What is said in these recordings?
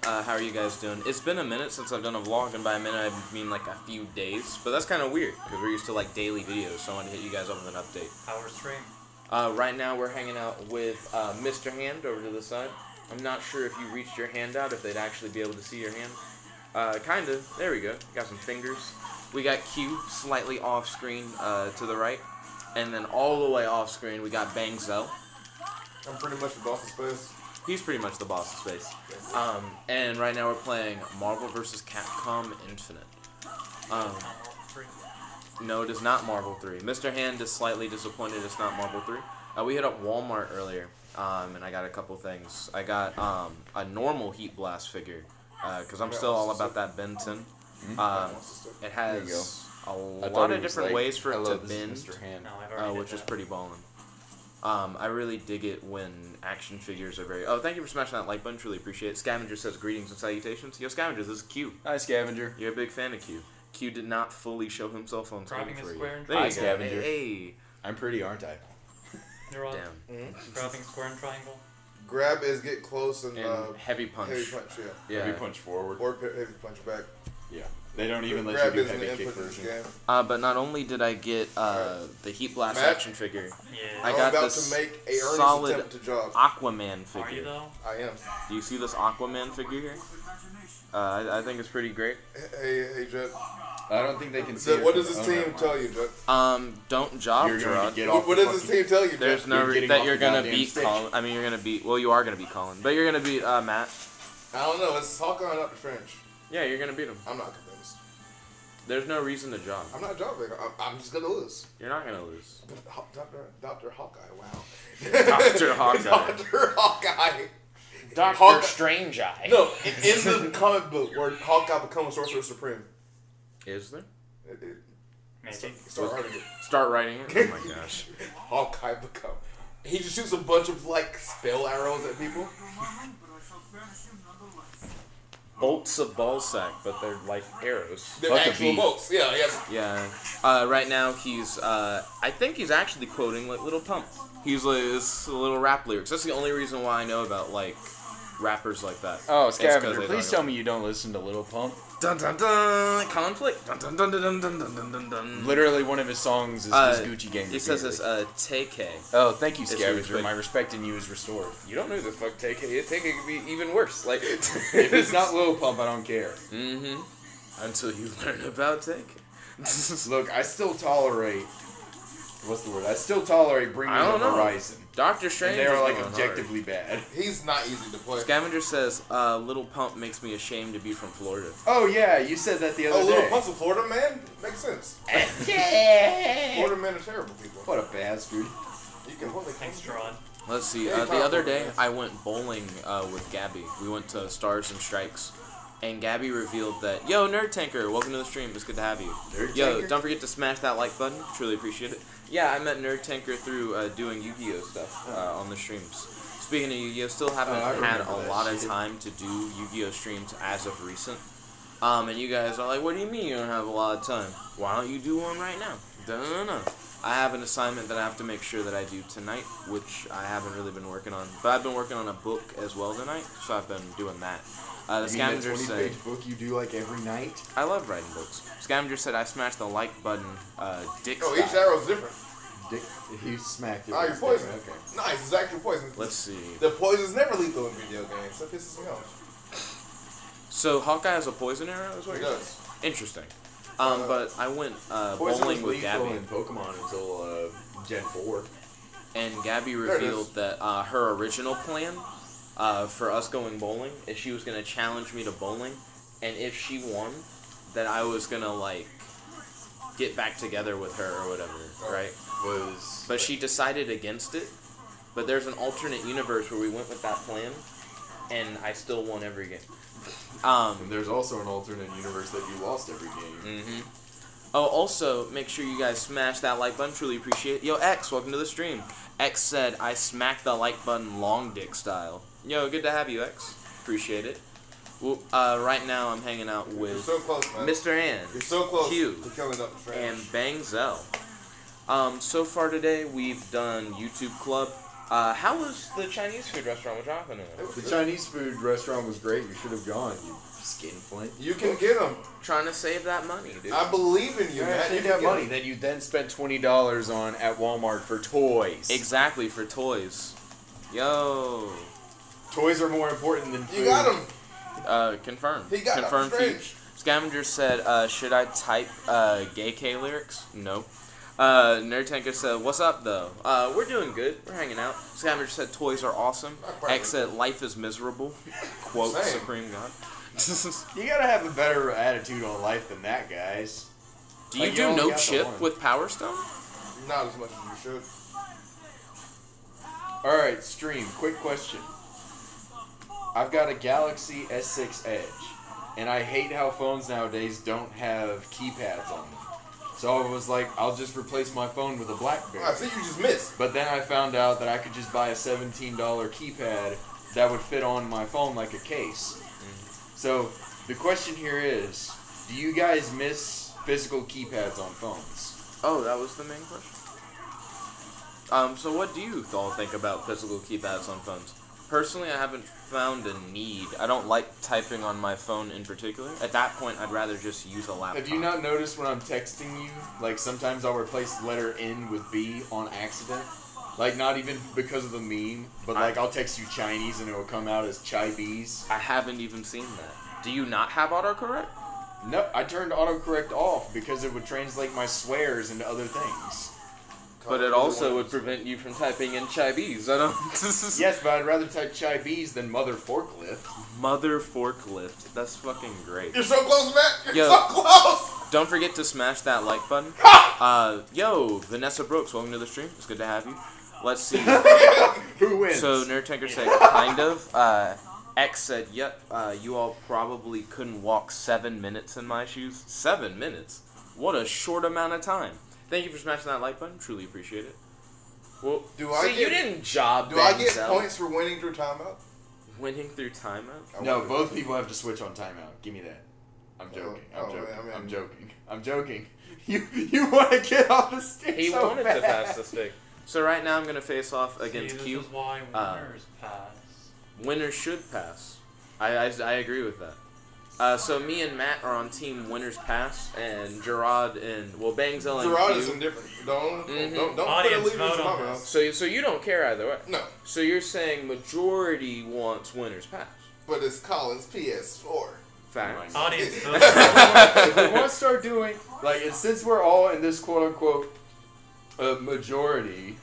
How are you guys doing? It's been a minute since I've done a vlog, and by a minute I mean like a few days. But that's kind of weird, because we're used to like daily videos, so I want to hit you guys up with an update. How was stream? Right now we're hanging out with Mr. Hand over to the side. I'm not sure if you reached your hand out, if they'd actually be able to see your hand. Kinda. There we go. Got some fingers. We got Q slightly off screen to the right. And then all the way off screen we got Bangzel. I'm pretty much the boss of space. He's pretty much the boss of space. And right now we're playing Marvel vs. Capcom Infinite. No, it is not Marvel 3. Mr. Hand is slightly disappointed it's not Marvel 3. We hit up Walmart earlier, and I got a couple things. I got a normal Heat Blast figure, because I'm still all about that Ben 10. It has a lot of different ways for it to bend, which is pretty ballin'. I really dig it when action figures are very... Oh, thank you for smashing that like button. Truly appreciate it. Scavenger says greetings and salutations. Yo, Scavenger, this is Q. Hi, Scavenger. You're a big fan of Q. Q did not fully show himself on screen for you. Hi, Scavenger. Hey. I'm pretty, aren't I? You're on. Damn. Grabbing square and triangle. Grab is get close and heavy punch. Heavy punch, yeah. Heavy punch forward. Or heavy punch back. Yeah. They don't even let Grab you do isn't heavy the kick input in this version. game. But not only did I get the Heat Blast action figure, Yeah. I got I'm about this to make a earnest solid attempt to jog. Aquaman Are you figure. though? I am. Do you see this Aquaman figure here? I think it's pretty great. Hey, Jet. I don't think they can see it. What does this team tell you, Jet? Don't job, You're going to Gerard. get off What the does this team tell you, Jet? There's no You're getting that off you're the gonna goddamn beat stage. Colin. I mean, you're gonna beat. Well, you are gonna beat Colin, but you're gonna beat Matt. I don't know. It's Hawkeye and Doctor Strange. Yeah, you're gonna beat him. I'm not convinced. There's no reason to job. I'm not jobbing. I'm just gonna lose. You're not gonna lose. Doctor Hawkeye. Wow. Dr. Hawkeye. Doctor Hawkeye. Doctor Hawkeye. Strange Eye. No, in the comic book where Hawkeye becomes Sorcerer Supreme. Is there? Maybe. Start writing it. Start writing it. Oh my gosh. Hawkeye become. He just shoots a bunch of like spell arrows at people. Bolts of ballsack, but they're like arrows. They're Like a actual bee. bolts. Yeah, yes. Yeah. Right now he's. I think he's actually quoting like Little Pump. He's like it's a little rap lyrics. That's the only reason why I know about like rappers like that. Oh, It's 'cause Scavenger, they please talk tell about- me you don't listen to Little Pump. Dun dun dun! Conflict. Dun dun dun dun dun dun dun dun dun. Literally, one of his songs is his Gucci Gang. He says it's TK. Oh, thank you, It's Scavenger. huge, My respect in you is restored. You don't know who the fuck TK is. TK could be even worse. Like If it's not Lil Pump, I don't care. Until you learn about TK. Look, I still tolerate. What's the word? I still tolerate Bringing I don't the know. Horizon. Doctor Strange. And they're is like going objectively bad. He's not easy to play. hard. Scavenger says, "Little Pump makes me ashamed to be from Florida." Oh yeah, you said that the other Oh, day. Little Pump's a Florida man? Makes sense. Yeah. Florida men are terrible people. What a bastard. You can hold it. Thanks, Gerard. Let's see. Yeah, The other day, man. I went bowling with Gabby. We went to Stars and Strikes, and Gabby revealed that, "Yo, Nerd Tanker, welcome to the stream. It's good to have you. Nerd Yo, Tanker? don't forget to smash that like button. Truly appreciate it." Yeah, I met Nerd Tanker through doing Yu-Gi-Oh stuff on the streams. Speaking of Yu-Gi-Oh, still haven't I had remember a that lot of shit. time to do Yu-Gi-Oh streams as of recent. And you guys are like, "What do you mean you don't have a lot of time? Why don't you do one right now?" No. I have an assignment that I have to make sure that I do tonight, which I haven't really been working on. But I've been working on a book as well tonight, so I've been doing that. The You mean that Scavenger 20-page said, book you do like every night? I love writing books. Scavenger said, I smashed the like button, dick Oh, each style. arrow's different. Dick, he smacked it. Ah, you're with his poison. dick. Okay. Nice, it's actual poison. Let's see. The poison's never lethal in video games. That pisses me off. So Hawkeye has a poison arrow, is what It you're saying? does. Interesting. But I went Poison bowling was with lethal Gabby, in Pokemon until Gen 4. and Gabby it is. revealed that her original plan for us going bowling is she was going to challenge me to bowling, and if she won, that I was going to, like, get back together with her or whatever, right? But she decided against it, but there's an alternate universe where we went with that plan, and I still won every game. And there's also an alternate universe that you lost every game. Oh, also, make sure you guys smash that like button. Truly appreciate it. Yo, X, welcome to the stream. X said, I smacked the like button long dick style. Yo, good to have you, X. Appreciate it. Well, right now I'm hanging out You're with so close, man. Mr. Ann, You're so close Q, to killing Doctor Strange. and Bangzel. So far today, we've done YouTube Club, How was the Chinese food restaurant with Jonathan in it? The Chinese food restaurant was great. You should have gone, you skinflint. You can get them. Trying to save that money, dude. I believe in you, man. You got money that you then spent $20 on at Walmart for toys. Exactly, for toys. Yo. Toys are more important than food. You got them. Confirmed. He got Confirmed. them. Scavenger said, should I type gay K lyrics? No. Nerd Tanker said, what's up though? We're doing good. We're hanging out. Scavenger said, toys are awesome. X said, life is miserable. Quote, Same. Supreme God. You gotta have a better attitude on life than that, guys. Do you Like, do you only no got the chip one. with Power Stone? Not as much as you should. Alright, stream, quick question. I've got a Galaxy S6 Edge, and I hate how phones nowadays don't have keypads on them. So I was like, I'll just replace my phone with a BlackBerry. I see you just missed. But then I found out that I could just buy a $17 keypad that would fit on my phone like a case. So the question here is, do you guys miss physical keypads on phones? Oh, that was the main question? So what do you all think about physical keypads on phones? Personally, I haven't found a need. I don't like typing on my phone in particular. At that point, I'd rather just use a laptop. Have you not noticed when I'm texting you, like sometimes I'll replace the letter N with B on accident? Like not even because of the meme, but like I'll text you Chinese and it will come out as Chinese. I haven't even seen that. Do you not have autocorrect? No, I turned autocorrect off because it would translate my swears into other things. But it also would prevent you from typing in Chinese. I don't... Yes, but I'd rather type Chinese than mother forklift. Mother forklift. That's fucking great. You're so close, Matt. You're Yo. so close. Don't forget to smash that like button. Yo, Vanessa Brooks, welcome to the stream. It's good to have you. Let's see. Who wins? So, Nerd Tanker said, kind of. X said, yep, you all probably couldn't walk 7 minutes in my shoes. 7 minutes? What a short amount of time. Thank you for smashing that like button. Truly appreciate it. Well, you didn't job Do I get Denzel. points for winning through timeout? Winning through timeout? No, both people have to switch on timeout. Give me that. I'm joking. I'm joking. I mean- I'm joking. I'm joking. You want to get off the stick He so wanted bad. to pass the stick. So right now I'm going to face off against See, Q. This is why winners pass. Winners should pass. I agree with that. So me and Matt are on team winners pass, and Gerard and Bangzel and Gerard Q. is indifferent. Don't put Audience allegiance vote in my on mouth. this. So you don't care either way. No, So you're saying majority wants winners pass. but it's Colin's PS4. Facts. Audience vote. If we want to start doing, like, and since we're all in this quote-unquote majority,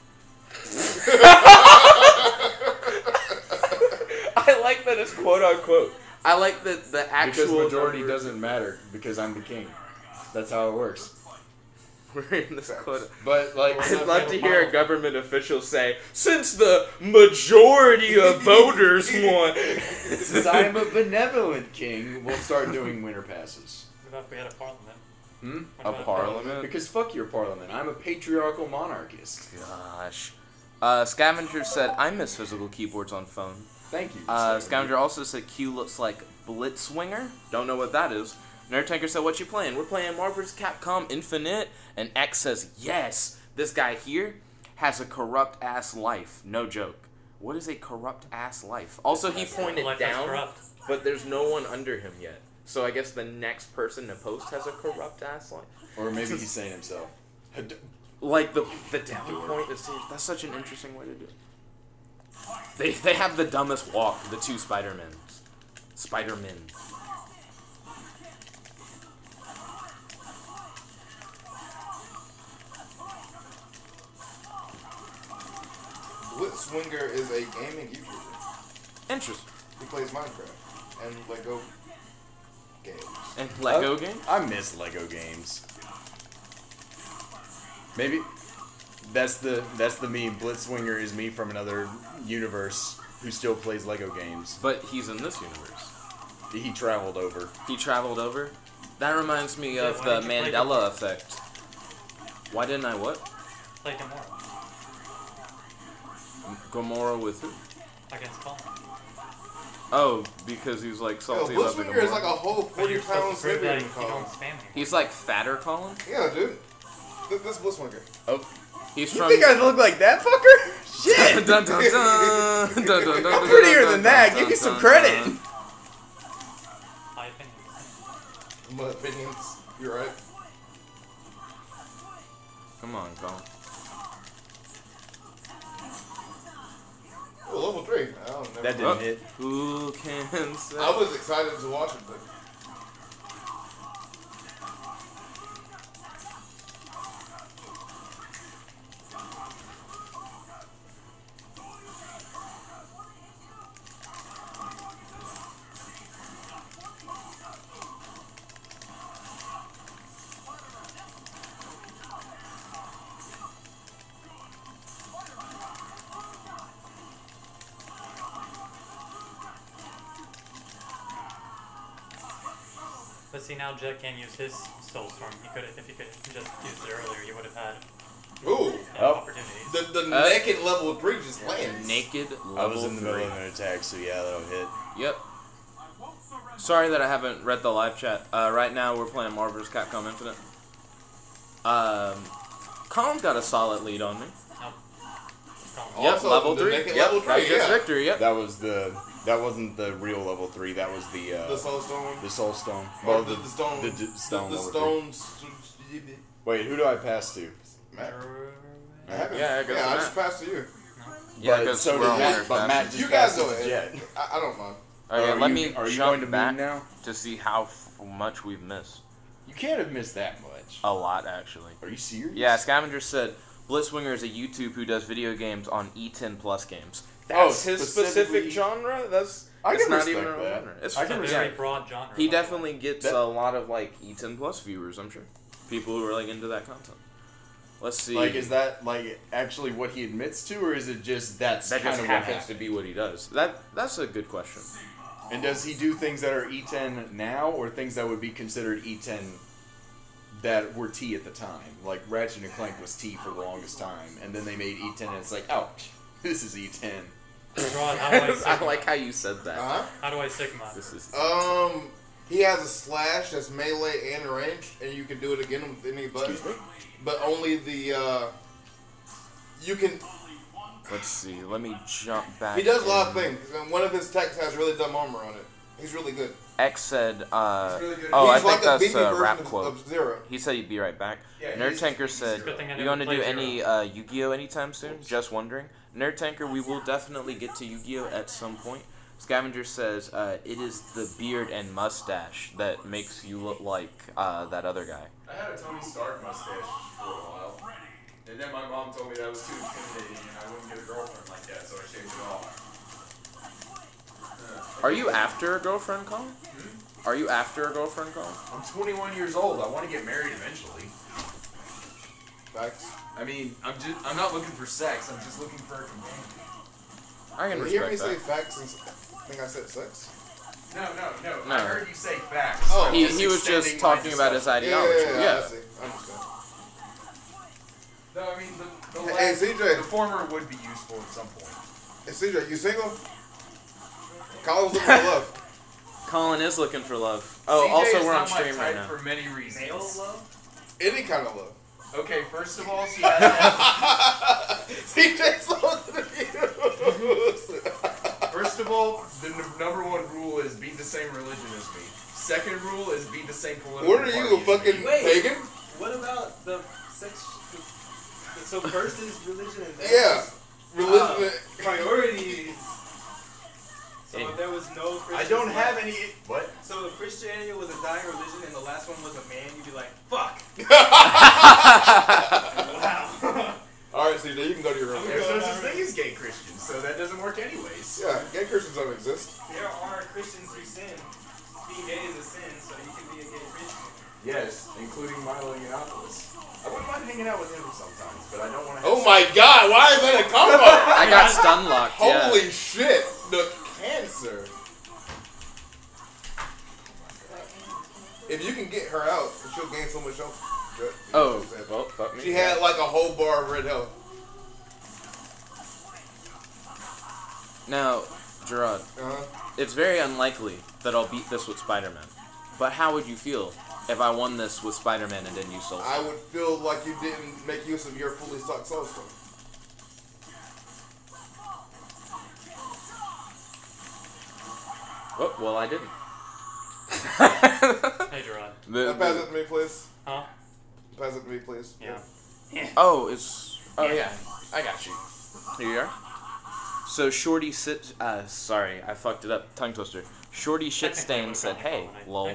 I like that it's quote unquote. I like that the actual because majority number- doesn't matter, because I'm the king. That's how it works. We're in this quote. But, like, I'd love to hear a government official say, since the majority of voters want. since I am a benevolent king, we'll start doing winter passes. What if we had a parliament? Hmm? What A about parliament? Because fuck your parliament. I'm a patriarchal monarchist. Gosh. Scavenger said, I miss physical keyboards on phone. Thank you. Scavenger also said Q looks like Blitzwinger. Don't know what that is. Nerd Tanker said, what you playing? We're playing Marvel vs. Capcom Infinite. And X says, yes, this guy here has a corrupt-ass life. No joke. What is a corrupt-ass life? Also, he pointed Life that's down, corrupt. but there's no one under him yet. So I guess the next person to post has a corrupt-ass life. Or maybe he's saying himself. Like, the down point is, that's such an interesting way to do it. They have the dumbest walk, the two Spider-Men. Spider-Men. Blitzwinger is a gaming YouTuber. Interesting. He plays Minecraft and Lego games. And Lego game? I miss Lego games. Maybe that's the meme. Blitzwinger is me from another universe who still plays Lego games. But he's in this universe. He traveled over. He traveled over? That reminds me Yeah, of why the didn't you play Mandela effect. Why didn't I what? Play Gamora Gamora with who? against Colin. Oh, because he's like Yo, salty about the Blitzwinger is Gamora. like a whole But 40 you're supposed pounds to prove that heavier you than don't Colin. spam anymore. He's like fatter Colin? Yeah, dude. This Blitzwinger. Oh. He's You from think I look like that fucker? Shit! shit! Dun, dun, dun, dun, dun, dun, I'm prettier dun, than dun, that. dun, Give me dun, some dun, credit. dun. High opinion. My opinions. You're right. Come on, Colin. Oh, level 3. I don't know. That didn't hit. Who can say? I was excited to watch it, but But see, now Jet can't use his Soulstorm. He could, if he could just used it earlier, he would have had ooh, Oh. opportunities. the naked level 3 just lands. Naked level I was in the 3. middle of an attack, so yeah, that'll hit. Yep. Sorry that I haven't read the live chat. Right now we're playing Marvel vs. Capcom Infinite. Colin's got a solid lead on me. Nope. Yep, Also, level the 3. naked Yep, level 3, that's just yeah. victory. Yep. That wasn't the real level 3. That was the The Soul Stone. the Soul Stone. Or Well, the stone. The stone. The level stones. 3. Wait, who do I pass to? Matt. Yeah, I guess I Matt. just passed to you. Yeah, But 'cause so we're did all Matt. winners, But man. Matt just You guys passed go to ahead. Jet. I don't mind. Okay, Are let you- me are you jump going to back meme now? to see how much we've missed. You can't have missed that much. A lot, actually. Are you serious? Yeah, Scavenger said Blitzwinger is a YouTube who does video games on E10 Plus games. That's His specifically- specific genre. That's I it's can not respect even a that. genre. It's I can It's a yeah. very broad genre. He by the way. definitely gets That- a lot of like E10 Plus viewers. I'm sure people who are like into that content. Let's see. Like, is that like actually what he admits to, or is it just that's that kind just of what happens to happens? be what he does? That's a good question. And does he do things that are E10 now, or things that would be considered E10 that were T at the time? Like Ratchet and Clank was T for the longest time, and then they made E10, and it's like, oh, this is E10. Rod, how do I I Sigma? like how you said that. Uh How do I Sigma? This is huh. He has a slash that's melee and range, and you can do it again with any button. Excuse me? But only the you can. Let's see. Let me jump back. He does a lot of in. things, and one of his techs has really dumb armor on it. He's really good. X said, He's really good. oh, I He's think like a that's beefy a version rap of, quote. of Zero. He said he'd be right back. Yeah, Nerd he's- Tanker he's said, Good thing I you never going to do played any Zero. Yu-Gi-Oh anytime soon? Just wondering. Nerd Tanker, we will definitely get to Yu-Gi-Oh at some point. Scavenger says, it is the beard and mustache that makes you look like that other guy. I had a Tony Stark mustache for a while, and then my mom told me that was too intimidating, and I wouldn't get a girlfriend like that, so I shaved it off. Are you after a girlfriend, Colin? Are you after a girlfriend, Colin? I'm 21 years old. I want to get married eventually. Facts. I mean, I'm not looking for sex. I'm just looking for a companion. I can Did you hear me respect say that. facts? And I think I said sex. No. No. I heard you say facts. Oh. I'm He was extending just my talking about his discussion. ideology. I Yeah. see. I understand. No, I mean the Hey, last- CJ. the former would be useful at some point. Hey, CJ, you single? Colin's looking for love. Colin is looking for love. Oh, CJ also is we're on not my stream right type now. for many reasons. Male love? Any kind of love. Okay, first of all, she has to have, CJ's looking at you. first of all, the number one rule is be the same religion as me. Second rule is be the same political What are you, a party as fucking me. Wait. pagan? What about the sex? So first is religion and then Yeah. Religion. priorities. So Hey. if there was no Christian, I don't have any. What? So if Christianity was a dying religion and the last one was a man, you'd be like, fuck. Wow. Alright, CJ, you can go to your room. There's no such thing as gay Christians, so that doesn't work anyways. Yeah, gay Christians don't exist. There are Christians who sin. Being gay is a sin, so you can be a gay Christian. Yes, including Milo Yiannopoulos. I wouldn't mind hanging out with him sometimes, but I don't want to. Oh my god, why is that a combo? I got stun locked. Yeah. Holy shit, the cancer. If you can get her out, she'll gain so much health. Oh, well, fuck me. She had like a whole bar of red health. Now, Gerard, Uh-huh. it's very unlikely that I'll beat this with Spider-Man. But how would you feel if I won this with Spider-Man and didn't use Soul I Stone? would feel like you didn't make use of your fully stocked soul stone. Oh, well, I didn't. Hey, Gerard. Pass it to me, please. Huh? Pass it to me, please. Yeah. Oh, yeah. I got you. Here you are. So Shorty sorry, I fucked it up. Tongue twister. Shorty Shitstain said, "Hey, lol.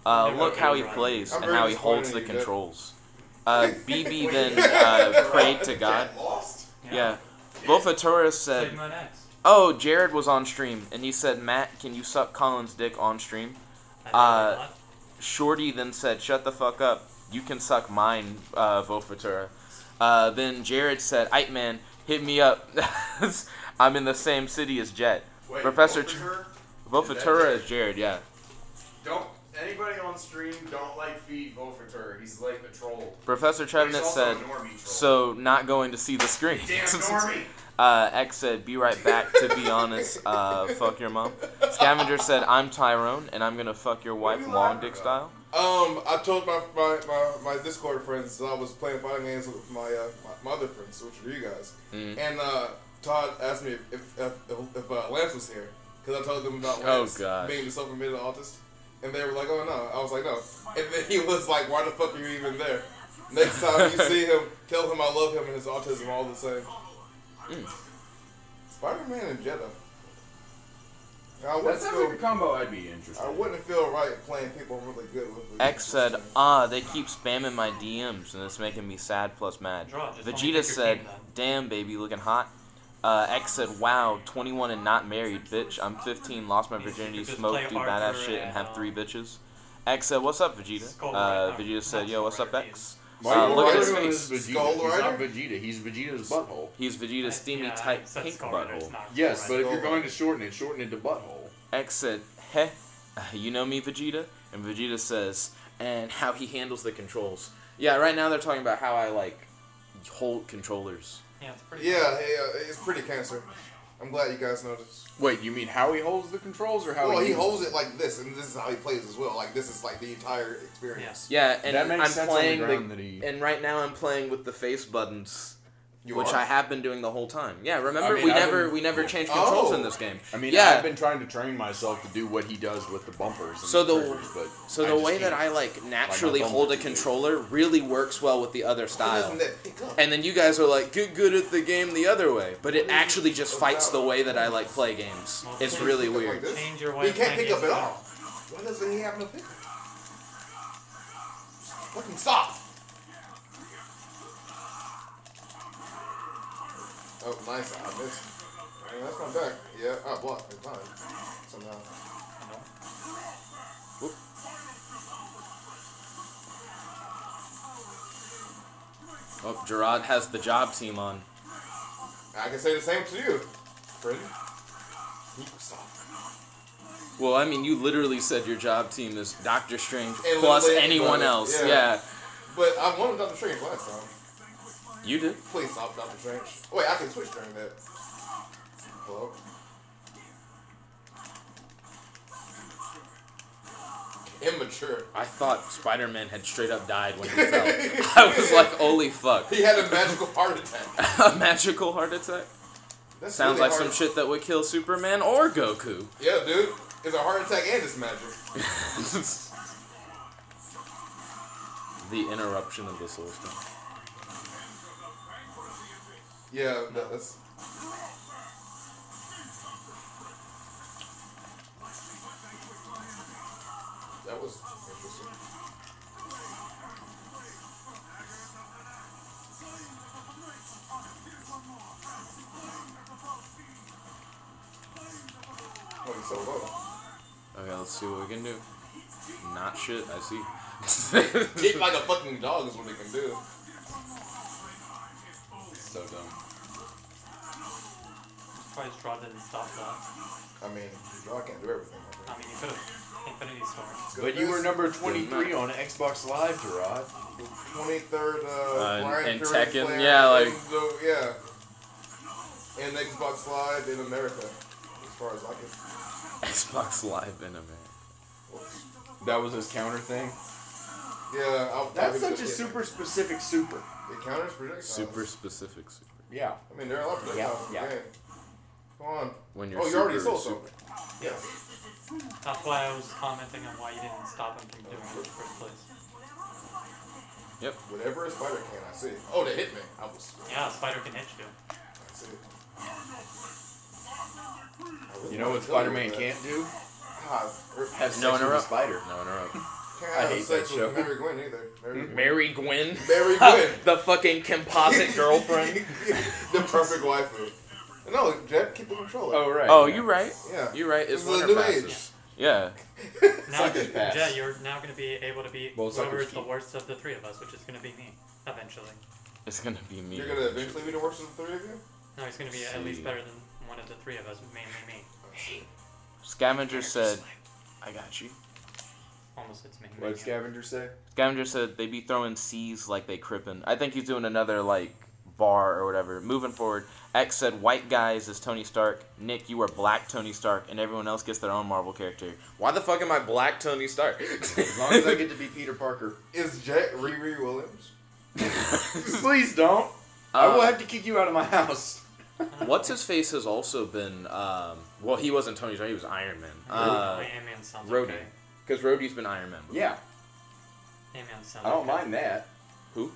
Look how he plays and how he holds the controls." BB then prayed to God. Yeah. Volfatura said, "Oh, Jared was on stream and he said, Matt, can you suck Colin's dick on stream?" Shorty then said, "Shut the fuck up. You can suck mine, Volfatura." Then Jared said, "Aight man, hit me up. I'm in the same city as Jet." Wait, Professor Volfatura? is Jared, yeah. Don't anybody on stream don't feed Volfatura. He's like the troll. Professor Trevenant said, "So not going to see the screen." Damn normie. X said, "Be right back. To be honest, fuck your mom." Scavenger said, "I'm Tyrone and I'm gonna fuck your wife long dick style." I told my Discord friends that I was playing fighting games with my other friends, which are you guys. And Todd asked me if Lance was here because I told them about Lance being the self-admitted autist, and they were like, "Oh no." I was like, "No," and then he was like, "Why the fuck are you even there?" Next time you see him, tell him I love him and his autism all the same. Spider-Man and Jetta. That sounds like a combo I'd be interested I wouldn't feel right playing people I'm really good with. X said, they keep spamming my DMs and it's making me sad plus mad. Vegeta said, "Damn baby, looking hot." X said, "Wow, 21 and not married, bitch. I'm 15, lost my virginity, smoke, do badass shit, and have 3 bitches." X said, "What's up, Vegeta?" Vegeta said, "Yo, what's up, X?" Look at his face. Vegeta. He's not Vegeta. He's Vegeta's butthole. He's Vegeta's steamy tight pink butthole. Yes, but if you're going to shorten it to butthole. X said, "Heh, you know me, Vegeta?" And Vegeta says, "And how he handles the controls." Yeah, right now they're talking about how I hold controllers. Yeah, it's pretty. It's pretty cancer. I'm glad you guys noticed. Wait, you mean how he holds the controls or how he holds it like this, and this is how he plays as well. Like this is like the entire experience. Yeah, and that makes I'm sense playing on the ground that he... and right now I'm playing with the face buttons, which are? I have been doing the whole time. Yeah, remember I mean, we never changed controls in this game. I mean, yeah. I've been trying to train myself to do what he does with the bumpers. And So the triggers, but the way that I naturally hold a controller really works well with the other style. And then you guys are like, get good at the game the other way, but it actually just fights the way that I play games. It's really weird. Change your way He of can't playing pick up games. at all. Why doesn't he have no pick up? Fucking stop! Oh, nice. I missed. That's not back. Yeah, I blocked. It's fine. Somehow. Whoop. Oh, Gerard has the job team on. I can say the same to you, friend. Stop. Well, I mean, you literally said your job team is Doctor Strange And plus literally anyone anybody. else. Yeah. Yeah. But I wanted Doctor Strange last time. You did. Please stop, Doctor Strange. Wait, I can switch during that. Hello? Immature. I thought Spider-Man had straight up died when he fell. I was like, holy fuck. He had a magical heart attack. A magical heart attack? That's Sounds really like some hard. shit that would kill Superman or Goku. Yeah, dude. It's a heart attack and it's magic. The interruption of the Soul Stone. Yeah, that's... That was interesting. Oh, so low. Okay, let's see what we can do. Not shit, I see. Kick like a fucking dog is what they can do. So dumb. Surprised Draw didn't stop that. I mean, Draw can't do everything. I mean, you could have Infinity Storm. But you were number 23 on Xbox Live, Gerard. 23rd, Brian and Fury Tekken, player yeah, and Xbox Live in America, as far as I can. Xbox Live in America. That was his counter thing? Yeah, That's such a super specific super. It counters projectiles. Super specific super. Yeah. I mean, there are a lot of projectiles in the game. Come on. When you're You already super, sold something. Yeah. That's why I was commenting on why you didn't stop him from doing it in the first place. Whatever a spider can, I see. Oh, they hit me. I was. Yeah, a spider can hit you. I see. You know what Spider-Man can't do? Have sex No with a interrupt. spider. No interrupt. Can't I have hate sex that show. with Mary Gwen either. Mary Gwen. Mary Gwen. The fucking composite girlfriend. The perfect waifu. No, Jet, keep the controller. Oh right. Oh, yeah. you're right. Yeah. You're right. It's This is a winter new passes. age. Yeah. Now, Sucker's pass. Jet, you're now going to be able to beat Well, whoever suckers is the keep. worst of the three of us, which is going to be me, eventually. It's gonna be me. You're gonna eventually be the worst of the three of you? No, he's going to be at least better than one of the three of us, mainly me. Scavenger said, "I got you." Almost it's me. What did Scavenger say? Scavenger said they be throwing C's like they crippin'. I think he's doing another like bar or whatever. Moving forward, X said white guys is Tony Stark. Nick, you are black Tony Stark, and everyone else gets their own Marvel character. Why the fuck am I black Tony Stark? As long as I get to be Peter Parker. Is Jet Riri Williams? Please don't. I will have to kick you out of my house. What's his face has also been. Well, he wasn't Tony Stark. He was Iron Man. Ant-Man sounds Rhodey. okay. Because Rhodey's been Iron Man. Yeah, Ant-Man sounds I don't okay. mind that. Who?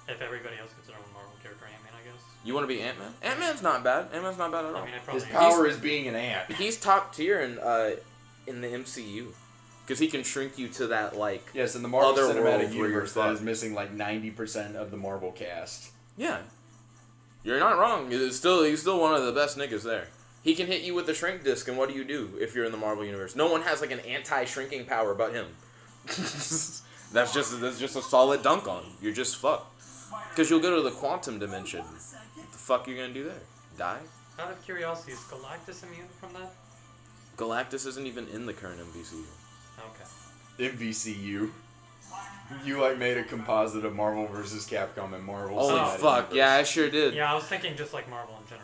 If everybody else gets their own Marvel character, Ant-Man, I guess. You want to be Ant Man? Ant Man's not bad. Ant Man's not bad at all. I mean, I probably His power is being an ant. He's top tier in the MCU. Because he can shrink you to that like. Yes, in the Marvel Other Cinematic world where you're Universe, that is fucked. missing like 90% of the Marvel cast. Yeah. You're not wrong. He's still one of the best niggas there. He can hit you with the shrink disc, and what do if you're in the Marvel universe? No one has like an anti-shrinking power but him. that's just a solid dunk on. You're just fucked. Because you'll go to the quantum dimension. What the fuck are you gonna do there? Die? Out of curiosity, is Galactus immune from that? Galactus isn't even in the current MCU. Okay. MVCU. You like made a composite of Marvel versus Capcom and Marvel. Holy Cinematic fuck! Universe. Yeah, I sure did. Yeah, I was thinking just like Marvel in general.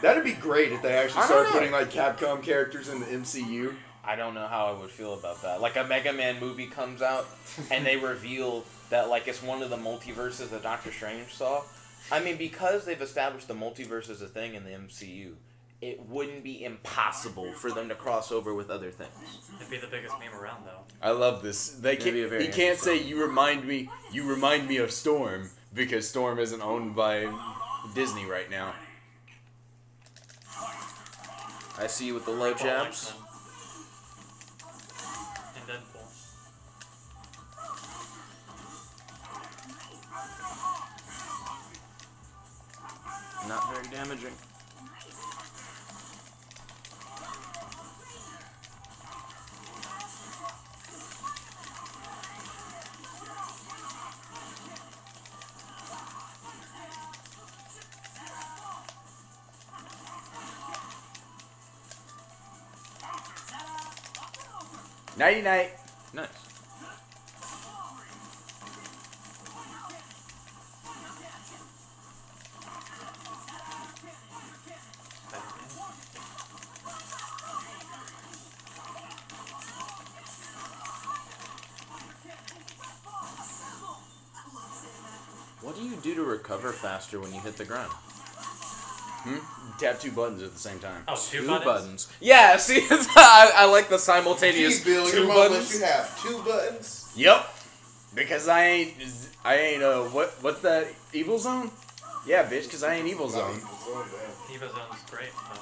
That'd be great if they actually I don't started know. putting like Capcom characters in the MCU. I don't know how I would feel about that. Like a Mega Man movie comes out and they reveal that like it's one of the multiverses that Doctor Strange saw. I mean, because they've established the multiverse as a thing in the MCU, it wouldn't be impossible for them to cross over with other things. It'd be the biggest meme around, though. I love this. They Maybe can't. a very He can't say interesting- you remind me of Storm because Storm isn't owned by Disney right now. I see you with the low Paul jabs. X-Men. And Deadpool. Not very damaging. Nighty night. Nice. What do you do to recover faster when you hit the ground? Tap two buttons at the same time. Oh, two buttons? Yeah, see, I like the simultaneous Jeez, Bill, two your mom lets buttons. you have 2 buttons. Yep. Because I ain't what's that, Evil Zone? Yeah, bitch, because I ain't Evil Zone. Evo Zone's great, though.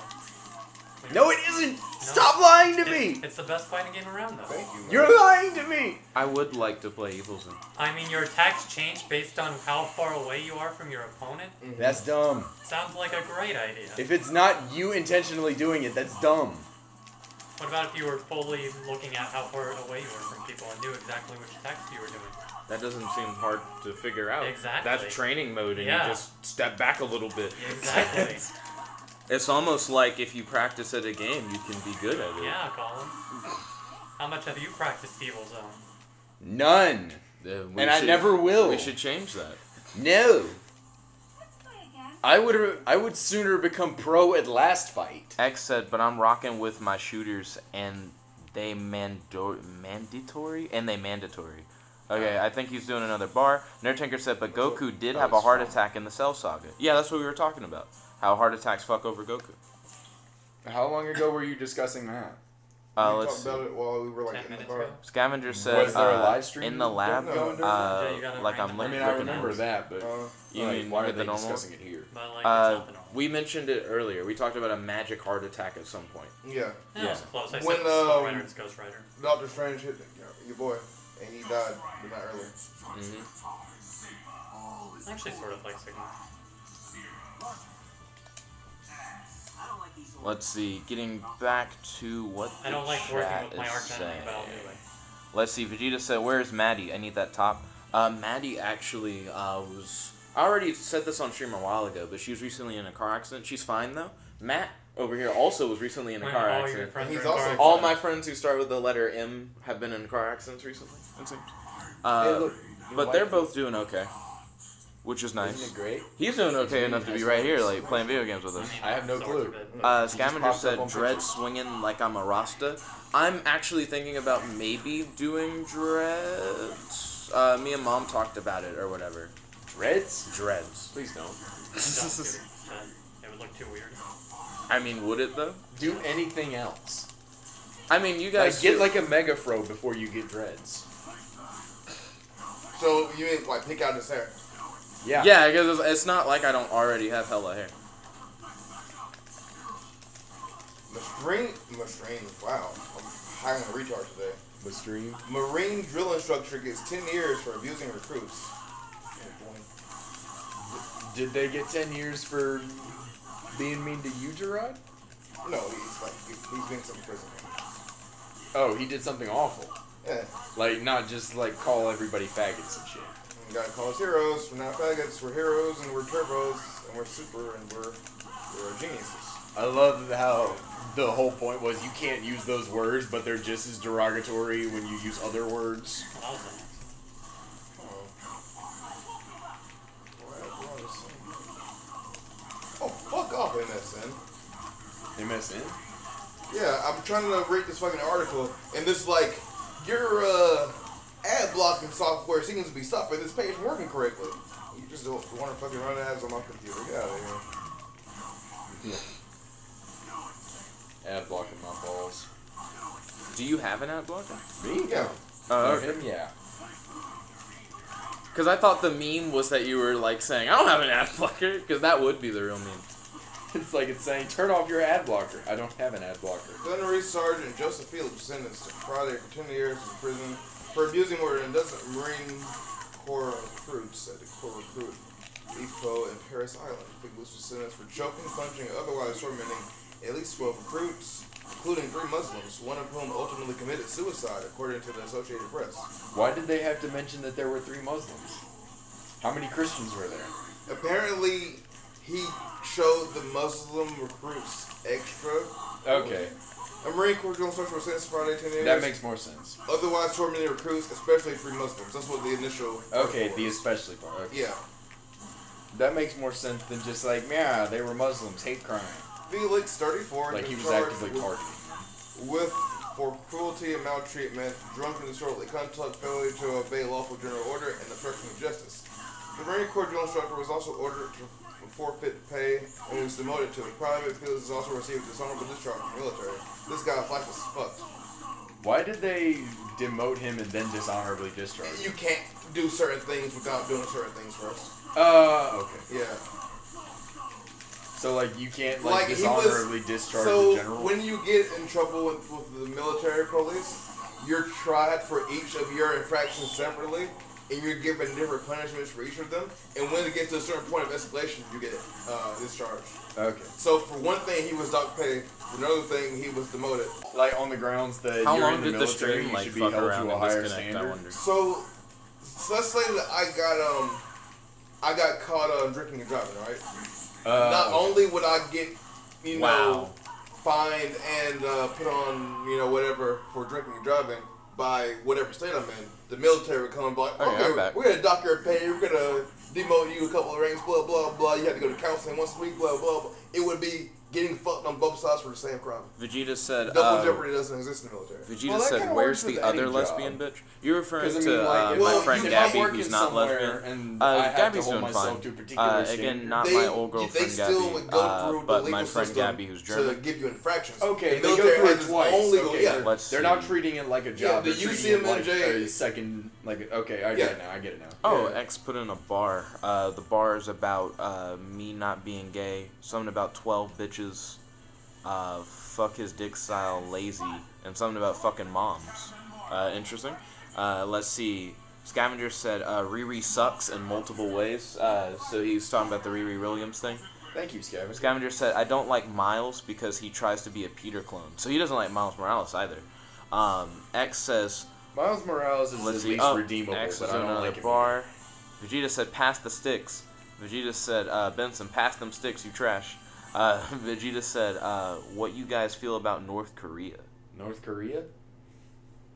No, it isn't! Stop lying to me! It's the best fighting game around, though. Thank you, man. You're lying to me! I would like to play Evil Zone. I mean, your attacks change based on how far away you are from your opponent. That's dumb. Sounds like a great idea. If it's not you intentionally doing it, that's dumb. What about if you were fully looking at how far away you were from people and knew exactly which attacks you were doing? That doesn't seem hard to figure out. Exactly. That's training mode, and Yeah. you just step back a little bit. Exactly. It's almost like if you practice at a game, you can be good at it. Yeah, Colin. How much have you practiced Evil Zone? None. We And I never will. We should change that. No. I would sooner become pro at last fight. X said, but I'm rocking with my shooters, and they mandatory. Okay, I think he's doing another bar. Nerdtinker said, but Goku did have a heart attack in the Cell Saga. Yeah, that's what we were talking about. How heart attacks fuck over Goku. How long ago were you discussing that? We let's talked see. about it while we were like 10 in the minutes car. ago. Scavenger said, Was there a live stream in the lab, going during that? Yeah, you gotta like bring I'm the- I looking mean, I remember that, but You like, mean why are with they the normal? discussing it here? But like, it's not the normal. We mentioned it earlier. We talked about a magic heart attack at some point. Yeah. That was close. I When, said Skull Rider and Ghost Rider. Doctor Strange hit your boy, and he died the night earlier. I actually sort of like Sigma. Let's see. Getting back to what the I don't like working chat with my is arch enemy, saying. but I'll do it. Let's see. Vegeta said, "Where's Maddie? I need that top." Maddie actually was. I already said this on stream a while ago, but she was recently in a car accident. She's fine though. Matt over here also was recently in a car All your accident. friends He's are in also cars. All my friends who start with the letter M have been in car accidents recently. It seems. Hey, look, But they're both doing okay, which is nice. Isn't it great? He's doing okay enough to be right here, like playing video games with us. I have no So clue. it's a bit, but- Scavenger popped up said on dread pictures. swinging like I'm a Rasta. I'm actually thinking about maybe doing dreads. Me and Mom talked about it or whatever. Dreads? Dreads. Please don't. It would look too weird. I mean, would it though? Do anything else. I mean, you Like, guys get like a mega fro before you get dreads. So you mean like pick out his hair? Yeah. Yeah, because it's not like I don't already have hella hair. Marine. Wow, I'm high on the retard today. The stream. Marine drill instructor gets 10 years for abusing recruits. Did they get 10 years for being mean to you, Gerard? No, he's been some prison. Oh, he did something awful. Yeah, Like, not just like call everybody faggots and shit. you gotta call us heroes. We're not faggots. We're heroes, and we're turbos, and we're super, and we're geniuses. I love how the whole point was you can't use those words, but they're just as derogatory when you use other words. Well, that was an Oh, fuck off, MSN. MSN? Yeah, I'm trying to rate this fucking article, and this like, your ad blocking software seems to be stopping this page from working correctly. You just don't want to fucking run ads on my computer. Get out of here. Ad blocking my balls. Do you have an ad blocker? Me? Yeah. Oh, Oh, okay. him? Yeah. Because I thought the meme was that you were like saying, I don't have an ad blocker, because that would be the real meme. It's like it's saying, turn off your ad blocker. I don't have an ad blocker. Gunnery Sergeant Joseph Phillips sentenced to Friday for 10 years in prison for abusing more than a dozen Marine Corps recruits at the Corps Recruit Depot in Paris Island. Phillips was sentenced for choking, punching, and otherwise tormenting at least 12 recruits, including 3 Muslims, one of whom ultimately committed suicide, according to the Associated Press. Why did they have to mention that there were 3 Muslims? How many Christians were there? Apparently, he showed the Muslim recruits extra. Okay, A Marine Corps drill instructor was sentenced Friday 10 years. that makes more sense. Otherwise tormenting recruits, especially 3 Muslims. That's what the initial. Okay, article the was. especially part. Okay. Yeah. That makes more sense than just like, yeah, they were Muslims, hate crime. Felix, 34, Like has he been was charged actively targeting. with for cruelty and maltreatment, drunken disorderly conduct, failure to obey lawful general order, and obstruction of justice. The Marine Corps drill instructor was also ordered to forfeit pay and was demoted to private. Felix has also received dishonorable discharge from the military. This guy's life was fucked. Why did they demote him and then dishonorably discharge him? You can't do certain things without doing certain things first. Okay. Yeah. So, like, you can't, Like, he was- dishonorably discharge So the general? when you get in trouble with the military police, you're tried for each of your infractions separately, and you're given different punishments for each of them. And when it gets to a certain point of escalation, you get discharged. Okay. So for one thing, he was dock pay. For another thing, he was demoted. Like, on the grounds that How you're long in the did the military, stream you like should be fuck held around to a and higher disconnect? I standard. wonder. So let's say that I got caught drinking and driving, right? Not only would I get, Wow. fined and put on, whatever for drinking and driving by whatever state I'm in, the military would come and be like, Oh, yeah, I'm back. we're gonna dock your pay, we're gonna demote you a couple of ranks, blah blah blah. You have to go to counseling once a week, blah blah blah. It would be getting fucked on both sides for the same crime. Vegeta said, Double jeopardy doesn't exist in the military. Vegeta Well, that said, kinda "Where's works the with other any lesbian job. bitch?" You're referring Because I to mean, like, my if friend I'm Gabby, working who's not somewhere lesbian. and I have Gabby's to hold doing myself fine. to a particular Again, standard. not my old They girlfriend still Gabby, would go through the but legal my friend system Gabby, who's to German. give you infractions. Okay, The they go military through has it its twice. own legal- Okay, yeah. Let's they're see. not treating it like a job. the they're treating it like UCMJ a second. Like, okay, I get it now. I get it now. Oh, Yeah. X put in a bar. The bar is about me not being gay. Something about 12 bitches. Fuck his dick style lazy. And something about fucking moms. Interesting. Let's see. Scavenger said Riri sucks in multiple ways. So he's talking about the Riri Williams thing. Thank you, Scavenger. Scavenger said, I don't like Miles because he tries to be a Peter clone. So he doesn't like Miles Morales either. X says, Miles Morales is let's at see. least Oh, redeemable, X but is I in don't another like him. bar. Vegeta said, pass the sticks. Vegeta said, Benson, pass them sticks, you trash. Vegeta said, what you guys feel about North Korea? North Korea?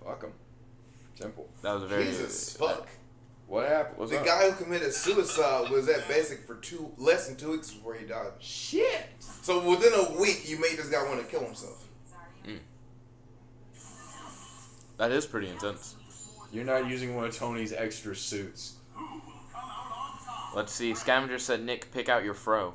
Fuck them. Simple. That was a very... Jesus fuck. What happened? What's The up? guy who committed suicide was at basic for less than 2 weeks before he died. Shit. So within a week, you made this guy want to kill himself. That is pretty intense. You're not using one of Tony's extra suits. Let's see. Scavenger said, Nick, pick out your fro.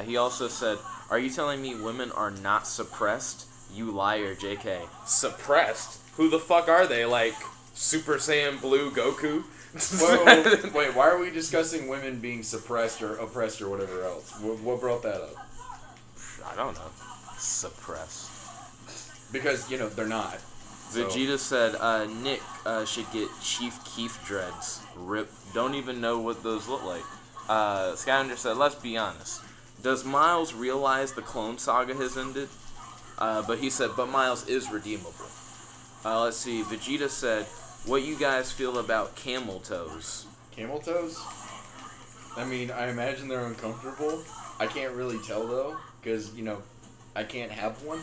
He also said, are you telling me women are not suppressed? You liar, JK. Suppressed? Who the fuck are they? Like, Super Saiyan Blue Goku? Wait, why are we discussing women being suppressed or oppressed or whatever else? What brought that up? I don't know. Suppressed. Because, they're not. So- Vegeta said, Nick should get Chief Keef dreads. Rip. Don't even know what those look like. Scavenger said, let's be honest. Does Miles realize the Clone Saga has ended? But he said, but Miles is redeemable. Let's see. Vegeta said, what you guys feel about camel toes? Camel toes? I mean, I imagine they're uncomfortable. I can't really tell, though, because, I can't have one.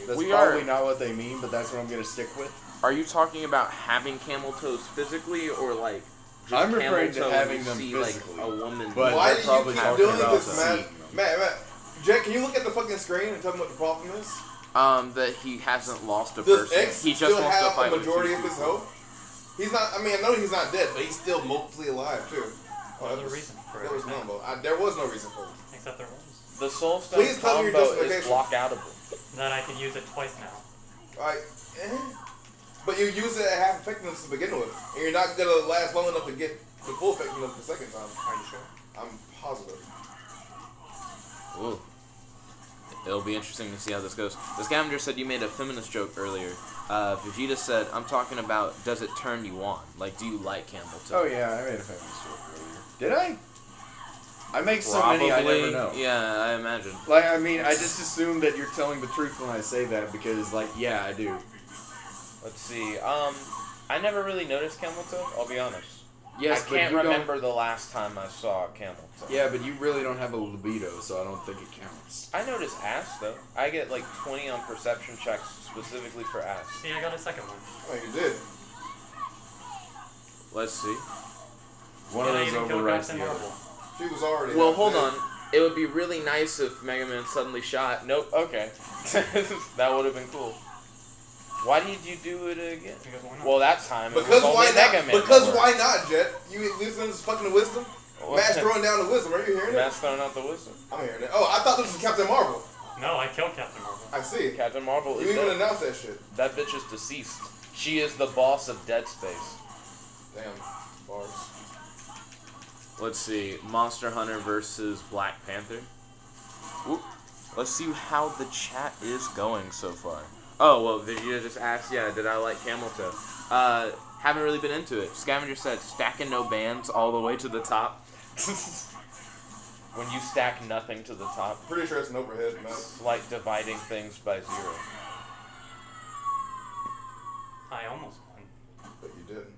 That's probably not what they mean, but that's what I'm going to stick with. Are you talking about having camel toes physically, or like just I'm camel referring to toe having you them see, physically. like a woman? But Why they're do you probably keep talking doing about this, seeing Matt? them. Jack, can you look at the fucking screen and tell me what the problem is? That he hasn't lost a Does person. X He just still wants to have fight a with majority two of his people. health? He's not. I mean, I know he's not dead, but he's still mostly alive too. What was the reason for There was everything? there was no reason for it. Except there was. The Soul Stone Please tell me your combo is justification. block outable. That I can use it twice now. Like, but you use it at half effectiveness to begin with, and you're not gonna last long enough to get the full effectiveness the second time. Are you sure? I'm positive. Ooh. It'll be interesting to see how this goes. The Scavenger said you made a feminist joke earlier. Vegeta said, I'm talking about, does it turn you on? Like, do you like camel toe? Oh, yeah, I made a feminist joke earlier. Did I? I make so many I never know. Yeah, I imagine. Like, I mean, I just assume that you're telling the truth when I say that because, like, yeah, I do. Let's see. I never really noticed camel toe, I'll be honest. Yes, I but can't you remember the last time I saw a camel toe. Yeah, but you really don't have a libido, so I don't think it counts. I notice ass, though. I get like 20 on perception checks specifically for ass. See, I got a second one. Oh, you did. Let's see. One Did of I those even kill overwrites Captain the other. Marvel? She was already. Well, half hold dead. on. It would be really nice if Mega Man suddenly shot. Nope. Okay. That would have been cool. Why did you do it again? Because why not? Well, that time it Because was why only Mega not? Man. Because that why worked. not, Jet? You listening to this fucking wisdom? What? Matt's throwing down the wisdom. Are you hearing it? Matt's throwing out the wisdom. I'm hearing it. Oh, I thought this was Captain Marvel. No, I killed Captain Marvel. I see. Captain Marvel You is even dead. announced that shit. That bitch is deceased. She is the boss of Dead Space. Damn. Bars. Let's see. Monster Hunter versus Black Panther. Oop. Let's see how the chat is going so far. Oh, well, Vegeta just asked, yeah, did I like Camel Toe? Haven't really been into it. Scavenger said, stacking no bands all the way to the top. When you stack nothing to the top, Pretty sure it's an overhead, man. it's like dividing things by 0. I almost won. But you didn't.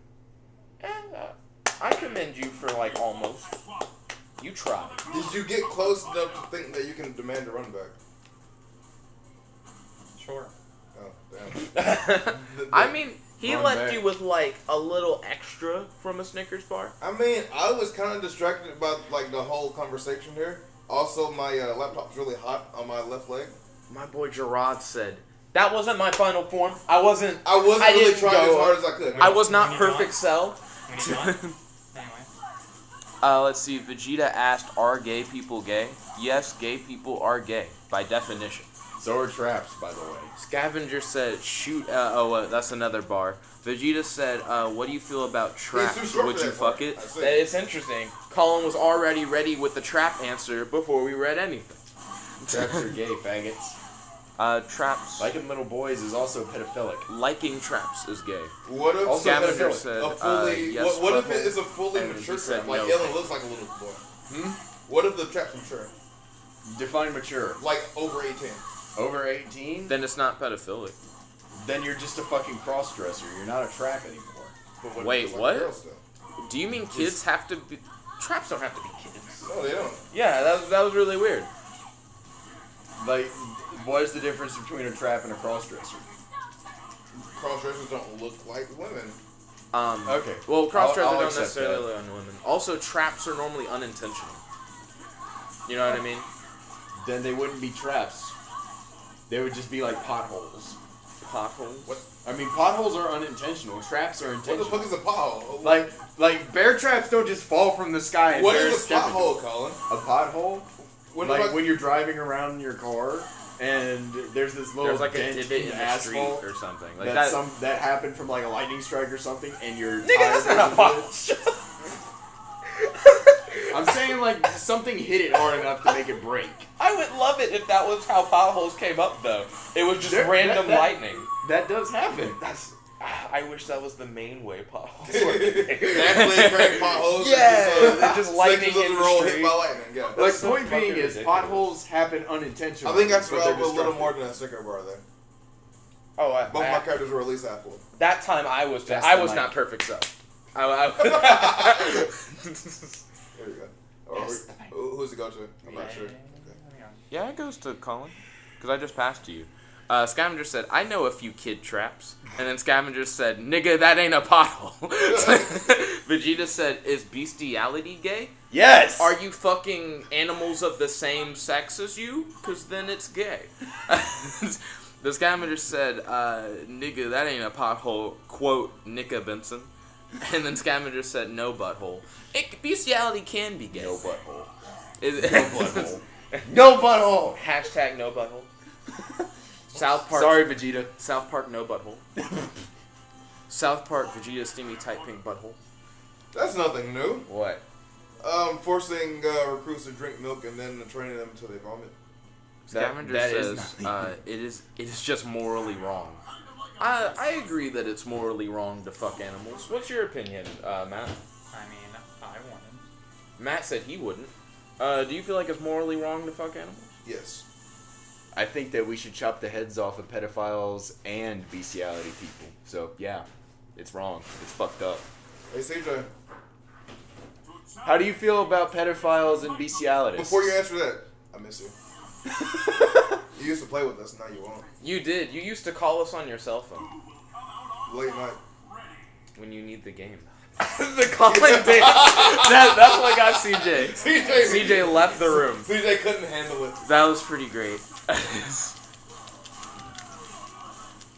I commend you for, like, almost. You tried. Did you get close enough to think that you can demand a run back? Sure. Oh, damn. I mean, he Run left back. you with, like, a little extra from a Snickers bar. I mean, I was kind of distracted by like the whole conversation here. Also, my laptop's really hot on my left leg. My boy Gerard said, that wasn't my final form. I wasn't really didn't trying go- as hard as I could. I was not When you perfect cell. When you done? Anyway. Let's see. Vegeta asked, "Are gay people gay?" Yes, gay people are gay by definition. So are traps, by the way. Scavenger said, "Shoot." That's another bar. Vegeta said, "What do you feel about traps? too short Would for you that fuck part. it?" I see. It's interesting. Colin was already ready with the trap answer before we read anything. Traps are gay, faggots. Traps. Liking little boys is also pedophilic. Liking traps is gay. What if Also, Scavenger pedophilic. said, a fully? yes, what if butthole. it is a fully And mature he said trap? Like no. Ellen looks like a little boy. What if the trap's mature? Define mature. Like over 18. Over 18? Then it's not pedophilic. Then you're just a fucking cross-dresser. You're not a trap anymore. But what if Wait, it's like what? a girl still? Do you mean kids have to be? Traps don't have to be kids. No, they don't. Yeah, that was really weird. Like, what is the difference between a trap and a cross-dresser? Cross-dressers don't look like women. Okay. Well, cross-dressers I'll don't accept necessarily that. look on women. Also, traps are normally unintentional. You know what I mean? Then they wouldn't be traps. They would just be like potholes. Potholes. What? I mean, potholes are unintentional. Traps are What the intentional. fuck is a pothole? Like bear traps don't just fall from the sky. And What bears is a step into pothole, Colin? A pothole? When Like like, when you're driving around in your car and there's this little There's like a dent divot in in the the street asphalt or something. Like that happened from like a lightning strike or something, and your Nigga, that's tires not a are- pothole. I'm saying like something hit it hard enough to make it break. I would love it if that was how potholes came up, though. It was just There- random that- lightning. That does happen. I wish that was the main way potholes. naturally occurring potholes. Yeah, are they're just lightning sections of in the the road street. hit by lightning. Yeah. Like, That's so point being fucking is, ridiculous. potholes happen unintentionally. I think I but they're survived with a little destructive. more than a sticker bar there. Oh, Both my characters were at least half full. that time I was That's I the was mic. not perfect, so. There you go. Or who's it go to? I'm not sure. Okay. Yeah, it goes to Colin, because I just passed to you. Scavenger said, "I know a few kid traps," and then Scavenger said, "Nigga, that ain't a pothole." Vegeta said, "Is bestiality gay? Yes. Are you fucking animals of the same sex as you? Because then it's gay." The Scavenger said, "Nigga, that ain't a pothole." Quote, Nickabenson. And then Scavenger said, "No butthole." Bestiality can be gay. No butthole. Is- No butthole. No butthole. Hashtag no butthole. South Park. Sorry, Vegeta. South Park no butthole. South Park Vegeta steamy tight pink butthole. That's nothing new. What? Forcing recruits to drink milk and then training them until they vomit. Scavenger that is says nothing. it is just morally wrong. I agree that it's morally wrong to fuck animals. What's your opinion, Matt? I mean, I wanted. Matt said he wouldn't. Do you feel like it's morally wrong to fuck animals? Yes. I think that we should chop the heads off of pedophiles and bestiality people. So, yeah, it's wrong. It's fucked up. Hey, CJ. How do you feel about pedophiles and bestialities? Before you answer that, I miss you. You used to play with us, now you won't. You did. You used to call us on your cell phone Late night. when you need the game. The calling dance. That's what got CJ. CJ left the room. CJ couldn't handle it. That was pretty great.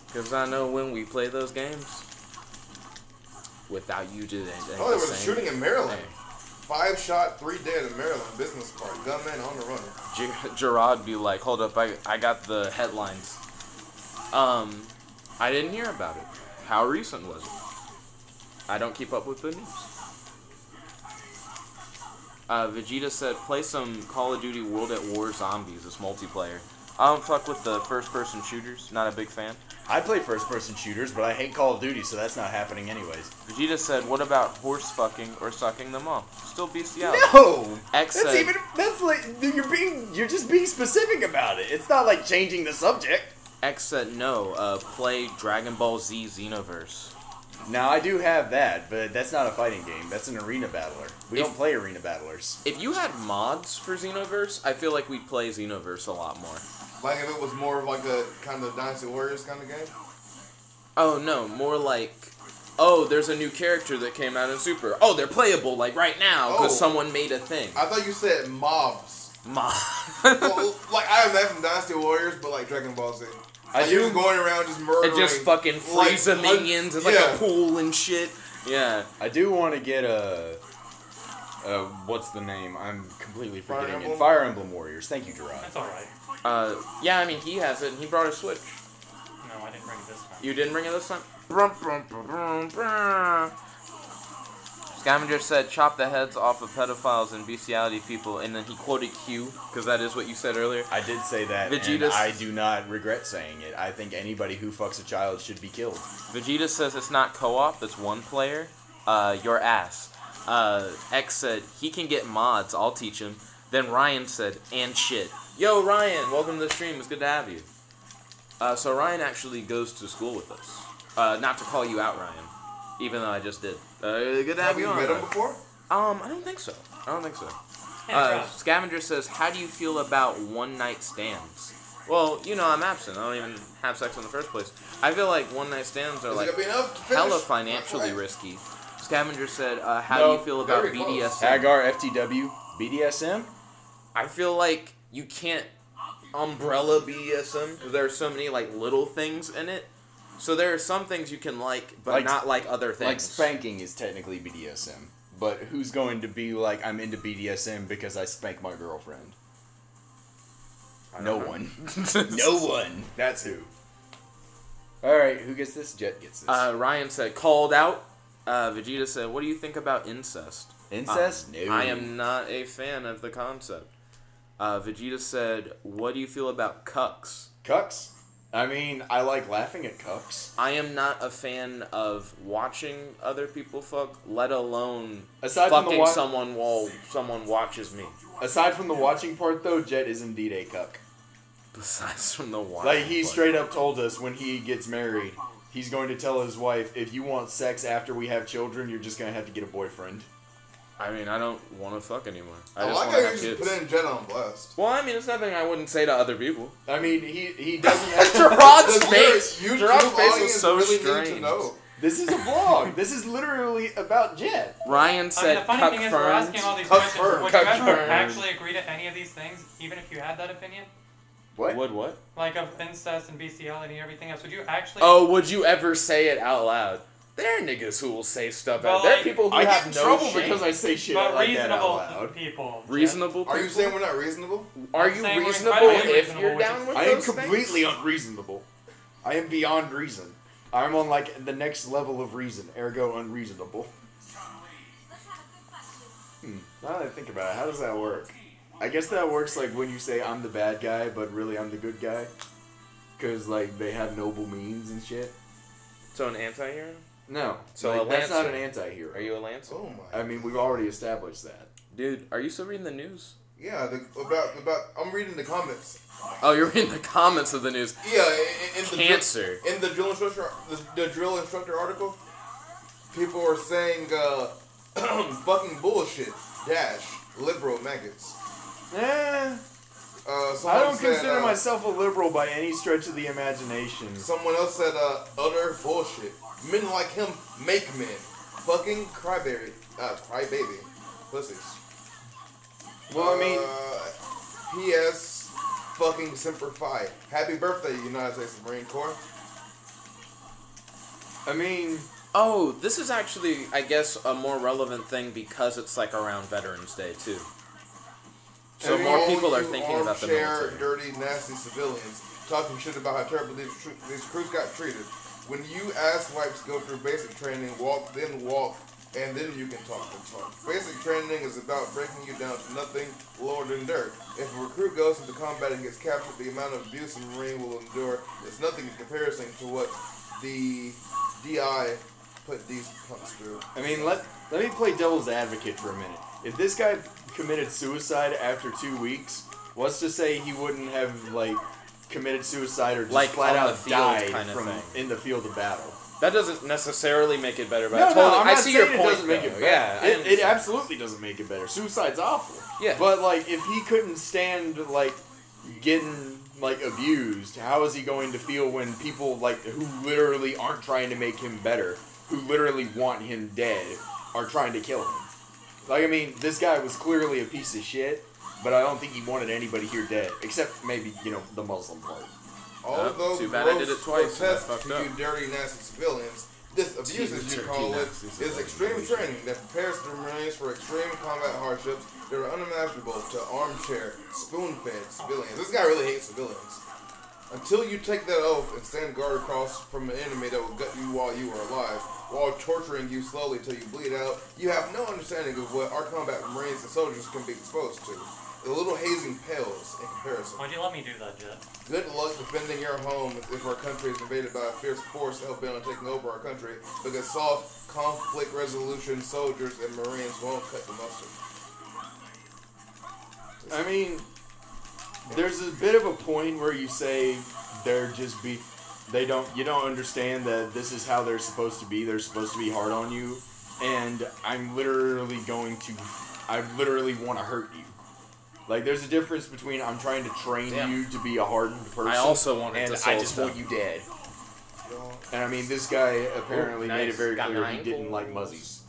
Because I know when we play those games, without you doing it. Oh, there was a shooting in Maryland. Hey. 5 shot, 3 dead in Maryland. Business park. Gunman on the run. Gerard be like, hold up, I got the headlines. I didn't hear about it. How recent was it? I don't keep up with the news. Vegeta said, play some Call of Duty World at War Zombies. It's multiplayer. I don't fuck with the first-person shooters. Not a big fan. I play first-person shooters, but I hate Call of Duty, so that's not happening anyways. Vegeta said, what about horse fucking or sucking them off? Still bestiality. No! X That's said, you're just being specific about it. It's not like changing the subject. X said no, play Dragon Ball Z Xenoverse. Now, I do have that, but that's not a fighting game. That's an arena battler. We don't play arena battlers. If you had mods for Xenoverse, I feel like we'd play Xenoverse a lot more. Like if it was more of like a kind of Dynasty Warriors kind of game. Oh no, more like, oh, there's a new character that came out in Super. Oh, they're playable like right now because Oh. someone made a thing. I thought you said mobs. Well, like I have that from Dynasty Warriors, but like Dragon Ball Z. I He was do. going around just murdering. It just fucking freeze the minions. It's like a pool and shit. Yeah. I do want to get a. What's the name? I'm completely forgetting it. Emblem? Fire Emblem Warriors. Thank you, Gerard. That's alright. Yeah, I mean, he has it, and he brought a Switch. No, I didn't bring it this time. You didn't bring it this time? Scavenger said, chop the heads off of pedophiles and bestiality people, and then he quoted Q, because that is what you said earlier. I did say that, Vegeta, and I do not regret saying it. I think anybody who fucks a child should be killed. Vegeta says it's not co-op, it's one player. Your ass. X said, he can get mods, I'll teach him. Then Ryan said, and shit. Yo, Ryan, welcome to the stream, it's good to have you. So Ryan actually goes to school with us. Not to call you out, Ryan, even though I just did. Good to have you on. Have you met him before? I don't think so. Yeah, Scavenger says, how do you feel about one-night stands? Well, you know, I'm absent. I don't even have sex in the first place. I feel like one-night stands are Is it like gonna be enough to finish? hella financially risky. Scavenger said, how No, do you feel about very close. BDSM? Hagar, FTW, BDSM? I feel like you can't umbrella BDSM because there are so many like little things in it. So there are some things you can like, but Like- not like other things. Like spanking is technically BDSM. But who's going to be like, I'm into BDSM because I spank my girlfriend? No one. No one. That's who. Alright, who gets this? Jet gets this. Ryan said, called out. Vegeta said, what do you think about incest? Incest? No. I am not a fan of the concept. Vegeta said, what do you feel about cucks? Cucks? I mean, I like laughing at cucks. I am not a fan of watching other people fuck, let alone Aside from the fucking wa- someone while someone watches me. Aside from the watching part, though, Jet is indeed a cuck. Besides from the watching Like, he part. straight up told us when he gets married, he's going to tell his wife, if you want sex after we have children, you're just going to have to get a boyfriend. I mean, I don't want to fuck anymore. I I just like want how to you have just kids. put in Jet on blast. Well, I mean, it's nothing I wouldn't say to other people. I mean, he doesn't have Gerard's The face! YouTube Gerard's face was audience so really need strange. to know. This is a vlog. This is literally about Jet. Ryan I mean, said, the funny thing is, we're asking all these questions. Confirmed. Would you ever Confirmed. actually agree to any of these things, even if you had that opinion? What? What? Like of incest and bestiality and everything else? Would you actually? Oh, would you ever say it out loud? There are niggas who will say stuff Well, out. There are like, people who I have get in no trouble shame. because I say shit But like that out reasonable loud. people. Jeff. Reasonable people? Are you saying we're not reasonable? Are I'm you saying we're reasonable incredibly if reasonable, you're which down is- with I am those completely things? unreasonable. I am beyond reason. I'm on like the next level of reason, ergo unreasonable. Now that I think about it, how does that work? I guess that works like when you say I'm the bad guy, but really I'm the good guy. Because like they have noble means and shit. So an anti-hero? No, So like, a that's not Lancer. an anti-hero. Are you a Lancer? Oh my. I mean, we've already established that. Dude, are you still reading the news? Yeah, about. I'm reading the comments. Oh, you're reading the comments of the news. Yeah, in the Cancer. in the drill instructor the drill instructor article, people are saying fucking bullshit. Dash liberal maggots. I Someone don't said, consider myself a liberal by any stretch of the imagination. Someone else said utter bullshit. Men like him make men. Fucking crybaby pussies. Well, I mean, P.S. Fucking Semper Fi. Happy birthday, United States Marine Corps. Oh, this is actually, I guess, a more relevant thing because it's like around Veterans Day too. So And more all people are you thinking about the armchair, military. dirty, nasty civilians talking shit about how terrible these crews got treated. When you ass wipes go through basic training, walk, and then you can talk and talk. Basic training is about breaking you down to nothing lower than dirt. If a recruit goes into combat and gets captured, the amount of abuse a Marine will endure is nothing in comparison to what the DI put these punks through. I mean, let me play devil's advocate for a minute. If this guy committed suicide after 2 weeks, let's just say he wouldn't have like committed suicide or just Like, flat on out the field died kind of from thing. in the field of battle. That doesn't necessarily make it better, but No, I totally, I'm I not see saying your it point. doesn't make it though. better. Yeah, I it understand. absolutely doesn't make it better. Suicide's awful. Yeah. But like, if he couldn't stand like getting like abused, how is he going to feel when people like who literally aren't trying to make him better, who literally want him dead, are trying to kill him? Like, I mean, this guy was clearly a piece of shit, but I don't think he wanted anybody here dead, except maybe the Muslim part. Although too bad I did it twice and I grotesque fucked to up. you dirty, nasty civilians, this abuse, as you call it, is extreme training that prepares the Marines for extreme combat hardships that are unimaginable to armchair, spoon-fed civilians. This guy really hates civilians. Until you take that oath and stand guard across from an enemy that will gut you while you are alive, while torturing you slowly till you bleed out, you have no understanding of what our combat Marines and soldiers can be exposed to. The little hazing pales in comparison. Why'd you let me do that, Jet? Good luck defending your home if our country is invaded by a fierce force hell-bent on taking over our country, because soft conflict resolution soldiers and Marines won't cut the mustard. I mean, there's a bit of a point where you say you don't understand that this is how they're supposed to be. They're supposed to be hard on you, and I literally want to hurt you. Like, there's a difference between I'm trying to train you to be a hardened person. I also wanted and to I soul just stone. want you dead. And I mean, this guy apparently made it very clear he didn't like muzzies.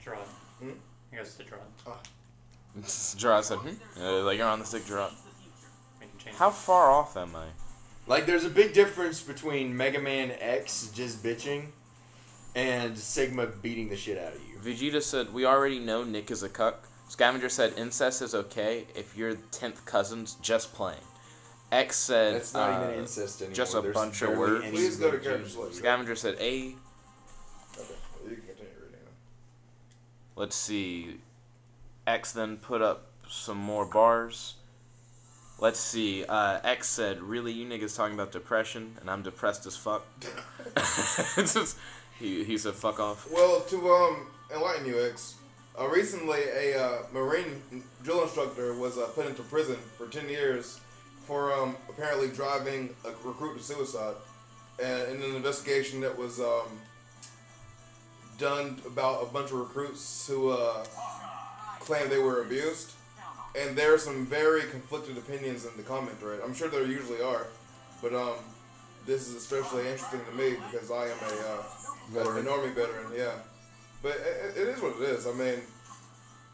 Gerard. You guys did Gerard. Gerard said, like you're on the stick, Gerard. We can change How far off am I? Like, there's a big difference between Mega Man X just bitching and Sigma beating the shit out of you. Vegeta said, we already know Nick is a cuck. Scavenger said, incest is okay if you're 10th cousins just playing. X said, That's not even incest anymore. just a There's bunch of barely words. any Please go to gender character changes. select. Scavenger said, A. Okay, well, you can continue reading now. Let's see. X then put up some more bars. Let's see. X said, really, you niggas talking about depression, and I'm depressed as fuck. he said, fuck off. Well, to enlighten you, X, recently a Marine drill instructor was put into prison for 10 years for apparently driving a recruit to suicide. And in an investigation that was done about a bunch of recruits who claimed they were abused. And there are some very conflicted opinions in the comment thread. I'm sure there usually are. But this is especially interesting to me because I am an Army veteran, yeah. But it is what it is. I mean,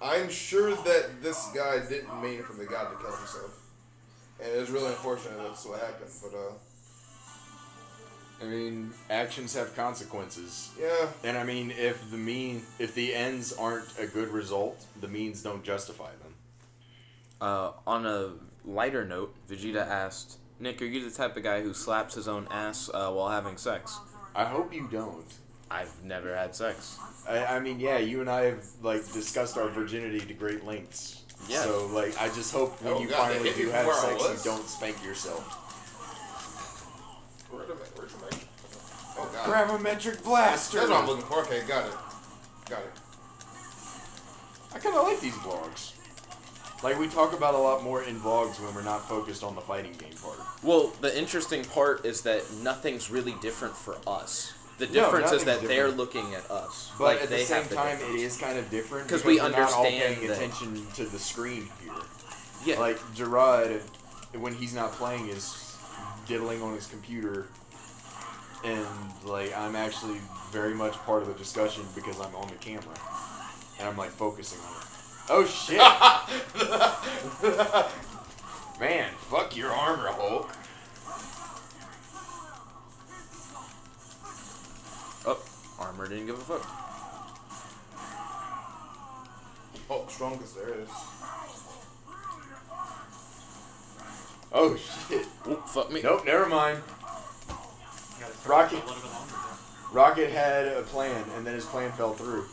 I'm sure that this guy didn't mean for the guy to kill himself. And it's really unfortunate that's what happened. But, I mean, actions have consequences. yeah. And I mean, if the ends aren't a good result, the means don't justify them. On a lighter note, Vegeta asked, Nick, are you the type of guy who slaps his own ass while having sex? I hope you don't. I've never had sex. I mean, yeah, you and I have, discussed our virginity to great lengths. Yeah. So, I just hope when you God, they finally hit me do from have where I sex, was. you don't spank yourself. Where's your man? Oh, God. Gravimetric blaster! That's what I'm looking for. Okay, got it. I kind of like these vlogs. We talk about a lot more in vlogs when we're not focused on the fighting game part. Well, the interesting part is that nothing's really different for us. The difference is that nothing's they're different. looking at us. But at the they same have time, difference. it is kind of different 'Cause we we're not all understand paying that- attention to the screen here. Yeah. Gerard, when he's not playing, is diddling on his computer, and I'm actually very much part of the discussion because I'm on the camera, and I'm focusing on it. Oh shit! Man, fuck your armor, Hulk. Oh, armor didn't give a fuck. Oh, strongest there is. Oh shit! Oh, fuck me. Nope, never mind. You gotta throw it Rocket. a little bit longer. Jet. Rocket had a plan, and then his plan fell through.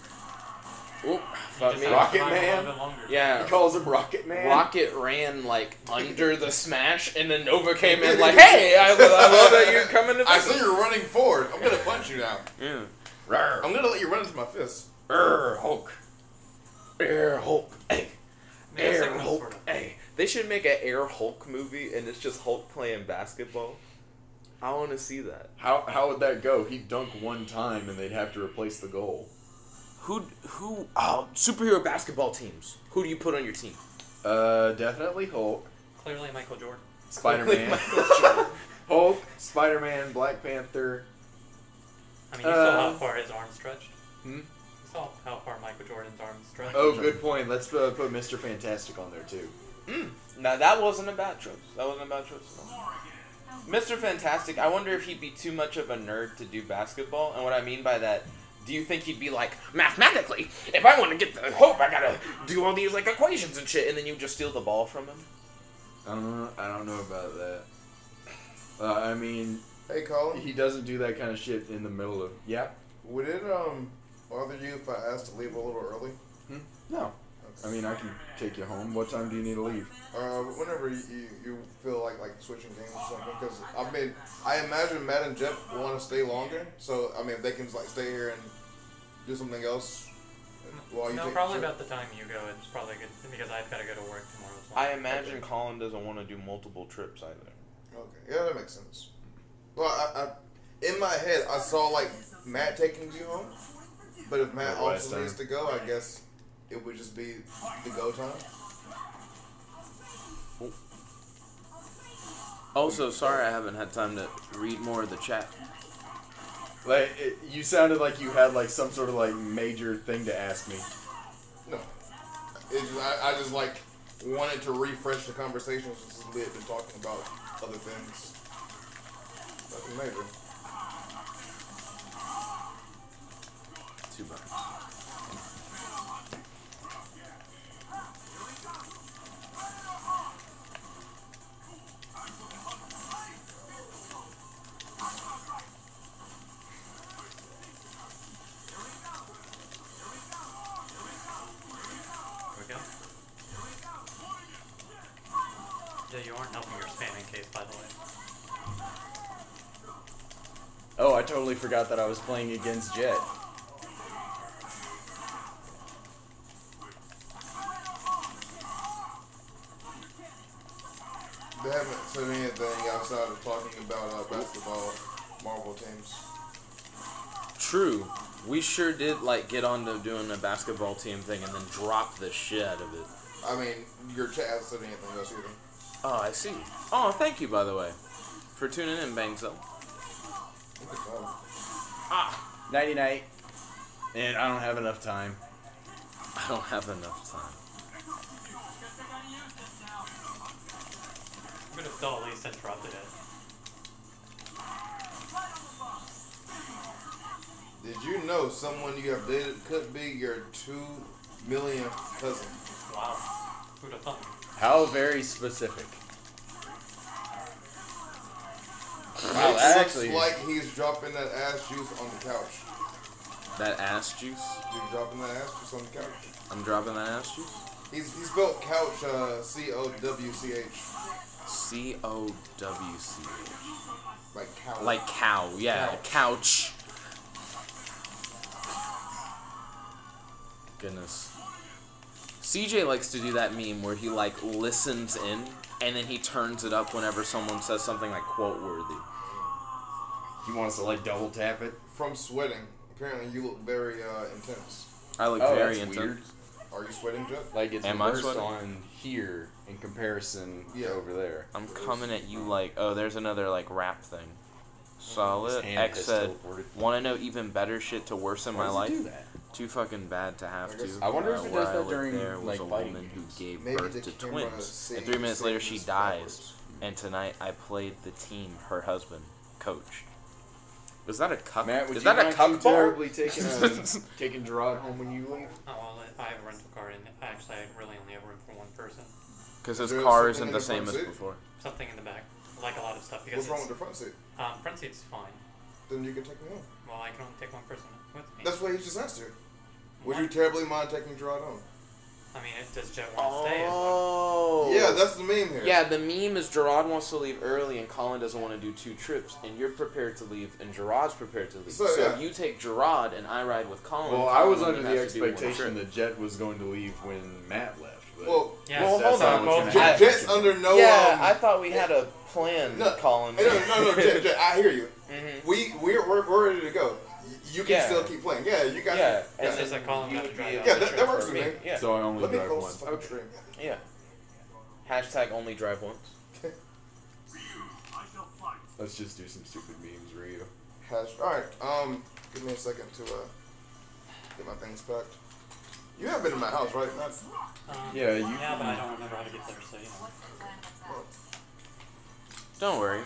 Oh, You fuck just me. have to Rocket survive Man? A little bit longer. Yeah. He calls him Rocket Man. Rocket ran under the smash, and then Nova came in hey, I love that you're coming to I visit. see you're running forward. I'm gonna punch you now. Yeah. Rawr. I'm gonna let you run into my fist. Hulk. Air Hulk. Hey. Maybe it's Air like one Hulk. sort of- Hey. They should make an Air Hulk movie, and it's just Hulk playing basketball. I want to see that. How would that go? He'd dunk one time, and they'd have to replace the goal. Superhero basketball teams. Who do you put on your team? Definitely Hulk. Clearly Michael Jordan. Spider-Man. Hulk, Spider-Man, Black Panther. I mean, you saw how far his arm stretched. Hmm? You saw how far Michael Jordan's arms stretch. Oh, good point. Let's put Mr. Fantastic on there too. Now that wasn't a bad choice. That wasn't a bad choice. No. Mr. Fantastic, I wonder if he'd be too much of a nerd to do basketball. And what I mean by that, do you think he'd be like, mathematically, if I want to get the hoop, I gotta do all these like equations and shit, and then you just steal the ball from him? I don't know about that. I mean, Hey, Colin. he doesn't do that kind of shit in the middle of. Yeah. Would it bother you if I asked to leave a little early? No. I mean, I can take you home. What time do you need to leave? Whenever you feel like switching games or something, because I imagine Matt and Jeff want to stay longer. So I mean, if they can like stay here and do something else while you No, take probably a trip. about the time you go. It's probably good because I've got to go to work tomorrow as well. I imagine Colin doesn't want to do multiple trips either. Okay, yeah, that makes sense. Well, I in my head I saw like Matt taking you home, but if Matt Like last also time. needs to go, I guess it would just be the go time. Also, sorry I haven't had time to read more of the chat. Like, you sounded like you had like some sort of like major thing to ask me. No, I just like wanted to refresh the conversation since we had been talking about other things. Nothing major. Too bad. Here we go. Yeah, you aren't helping your spamming case, by the way. Oh, I totally forgot that I was playing against Jet. They haven't said anything outside of talking about basketball Marvel teams. True. We sure did like get on to doing a basketball team thing and then drop the shit out of it. I mean, your chat hasn't said anything else either. Oh, I see. Oh, thank you, by the way, for tuning in, Bangzone. Nighty night. And I don't have enough time. I don't have enough time. I'm gonna still at least interrupted it. Did you know someone you have dated could be your 2 millionth cousin? Wow. Who'd have thought? How very specific. Wow, that looks actually- like he's dropping that ass juice on the couch. That ass juice? You're dropping that ass juice on the couch. I'm dropping that ass juice? He spelled couch C-O-W-C-H. C-O-W-C-H. Like cow. Like cow, yeah, couch. Goodness. CJ likes to do that meme where he like listens in and then he turns it up whenever someone says something like quote worthy. He wants to like double tap it. From sweating. Apparently you look very intense. I look Oh, very that's intense. weird. Are you sweating, Jeff? Like it's Am I reversed sweating? on here in comparison Yeah. to over there. I'm coming at you like, oh, there's another like rap thing. His Solid. hand X has said, teleported. want to know even better shit to worsen my Why does it life? do that? Too fucking bad to have to. I wonder if it Where does I that lived during, there was like, a fighting woman who games. gave Maybe birth the to camera twins, sings- and 3 minutes later she sings dies. backwards. And tonight I played the team, her husband, coach. Was that a cuck? Matt, would Is you that a mind cuck too bar? terribly taking Gerard home when you leave? Oh, well, I have a rental car, and actually, I really only have room for one person. Because his Is there car something isn't in the the same front as seat? before. Something in the back, like a lot of stuff. Because What's wrong with it's, the front seat? front seat's fine. Then you can take me home. Well, I can only take one person with me. That's what he just asked you. Would What? you terribly mind taking Gerard home? I mean, does Jet want to stay as well? Oh. Yeah, that's the meme here. Yeah, the meme is Gerard wants to leave early and Colin doesn't want to do 2 trips, and you're prepared to leave and Gerard's prepared to leave. So, So yeah. if you take Gerard and I ride with Colin, Well, I was Colin under only the has to do one expectation trip. that Jet was going to leave when Matt left. But Well, Yeah, Well, that's hold not on, what's both gonna Jet- happen. Jet's under no. Yeah, I thought we had a plan, No, Colin. no, Jet, I hear you. Mhm. We're ready to go. You can Yeah. still keep playing. Yeah, you got Yeah, it. and It's just then like Colin you got to would drive be out Yeah, the that trip works for with me. me. Yeah, So I only Let me drive close one. this fucking stream. yeah. Hashtag only drive once. Let's just do some stupid memes, Ryu. Alright, give me a second to Get my things packed. You have been in my house, right, Matt? Yeah, you. Yeah, but I don't remember how to get there, so you know. Don't worry.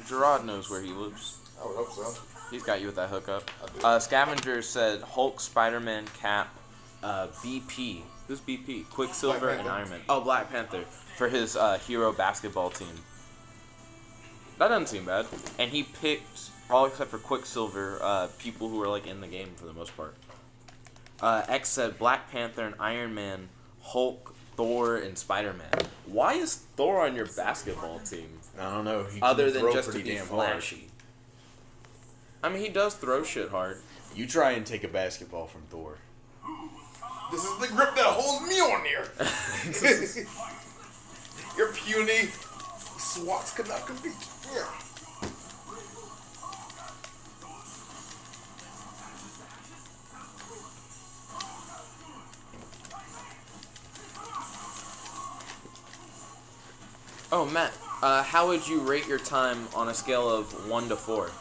Gerard knows where he lives. I would hope so. He's got you with that hookup. Scavenger said Hulk, Spider-Man, Cap, BP. Who's BP? Quicksilver Black and Panther. Iron Man. Oh, Black Panther for his hero basketball team. That doesn't seem bad. And he picked, all except for Quicksilver, people who are like in the game for the most part. X said Black Panther and Iron Man, Hulk, Thor, and Spider-Man. Why is Thor on your basketball team? I don't know. He Other can than throw just to pretty be damn flashy. I mean, he does throw shit hard. hard. You try and take a basketball from Thor. This is the grip that holds me on here. Your puny swats could not compete. Yeah. Oh, Matt, how would you rate your time on a scale of 1 to 4?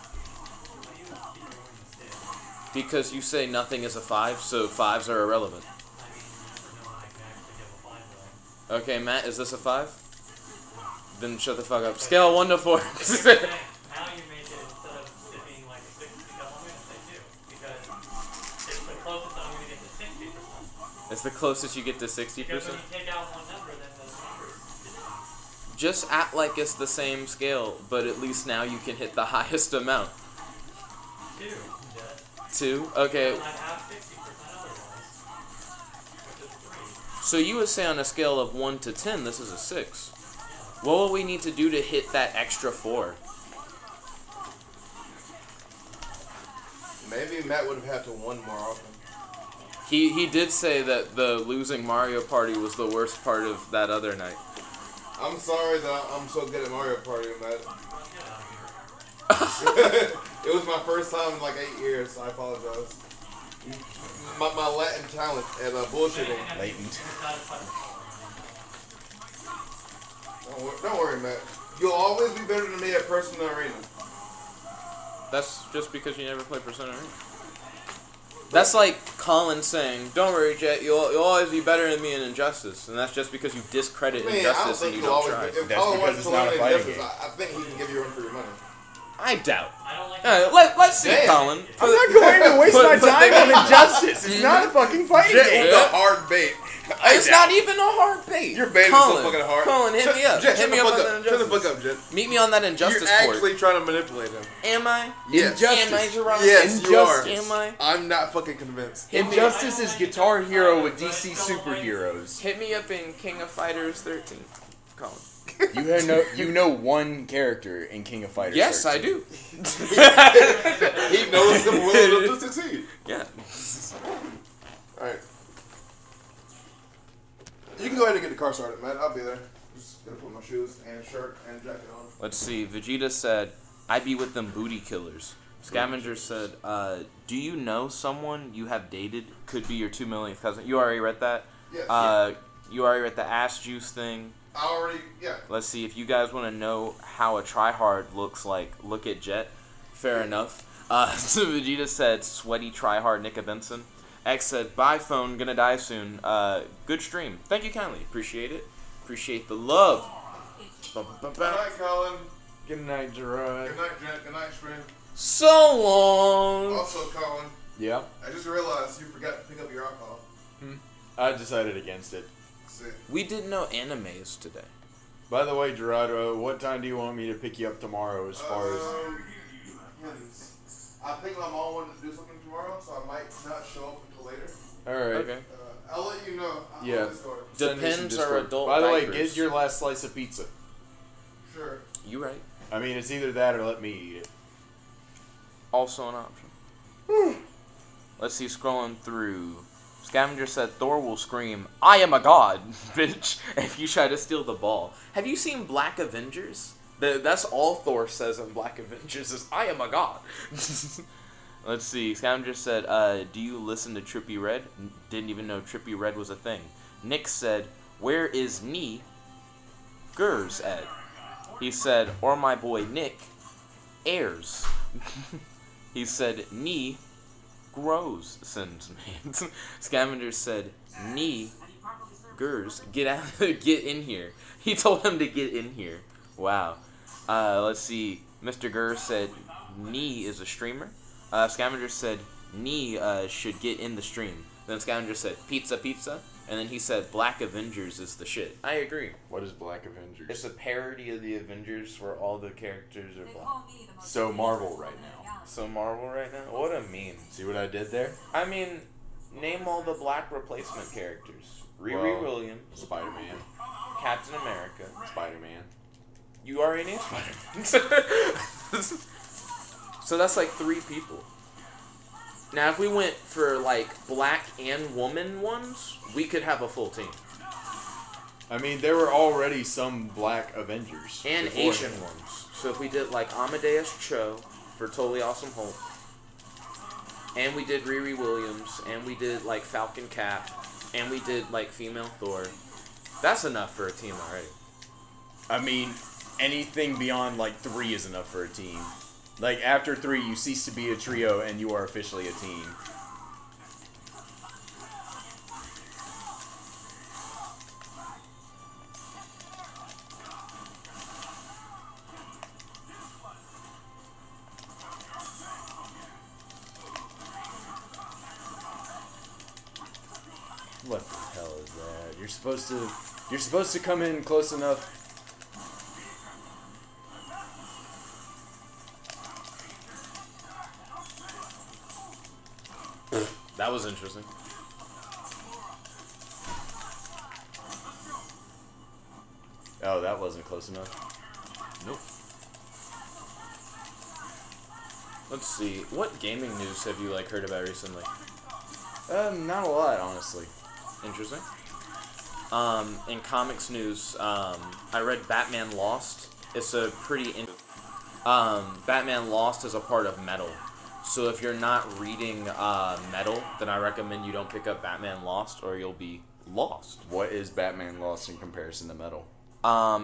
Because you say nothing is a 5, so 5s are irrelevant. Okay, Matt, is this a 5? Then shut the fuck up. Scale of 1 to 4. Now you make it, instead of it being like a 6, because I'm going to say 2. Because it's the closest I'm going to get to 60%. It's the closest you get to 60%? Because when you take out one number, then those numbers. Just act like it's the same scale, but at least now you can hit the highest amount. 2. Yes. 2? Okay. And I have 60% otherwise. Which is 3. So you would say on a scale of 1 to 10, this is a 6. What will we need to do to hit that extra 4? Maybe Matt would have had to win more often. He did say that the losing Mario Party was the worst part of that other night. I'm sorry that I'm so good at Mario Party, Matt. It was my first time in like 8 years, so I apologize. My Latin talent at bullshitting. Latent. Don't worry, Matt. You'll always be better than me at Persona Arena. That's just because you never played Persona Arena. That's like Colin saying, "Don't worry, Jet. You'll always be better than me in Injustice," and that's just because you discredit I mean, Injustice and you don't try. If That's Colin because wants it's to not learn a fighting Injustice, game. I think he can give you a run for your money. I doubt. I don't like Let's see, Damn. Colin. I'm not going to waste my time on Injustice. It's not a fucking fighting Jet game. with a hard bait. It's not even a hard bait. Your bait is Colin, so fucking hard. Colin, hit me up. Jet, Hit me up on that Shut the Injustice. fuck up, Jet. Meet me on that Injustice You're court. actually trying to manipulate him. Am I? Yes. Am I, Gerard? Yes, you are. Am I? I'm not fucking convinced. Injustice is Guitar Hero with DC superheroes. Hit me up in King of Fighters 13, Colin. You know one character in King of Fighters. Yes, 13. I do. He knows him well enough to succeed. Yeah. Alright. You can go ahead and get the car started, man. I'll be there. Just gonna put my shoes and shirt and jacket on. Let's see. Vegeta said, "I be with them booty killers." Scavenger said, "Do you know someone you have dated? Could be your 2 millionth cousin." You already read that. Yes. You already read the ass juice thing. I already, yeah. Let's see, if you guys want to know how a tryhard looks like, look at Jet. Fair enough. So Vegeta said, "Sweaty tryhard Nickabenson." X said, "Bye phone, gonna die soon. Good stream. Thank you kindly. Appreciate it. Appreciate the love." Good night, Colin. Good night, Gerard. Good night, Jet. Good night, Stream. So long. Also, Colin, Yeah, I just realized you forgot to pick up your alcohol. I decided against it. Sick. We did no animes today. By the way, Gerard, what time do you want me to pick you up tomorrow as far as... I think my mom wanted to do something tomorrow, so I might not show up until later. Alright. Okay. I'll let you know. Yeah. Discord. Send me some Depends Discord. are adult By the way, diapers. get your last slice of pizza. Sure. You right. I mean, it's either that or let me eat it. Also an option. Let's see, scrolling through. Scavenger said Thor will scream, "I am a god, bitch," if you try to steal the ball. Have you seen Black Avengers? That's all Thor says in Black Avengers is, "I am a god." Let's see. Scavenger said, "Do you listen to Trippie Red?" Didn't even know Trippie Red was a thing. Nick said, "Where is Nee Gers at?" He said, "Or my boy Nick, Ayers." He said, "Nee grows, sins man. Scavenger said, "Knee, Gers, get out, get in here." He told him to get in here. Wow. Let's see. Mr. Gers said, "Knee is a streamer." Scavenger said, "Knee should get in the stream." Then Scavenger said, "Pizza, pizza." And then he said, "Black Avengers is the shit." I agree. What is Black Avengers? It's a parody of the Avengers where all the characters are black. So Marvel right now. So Marvel right now? What a meme. See what I did there? I mean, name all the black replacement characters. Riri Well, Williams, Spider-Man. Captain America. Spider-Man. You already named Spider-Man. So that's like 3 people. Now, if we went for like black and woman ones, we could have a full team. I mean, there were already some Black Avengers. And beforehand. Asian ones. So if we did like Amadeus Cho for Totally Awesome Hulk, and we did Riri Williams, and we did like Falcon Cap, and we did like female Thor, that's enough for a team already. I mean, anything beyond like 3 is enough for a team. Like after 3, you cease to be a trio and you are officially a team. What the hell is that? You're supposed to come in close enough. That was interesting. Oh, that wasn't close enough. Nope. Let's see. What gaming news have you like heard about recently? Not a lot, honestly. Interesting. In comics news, I read Batman Lost. It's a pretty Batman Lost is a part of Metal. So if you're not reading Metal, then I recommend you don't pick up Batman Lost or you'll be lost. What is Batman Lost in comparison to Metal?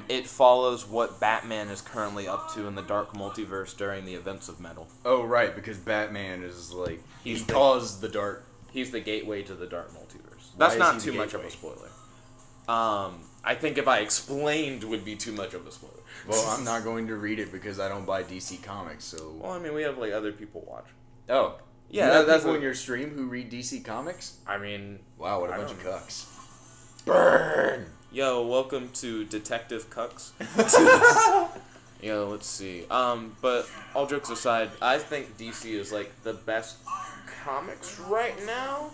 It follows what Batman is currently up to in the Dark Multiverse during the events of Metal. Oh, right, because Batman is like... He's he the- caused the Dark... He's the gateway to the Dark Multiverse. Why That's is not he too the much of a gateway? spoiler. I think if I explained would be too much of a spoiler. Well, I'm not going to read it because I don't buy DC Comics, so... Well, I mean, we have like other people watch. Oh. Yeah, you have that's people a- in your stream who read DC Comics? I mean, Wow, what a I bunch of don't know. cucks. Burn! Yo, welcome to Detective Cucks. Yo, let's see. But all jokes aside, I think DC is like the best comics right now.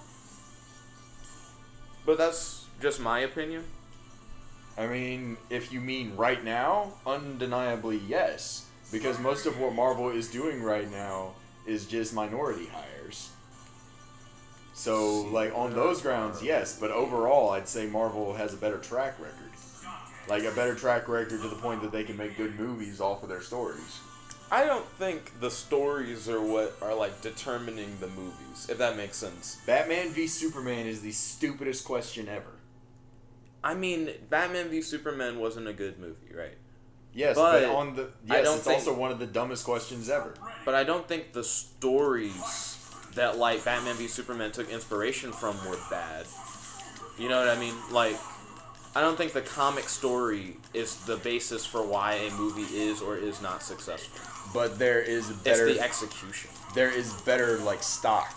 But that's just my opinion. I mean, if you mean right now, undeniably yes. Because most of what Marvel is doing right now is just minority hires. So, like, on those grounds, yes. But overall, I'd say Marvel has a better track record. Like, a better track record to the point that they can make good movies off of their stories. I don't think the stories are what are like determining the movies, if that makes sense. Batman v Superman is the stupidest question ever. I mean, Batman v Superman wasn't a good movie, right? Yes, But but on the I don't it's think- also one of the dumbest questions ever. But I don't think the stories that like Batman v Superman took inspiration from were bad. You know what I mean? Like, I don't think the comic story is the basis for why a movie is or is not successful. But there is It's better... the execution. there is better, like, stock.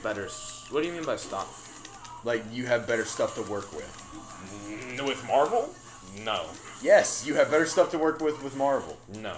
Better. What do you mean by stop? Like, you have better stuff to work with. With Marvel? No. Yes, you have better stuff to work with Marvel. No.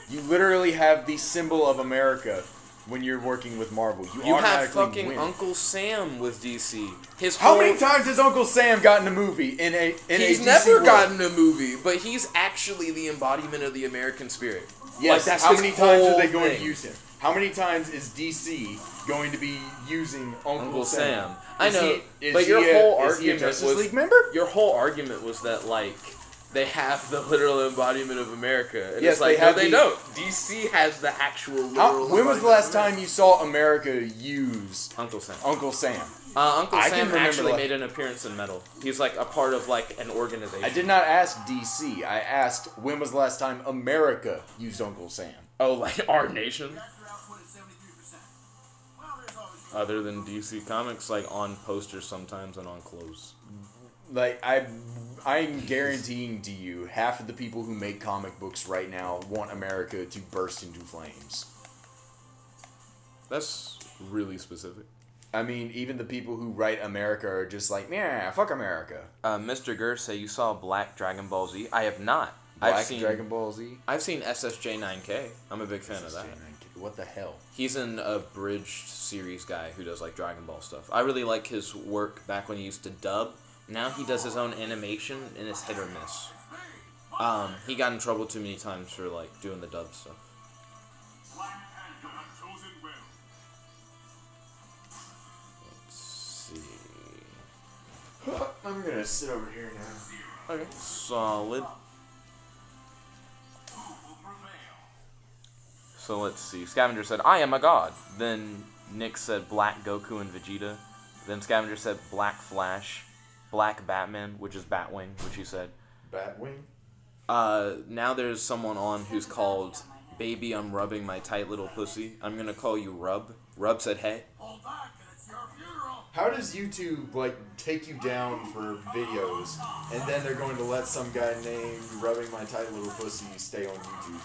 You literally have the symbol of America when you're working with Marvel. You You have automatically fucking win. Uncle Sam with DC. His How whole- many times has Uncle Sam gotten a movie in a He's DC never world? gotten a movie, but he's actually the embodiment of the American spirit. Yes. Like, that's how his many times are whole they going thing. to use him? How many times is DC going to be using Uncle Sam. I Is know, he- is but he your a- whole is he a argument Justice was League member? Your whole argument was that like they have the literal embodiment of America, and Yes, it's like they have no, they the- don't. DC has the actual literal. When was the last time you saw America use Uncle Sam? Uncle Sam? Uncle I can Sam remember, actually like- made an appearance in Metal. He's like a part of like an organization. I did not ask DC. I asked when was the last time America used Uncle Sam? Oh, like our nation. Other than DC Comics, like on posters sometimes and on clothes. Like I'm guaranteeing to you, half of the people who make comic books right now want America to burst into flames. That's really specific. I mean, even the people who write America are just like, yeah, fuck America. Mr. Gurr say you saw Black Dragon Ball Z. I have not. Black Dragon Ball Z? I've seen SSJ9K. I'm a big fan of that. What the hell? He's an abridged series guy who does like Dragon Ball stuff. I really like his work back when he used to dub. Now he does his own animation and it's hit or miss. He got in trouble too many times for like doing the dub stuff. Let's see. I'm gonna sit over here now. Okay. Solid. So let's see. Scavenger said, I am a god. Then Nick said Black Goku and Vegeta. Then Scavenger said Black Flash. Black Batman, which is Batwing, which he said. Batwing? Now there's someone on who's called Baby, I'm rubbing my tight little pussy. I'm gonna call you Rub. Rub said, hey. How does YouTube, like, take you down for videos, and then they're going to let some guy named Rubbing My Tight Little Pussy stay on YouTube?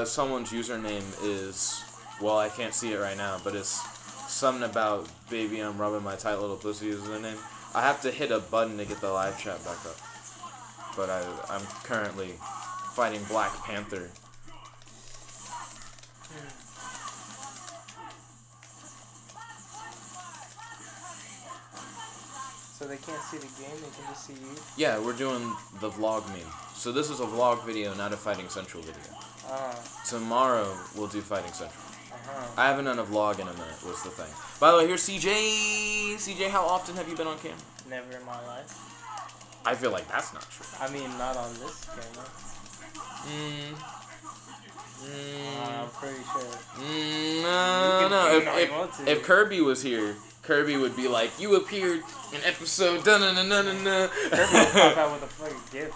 Someone's username is, well, I can't see it right now, but it's something about Baby, I'm rubbing my tight little pussy is their name. I have to hit a button to get the live chat back up. But I'm currently fighting Black Panther. So they can't see the game, they can just see you? Yeah, we're doing the vlog meme. So this is a vlog video, not a Fighting Central video. Tomorrow, we'll do Fighting Central. I haven't done a vlog in a minute, was the thing. By the way, here's CJ. CJ, how often have you been on camera? Never in my life. I feel like that's not true. I mean, not on this camera. I'm pretty sure. No. If Kirby was here, Kirby would be like, you appeared in episode da-na-na-na-na-na. Kirby would pop out with a fucking gift.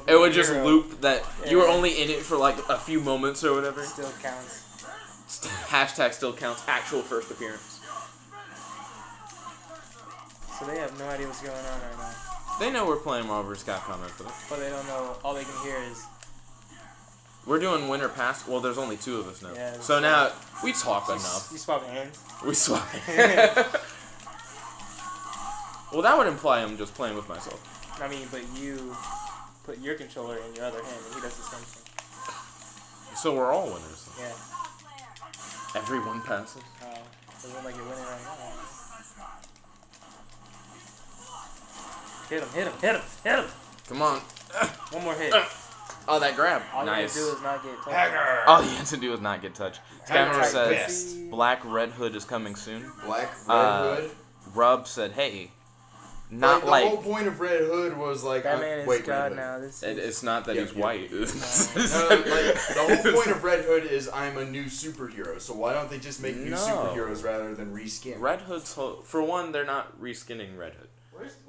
It would just loop that you were only in it for like a few moments or whatever. Still counts. Hashtag still counts. Actual first appearance. So they have no idea what's going on right now. They know we're playing Marvel vs. Capcom Infinite. But they don't know. All they can hear is... We're doing winter pass. Well, there's only 2 of us now. Yeah, so now, we talk enough. You swap hands? We swap. Well, that would imply I'm just playing with myself. I mean, but you put your controller in your other hand, and he does the same thing. So we're all winners. Yeah. Everyone passes. Doesn't look like you're winning right now. Hit him, hit him, hit him, hit him! Come on. One more hit. Oh, that grab. All Nice. you have to do is not get touched. All you have to do is not get touched. Scavenger says best. Black Red Hood is coming soon. Black Red Hood? Rub said, hey. Not the whole point of Red Hood was like... Batman is God now. It's not that he's white. The whole point of Red Hood is I'm a new superhero, so why don't they just make new superheroes rather than reskin? Red Hood's for one, they're not reskinning Red Hood.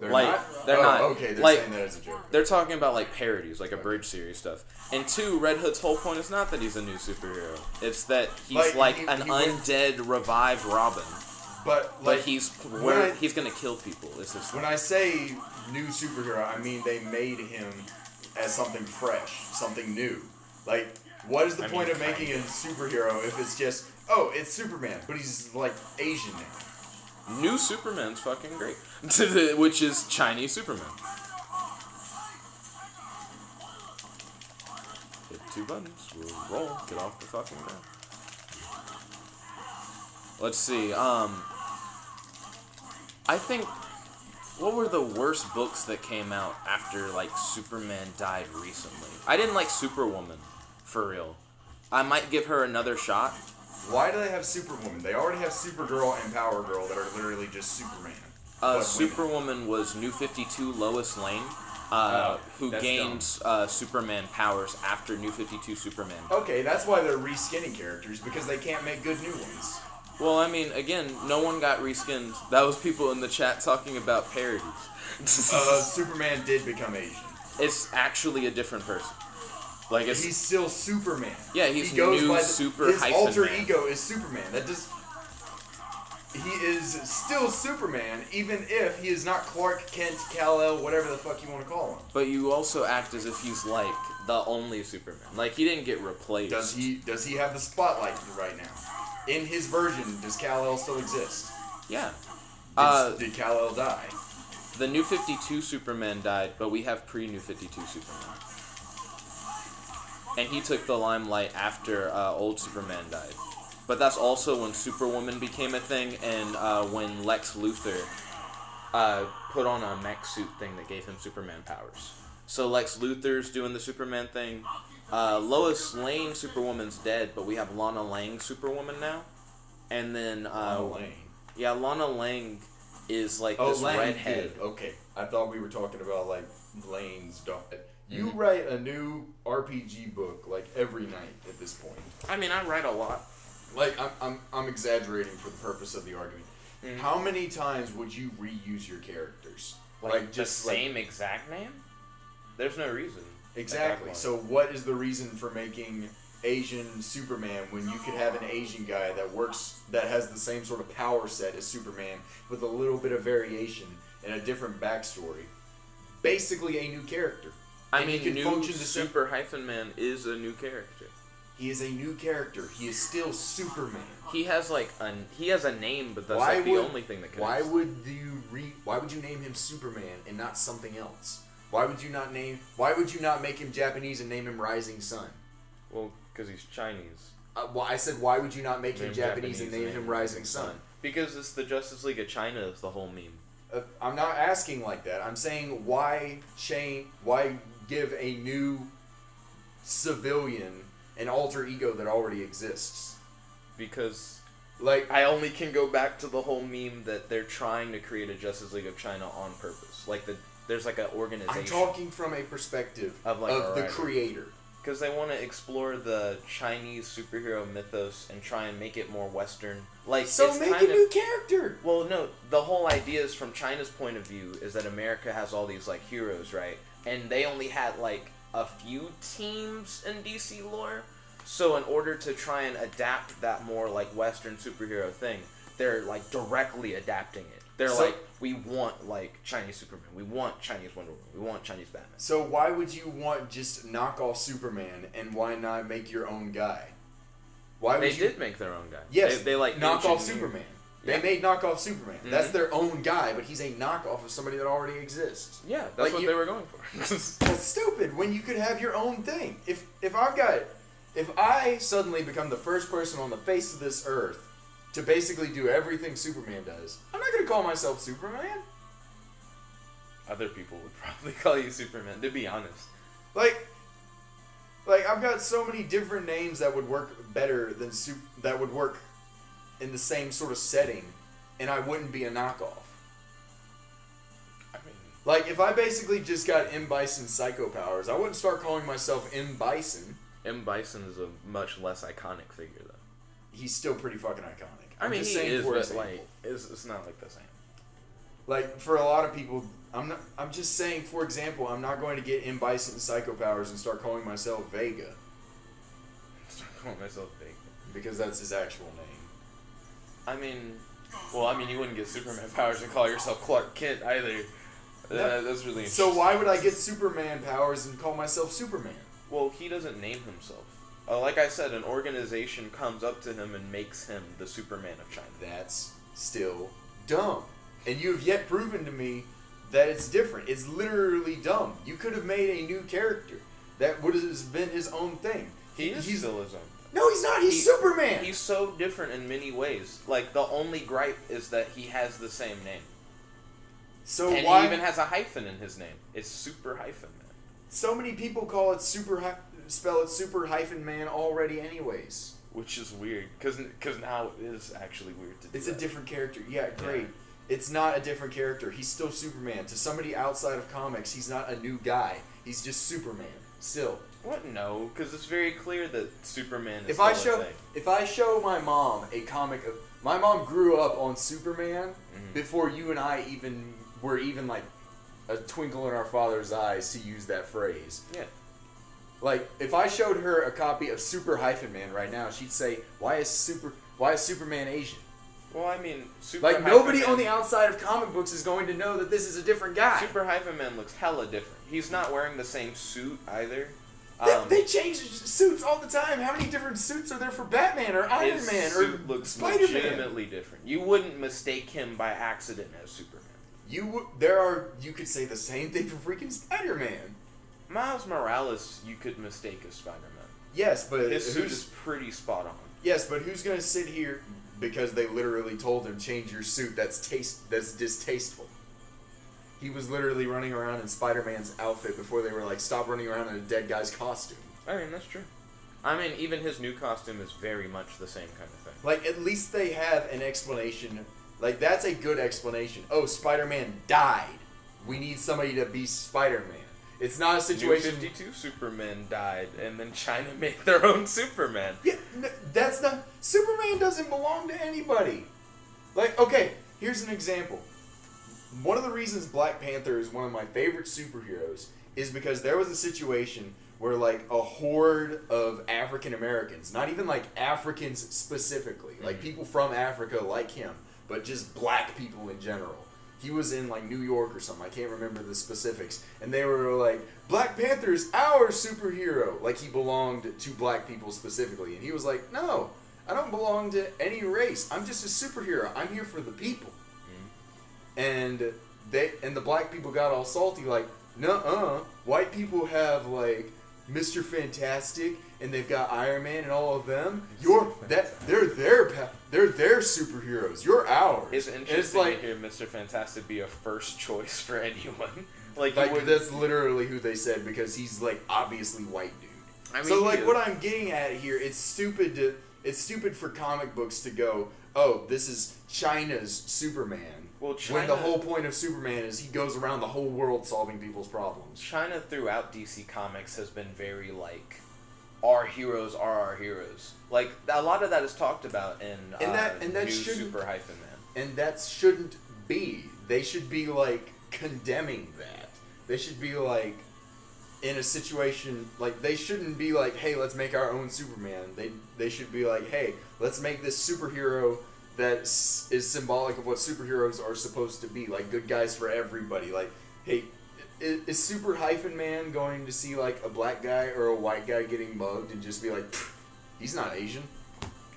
They're not? They're not. Okay, they're like, saying that as a joke. They're talking about like parodies, like a bridge series stuff. And 2, Red Hood's whole point is not that he's a new superhero. It's that he's like an undead, revived Robin. But he's gonna kill people. Is his when I say new superhero, I mean they made him as something fresh, something new. Like, what is the point of making a superhero if it's just, oh, it's Superman, but he's like Asian now? New Superman's fucking great. Which is Chinese Superman. Hit 2 buttons, we'll roll, get off the fucking ground. Let's see, I think, what were the worst books that came out after, like, Superman died recently? I didn't like Superwoman, for real. I might give her another shot. Why do they have Superwoman? They already have Supergirl and Power Girl that are literally just Superman. Superwoman was New 52 Lois Lane, who gains Superman powers after New 52 Superman. Okay, that's why they're reskinning characters, because they can't make good new ones. Well, I mean, again, no one got reskinned. That was people in the chat talking about parodies. Superman did become Asian. It's actually a different person. Like it's He's still Superman. yeah, he's He goes new by super his hyphen alter man. ego is Superman. He is still Superman, even if he is not Clark Kent, Kal-El, whatever the fuck you want to call him. But you also act as if he's like the only Superman. Like he didn't get replaced. Does he have the spotlight right now? In his version, does Kal-El still exist? Yeah. Did Kal-El die? The New 52 Superman died, but we have pre-New 52 Superman. And he took the limelight after old Superman died. But that's also when Superwoman became a thing, and when Lex Luthor put on a mech suit thing that gave him Superman powers. So Lex Luthor's doing the Superman thing. Lois Lane Superwoman's dead, but we have Lana Lang Superwoman now. And then Lana Lang. Yeah, Lana Lang is like Oh, this Lang redhead. did. Okay, I thought we were talking about like Lane's daughter. You Mm-hmm. write a new RPG book like every night at this point. I mean, I write a lot. Like I'm exaggerating for the purpose of the argument. Mhm. How many times would you reuse your characters? Like just the same exact name? There's no reason. Exactly. So what is the reason for making Asian Superman when you could have an Asian guy that has the same sort of power set as Superman with a little bit of variation and a different backstory? Basically a new character. I And mean, he can new function the same- Super Hyphen Man is a new character. He is a new character. He is still Superman. He has a name, but that's Why like the would- only thing that Why connects. Why would you name him Superman and not something else? Why would you not make him Japanese and name him Rising Sun? Well, because he's Chinese. Well, I said, why would you not make him Name Japanese and name him Rising Sun? Because it's the Justice League of China is the whole meme. I'm not asking like that. I'm saying why give a new civilian an alter ego that already exists? Because Like, I only can go back to the whole meme that they're trying to create a Justice League of China on purpose. Like there's like an organization. I'm talking from a perspective Of, like, a the writer. creator. Because they want to explore the Chinese superhero mythos and try and make it more Western. Like So it's make kind a new character. Well, no, the whole idea is from China's point of view is that America has all these like heroes, right? And they only had like a few teams in DC lore. So in order to try and adapt that more like Western superhero thing, they're like directly adapting it. They're So- like, we want like Chinese Superman, we want Chinese Wonder Woman, we want Chinese Batman. So why would you want just knockoff Superman, and why not make your own guy? Why would They you? did make their own guy. Yes, they like knockoff engineered- Superman. They Yeah. made knockoff Superman. That's Mhm. their own guy, but he's a knockoff of somebody that already exists. Yeah, that's Like what you- they were going for. That's stupid. When you could have your own thing. If I suddenly become the first person on the face of this earth to basically do everything Superman does, I'm not gonna call myself Superman. Other people would probably call you Superman, to be honest. Like I've got so many different names that would work better than that would work in the same sort of setting, and I wouldn't be a knockoff. I mean, Like if I basically just got M. Bison psycho powers, I wouldn't start calling myself M. Bison. M. Bison is a much less iconic figure, though. He's still pretty fucking iconic. I I'm mean, just he saying is, for but example. like, it's not like the same. Like for a lot of people, I'm just saying. For example, I'm not going to get M. Bison psycho powers and start calling myself Vega Start calling myself big. because that's his actual name. I mean, you wouldn't get Superman powers and call yourself Clark Kent either. No. That's really So interesting. why would I get Superman powers and call myself Superman? Well, he doesn't name himself. Like I said, an organization comes up to him and makes him the Superman of China. That's still dumb. And you have yet proven to me that it's different. It's literally dumb. You could have made a new character that would have been his own thing. He's He's still his own. no, he's not. He's Superman. He's so different in many ways. Like, the only gripe is that he has the same name. So And why? he even has a hyphen in his name. It's Super Hyphen Man. So many people call it spell it super hyphen man already anyways. Which is weird, because now it is actually weird to do It's a that. different character. Yeah, great. It's not a different character. He's still Superman. To somebody outside of comics, he's not a new guy. He's just Superman. Still. What? No, because it's very clear that Superman is If I still a show thing. if I show my mom a comic of my mom grew up on Superman Mhm. before you and I were even like a twinkle in our father's eyes to use that phrase. Yeah. Like, if I showed her a copy of Super-Man right now, she'd say, why is Superman Asian? Well, I mean, Like, nobody on the outside of comic books is going to know that this is a different guy. Super-Man looks hella different. He's not wearing the same suit either. They change suits all the time. How many different suits are there for Batman or Iron His Man suit or looks Spider-Man? legitimately different. You wouldn't mistake him by accident as Superman. You could say the same thing for freaking Spider-Man. Miles Morales, you could mistake as Spider-Man. Yes, but His suit is pretty spot on. Yes, but who's gonna sit here because they literally told him change your suit? That's distasteful. He was literally running around in Spider-Man's outfit before they were like, stop running around in a dead guy's costume. I mean, that's true. I mean, even his new costume is very much the same kind of thing. Like, at least they have an explanation. Like, that's a good explanation. Oh, Spider-Man died. We need somebody to be Spider-Man. It's not a situation... New 52 Superman died, and then China made their own Superman. Yeah, that's not... Superman doesn't belong to anybody. Like, okay, here's an example. One of the reasons Black Panther is one of my favorite superheroes is because there was a situation where, like, a horde of African Americans, not even, like, Africans specifically, like, people from Africa like him, but just black people in general. He was in, like, New York or something. I can't remember the specifics. And they were like, Black Panther's our superhero. Like, he belonged to black people specifically. And he was like, no, I don't belong to any race. I'm just a superhero. I'm here for the people. And the black people got all salty, like, nuh-uh. White people have, like, Mr. Fantastic, and they've got Iron Man and all of them. They're their superheroes. You're ours. It's interesting to hear Mr. Fantastic be a first choice for anyone. Like that's literally who they said, because he's, like, obviously white dude. I mean, so, like, what I'm getting at here, it's stupid for comic books to go, oh, this is China's Superman. Well, when the whole point of Superman is he goes around the whole world solving people's problems. China throughout DC Comics has been very, like, our heroes are our heroes. Like, a lot of that is talked about in new Super-Man. And that shouldn't be. They should be, like, condemning that. They should be, like, in a situation, like, they shouldn't be like, hey, let's make our own Superman. They should be like, hey, let's make this superhero that is symbolic of what superheroes are supposed to be, like good guys for everybody. Like, hey, is Super-Man going to see, like, a black guy or a white guy getting mugged and just be like, he's not Asian?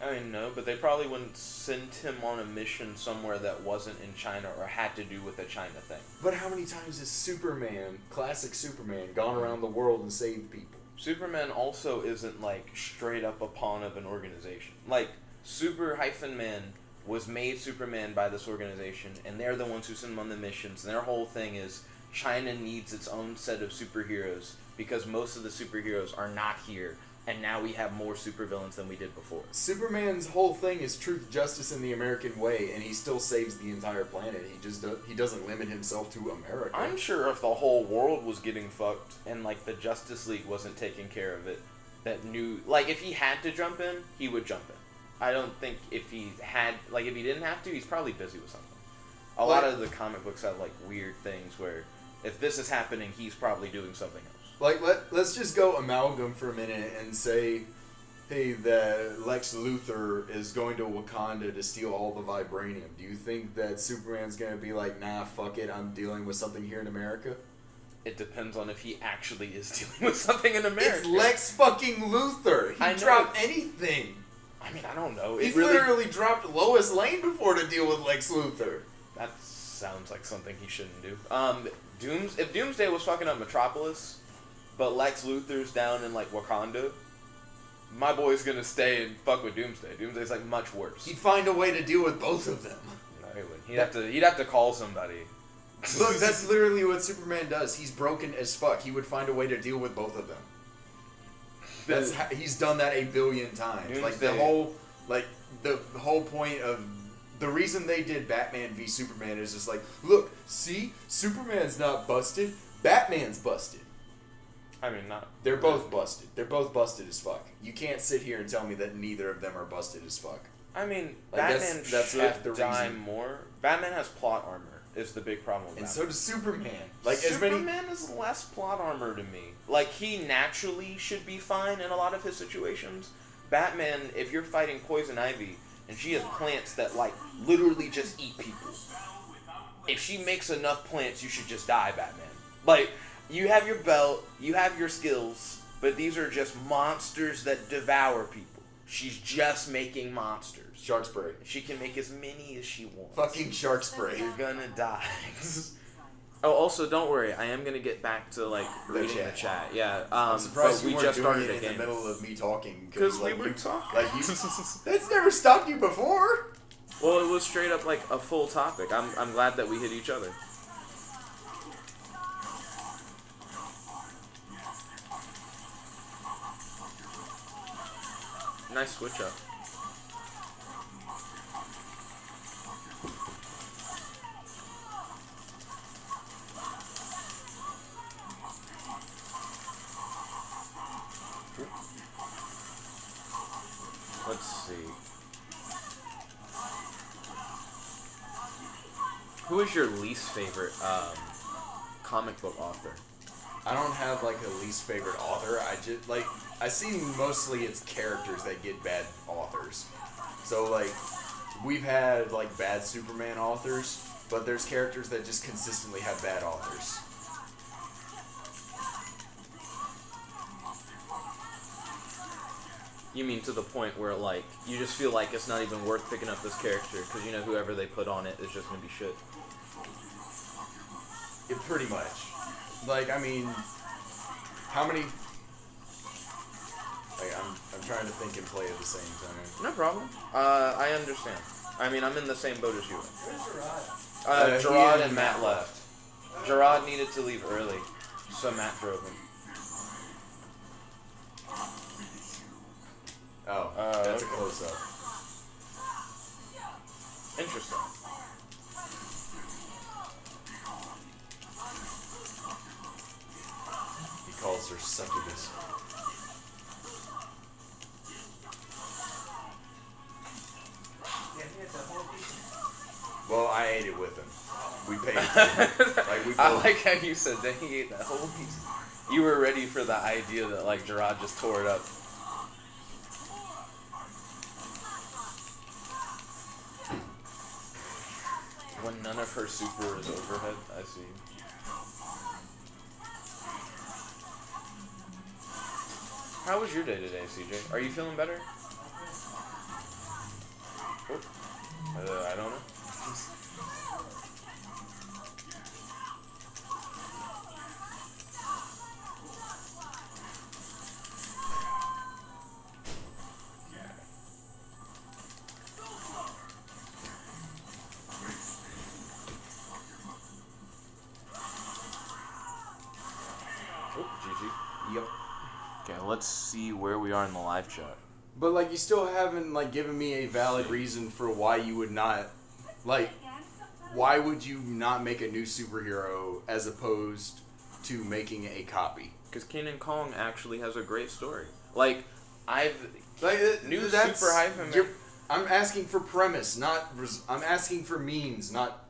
I mean, no, but they probably wouldn't send him on a mission somewhere that wasn't in China or had to do with a China thing. But how many times has Superman, classic Superman, gone around the world and saved people? Superman also isn't, like, straight up a pawn of an organization. Like, Super-Man was made Superman by this organization, and they're the ones who send him on the missions, and their whole thing is China needs its own set of superheroes because most of the superheroes are not here, and now we have more supervillains than we did before. Superman's whole thing is truth, justice, and the American way, and he still saves the entire planet. He doesn't limit himself to America. I'm sure if the whole world was getting fucked and, like, the Justice League wasn't taking care of it, like, if he had to jump in, he would jump in. I don't think if he didn't have to, he's probably busy with something. A lot of the comic books have, like, weird things where if this is happening, he's probably doing something else. Like, let's just go amalgam for a minute and say, hey, that Lex Luthor is going to Wakanda to steal all the vibranium. Do you think that Superman's going to be like, nah, fuck it, I'm dealing with something here in America? It depends on if he actually is dealing with something in America. It's Lex fucking Luthor. He dropped anything. I mean, I don't know. He literally dropped Lois Lane before to deal with Lex Luthor. That sounds like something he shouldn't do. If Doomsday was fucking up Metropolis, but Lex Luthor's down in, like, Wakanda, my boy's gonna stay and fuck with Doomsday. Doomsday's, like, much worse. He'd find a way to deal with both of them. No, he wouldn't. He'd have to call somebody. Look, that's literally what Superman does. He's broken as fuck. He would find a way to deal with both of them. He's done that a billion times. Doomsday. Like, the whole point of the reason they did Batman v Superman is just like, look, see, Superman's not busted, Batman's busted. I mean, not. They're both busted. They're both busted as fuck. You can't sit here and tell me that neither of them are busted as fuck. I mean, Like, Batman that's half the should die reason. more. Batman has plot armor. is the big problem with And Batman. so does Superman. Like as many. Superman is less plot armor to me. Like, he naturally should be fine in a lot of his situations. Batman, if you're fighting Poison Ivy, and she has plants that, like, literally just eat people. If she makes enough plants, you should just die, Batman. Like, you have your belt, you have your skills, but these are just monsters that devour people. She's just making monsters. Shark spray. She can make as many as she wants. Fucking shark spray. You're gonna die. Oh, also, don't worry. I am gonna get back to like reading the chat. Yeah. I'm surprised but you we weren't just doing started it a in game. the middle of me talking. Because we like, were you- talking. Like you, that's never stopped you before. Well, it was straight up like a full topic. I'm glad that we hit each other. Nice switch up. Let's see. Who is your least favorite comic book author? I don't have like a least favorite author. I just like I see mostly it's characters that get bad authors. So like we've had like bad Superman authors, but there's characters that just consistently have bad authors. You mean to the point where, like, you just feel like it's not even worth picking up this character because you know whoever they put on it is just gonna be shit. It pretty much. Like I mean, how many? Like I'm trying to think and play at the same time. No problem. I understand. I mean, I'm in the same boat as you. Where's Gerard? He Gerard and and Matt left. Gerard needed to leave early, so Matt drove him. Oh, that's a close up. Interesting. He calls her succubus. Yeah, he had the whole piece. Well, I ate it with him. We paid for it. Like we I both. like how you said that he ate that whole piece. You were ready for the idea that, like, Gerard just tore it up. When none of her super is overhead, I see. How was your day today, CJ? Are you feeling better? Oh. I don't know. Oh, GG. Yep. Okay, let's see where we are in the live chat. But like, you still haven't like given me a valid reason for why you would not, like, why would you not make a new superhero as opposed to making a copy? Because King Kong actually has a great story. Like, I've... Like, New that's- super hyphen, man. you're- I'm asking for premise, not. I'm asking for means, not.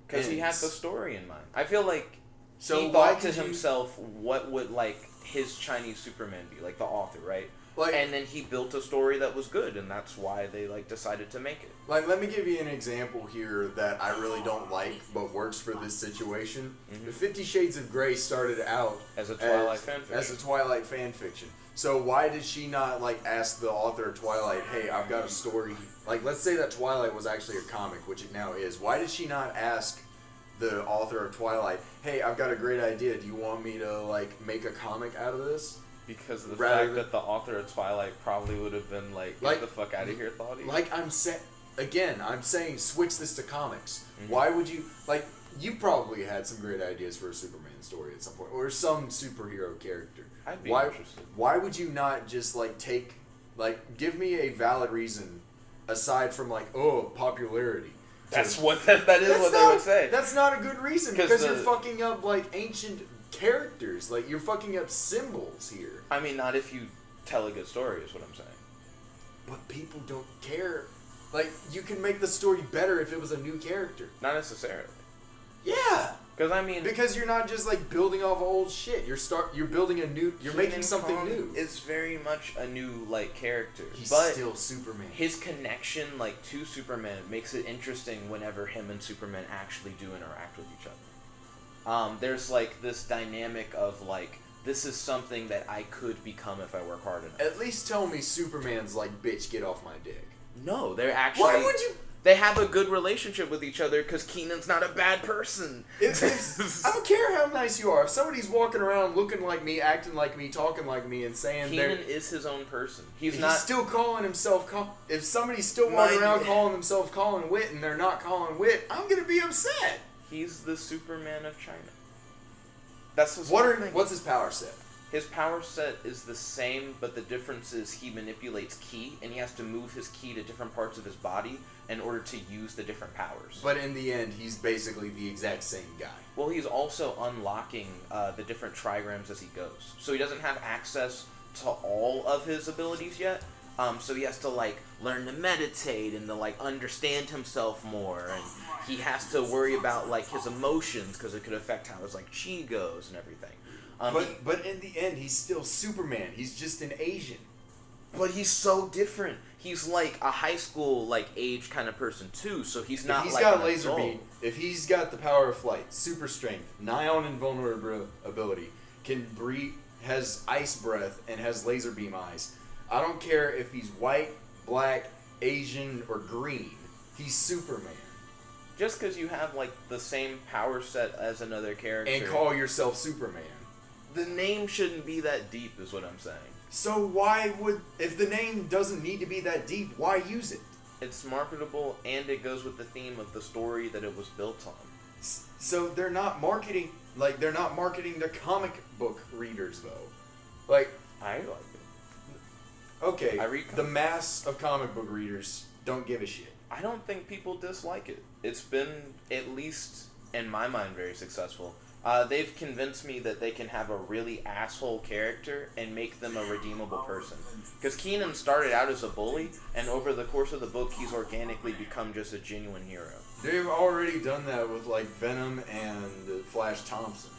Because he had ends. the story in mind. I feel like So he why thought to could you- himself, what would, like, his Chinese Superman be? Like, the author, right? Like, And then he built a story that was good, and that's why they, like, decided to make it. Like, let me give you an example here that I really don't like, but works for this situation. Mhm. 50 Shades of Grey started out As a Twilight fanfiction. As a Twilight fan fiction. So why did she not, like, ask the author of Twilight, hey, I've got a story. Like, let's say that Twilight was actually a comic, which it now is. Why did she not ask the author of Twilight, hey, I've got a great idea. Do you want me to, like, make a comic out of this? Because of the Rather fact than- that the author of Twilight probably would have been like, Like- get the fuck out of here, thought he. Like I'm saying, again, I'm saying switch this to comics. Mhm. Why would you, like, you probably had some great ideas for a Superman story at some point, or some superhero character. I'd be Why, interested. why would you not just, like, take, like, give me a valid reason aside from, like, oh, popularity. That's what that is That's what not, they would say. That's not a good reason 'Cause because the- you're fucking up, like, ancient characters. Like, you're fucking up symbols here. I mean, not if you tell a good story, is what I'm saying. But people don't care. Like, you can make the story better if it was a new character. Not necessarily. Yeah. Because I mean, Because you're not just like building off old shit. You're building a new. You're making something new. It's very much a new like character, He's but still Superman. his connection like to Superman makes it interesting whenever him and Superman actually do interact with each other. There's like this dynamic of like, this is something that I could become if I work hard enough. At least tell me Superman's like, bitch, get off my dick. No, they're actually. Why would you? They have a good relationship with each other because Keenan's not a bad person. I don't care how nice you are. If somebody's walking around looking like me, acting like me, talking like me, and saying Keenan is his own person. He's not still calling himself. If somebody's still walking around calling themselves Colin Witt and they're not Colin Witt, I'm gonna be upset. He's the Superman of China. That's his What's his power set? His power set is the same, but the difference is he manipulates ki, and he has to move his ki to different parts of his body in order to use the different powers. But in the end, he's basically the exact same guy. Well, he's also unlocking the different trigrams as he goes. So he doesn't have access to all of his abilities yet. So he has to like learn to meditate and to like understand himself more, and he has to worry about like his emotions because it could affect how his like chi goes and everything. But in the end, he's still Superman. He's just an Asian. But he's so different. He's like a high school like age kind of person too. So he's not. If he's like got an laser adult. beam, if he's got the power of flight, super strength, nigh on invulnerability, can breathe, has ice breath, and has laser beam eyes. I don't care if he's white, black, Asian, or green. He's Superman. Just because you have like the same power set as another character And call yourself Superman. the name shouldn't be that deep, is what I'm saying. So why would, if the name doesn't need to be that deep, why use it? It's marketable, and it goes with the theme of the story that it was built on. So they're not marketing, the comic book readers though. Like, I like it. okay, I read the mass of comic book readers don't give a shit. I don't think people dislike it. It's been, at least in my mind, very successful. They've convinced me that they can have a really asshole character and make them a redeemable person. Because Keenan started out as a bully, and over the course of the book, he's organically become just a genuine hero. They've already done that with like Venom and Flash Thompson.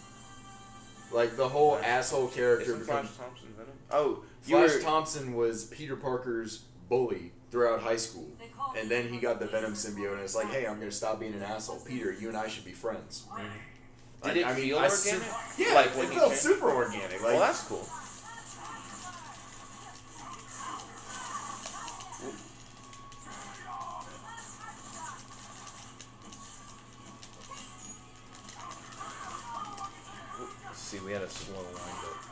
Like the whole asshole character. Isn't Flash Thompson Venom? Oh, Flash Thompson was Peter Parker's bully throughout high school, and then he got the Venom symbiote, and it's like, hey, I'm gonna stop being an asshole. Peter, you and I should be friends. Did it feel organic? Yeah, Like it when he felt changed? super organic. Like, Well, that's cool. Let's see, we had a slow windup.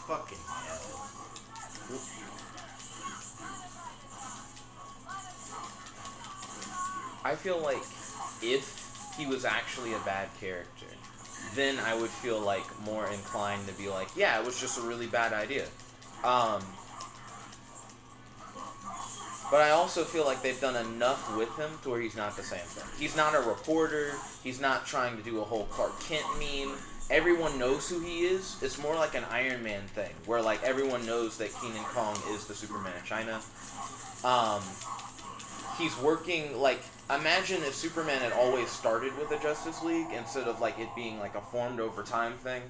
fucking hell. I feel like if he was actually a bad character, then I would feel like more inclined to be like, yeah, it was just a really bad idea. But I also feel like they've done enough with him to where he's not the same thing. He's not a reporter. He's not trying to do a whole Clark Kent meme. Everyone knows who he is. It's more like an Iron Man thing, where like everyone knows that Kenan Kong is the Superman of China. He's working like, imagine if Superman had always started with the Justice League instead of like it being like a formed over time thing.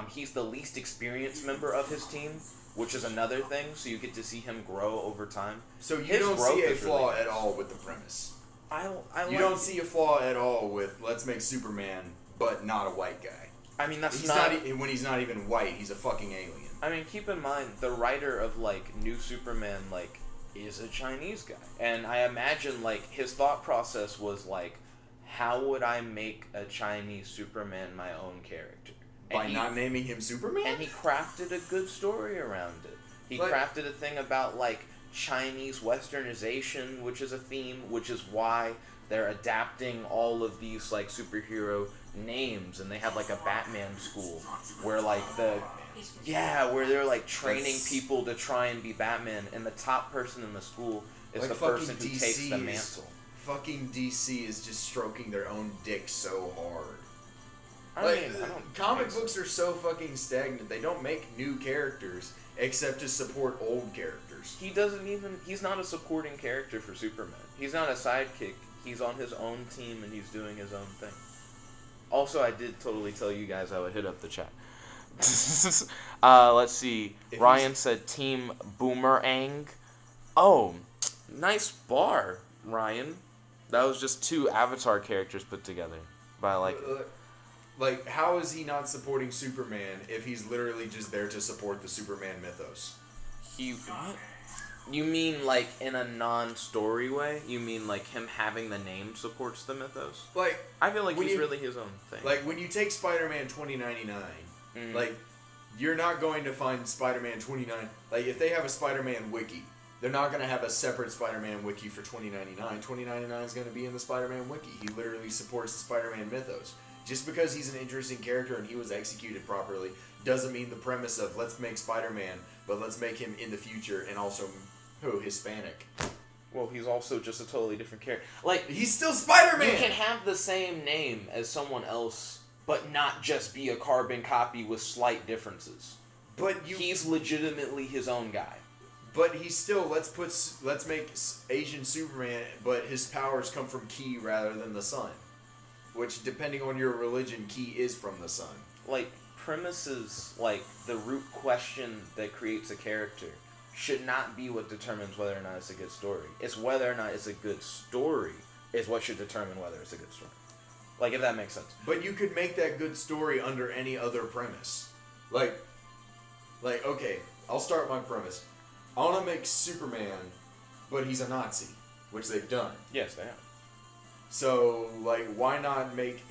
He's the least experienced member of his team, which is another thing, so you get to see him grow over time. So you His don't growth see a is flaw really at all with the premise. You You don't see a flaw at all with let's make Superman, but not a white guy. I mean, that's He's not. when he's not even white, he's a fucking alien. I mean, keep in mind the writer of like New Superman like is a Chinese guy, and I imagine like his thought process was like, how would I make a Chinese Superman my own character? By not naming him Superman? And he crafted a good story around it. He Like- crafted a thing about like Chinese westernization, which is a theme, which is why they're adapting all of these like superhero names, and they have like a Batman school where like where they're like training people to try and be Batman, and the top person in the school is Like the person who fucking takes the DC mantle. Fucking DC is just stroking their own dick so hard. I Like, mean, I don't comic think so. books are so fucking stagnant. They don't make new characters except to support old characters. He's not a supporting character for Superman. He's not a sidekick. He's on his own team and he's doing his own thing. Also, I did totally tell you guys I would hit up the chat. Let's see. If Ryan said Team Boomerang. Oh, nice bar, Ryan. That was just 2 Avatar characters put together. But I like it. Like, how is he not supporting Superman if he's literally just there to support the Superman mythos? What? You mean like in a non-story way? You mean like him having the name supports the mythos? Like, I feel like when he's you- really his own thing. like when you take Spider-Man 2099, like, you're not going to find Spider-Man 29. Like, if they have a Spider-Man wiki, they're not going to have a separate Spider-Man wiki for 2099. 2099 is going to be in the Spider-Man wiki. He literally supports the Spider-Man mythos. Just because he's an interesting character and he was executed properly doesn't mean the premise of let's make Spider-Man, but let's make him in the future and also Hispanic. Well, he's also just a totally different character. Like, He's still Spider-Man! you can have the same name as someone else, but not just be a carbon copy with slight differences. But He's legitimately his own guy. But he's still, let's make Asian Superman, but his powers come from Ki rather than the sun. Which, depending on your religion, Ki is from the sun. Like, premises, like, the root question that creates a character should not be what determines whether or not it's a good story. It's whether or not it's a good story is what should determine whether it's a good story. Like, if that makes sense. But you could make that good story under any other premise. Like, okay, I'll start my premise. I want to make Superman, but he's a Nazi, which they've done. Yes, they have. So, like, why not make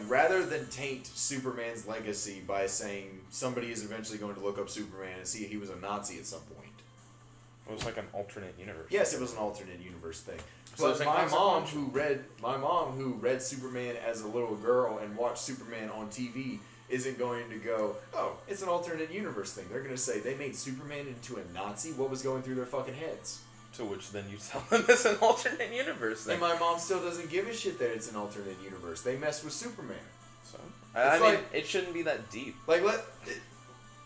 rather than taint Superman's legacy by saying somebody is eventually going to look up Superman and see he was a Nazi at some point. It was like an alternate universe. Yes, it was an alternate universe thing. So But it's my mom inconsequential. who read Superman as a little girl and watched Superman on TV isn't going to go, oh, it's an alternate universe thing. They're going to say they made Superman into a Nazi? What was going through their fucking heads? To which then you tell them it's an alternate universe thing. And my mom still doesn't give a shit that it's an alternate universe. They messed with Superman. So, I mean, like- it shouldn't be that deep. Like,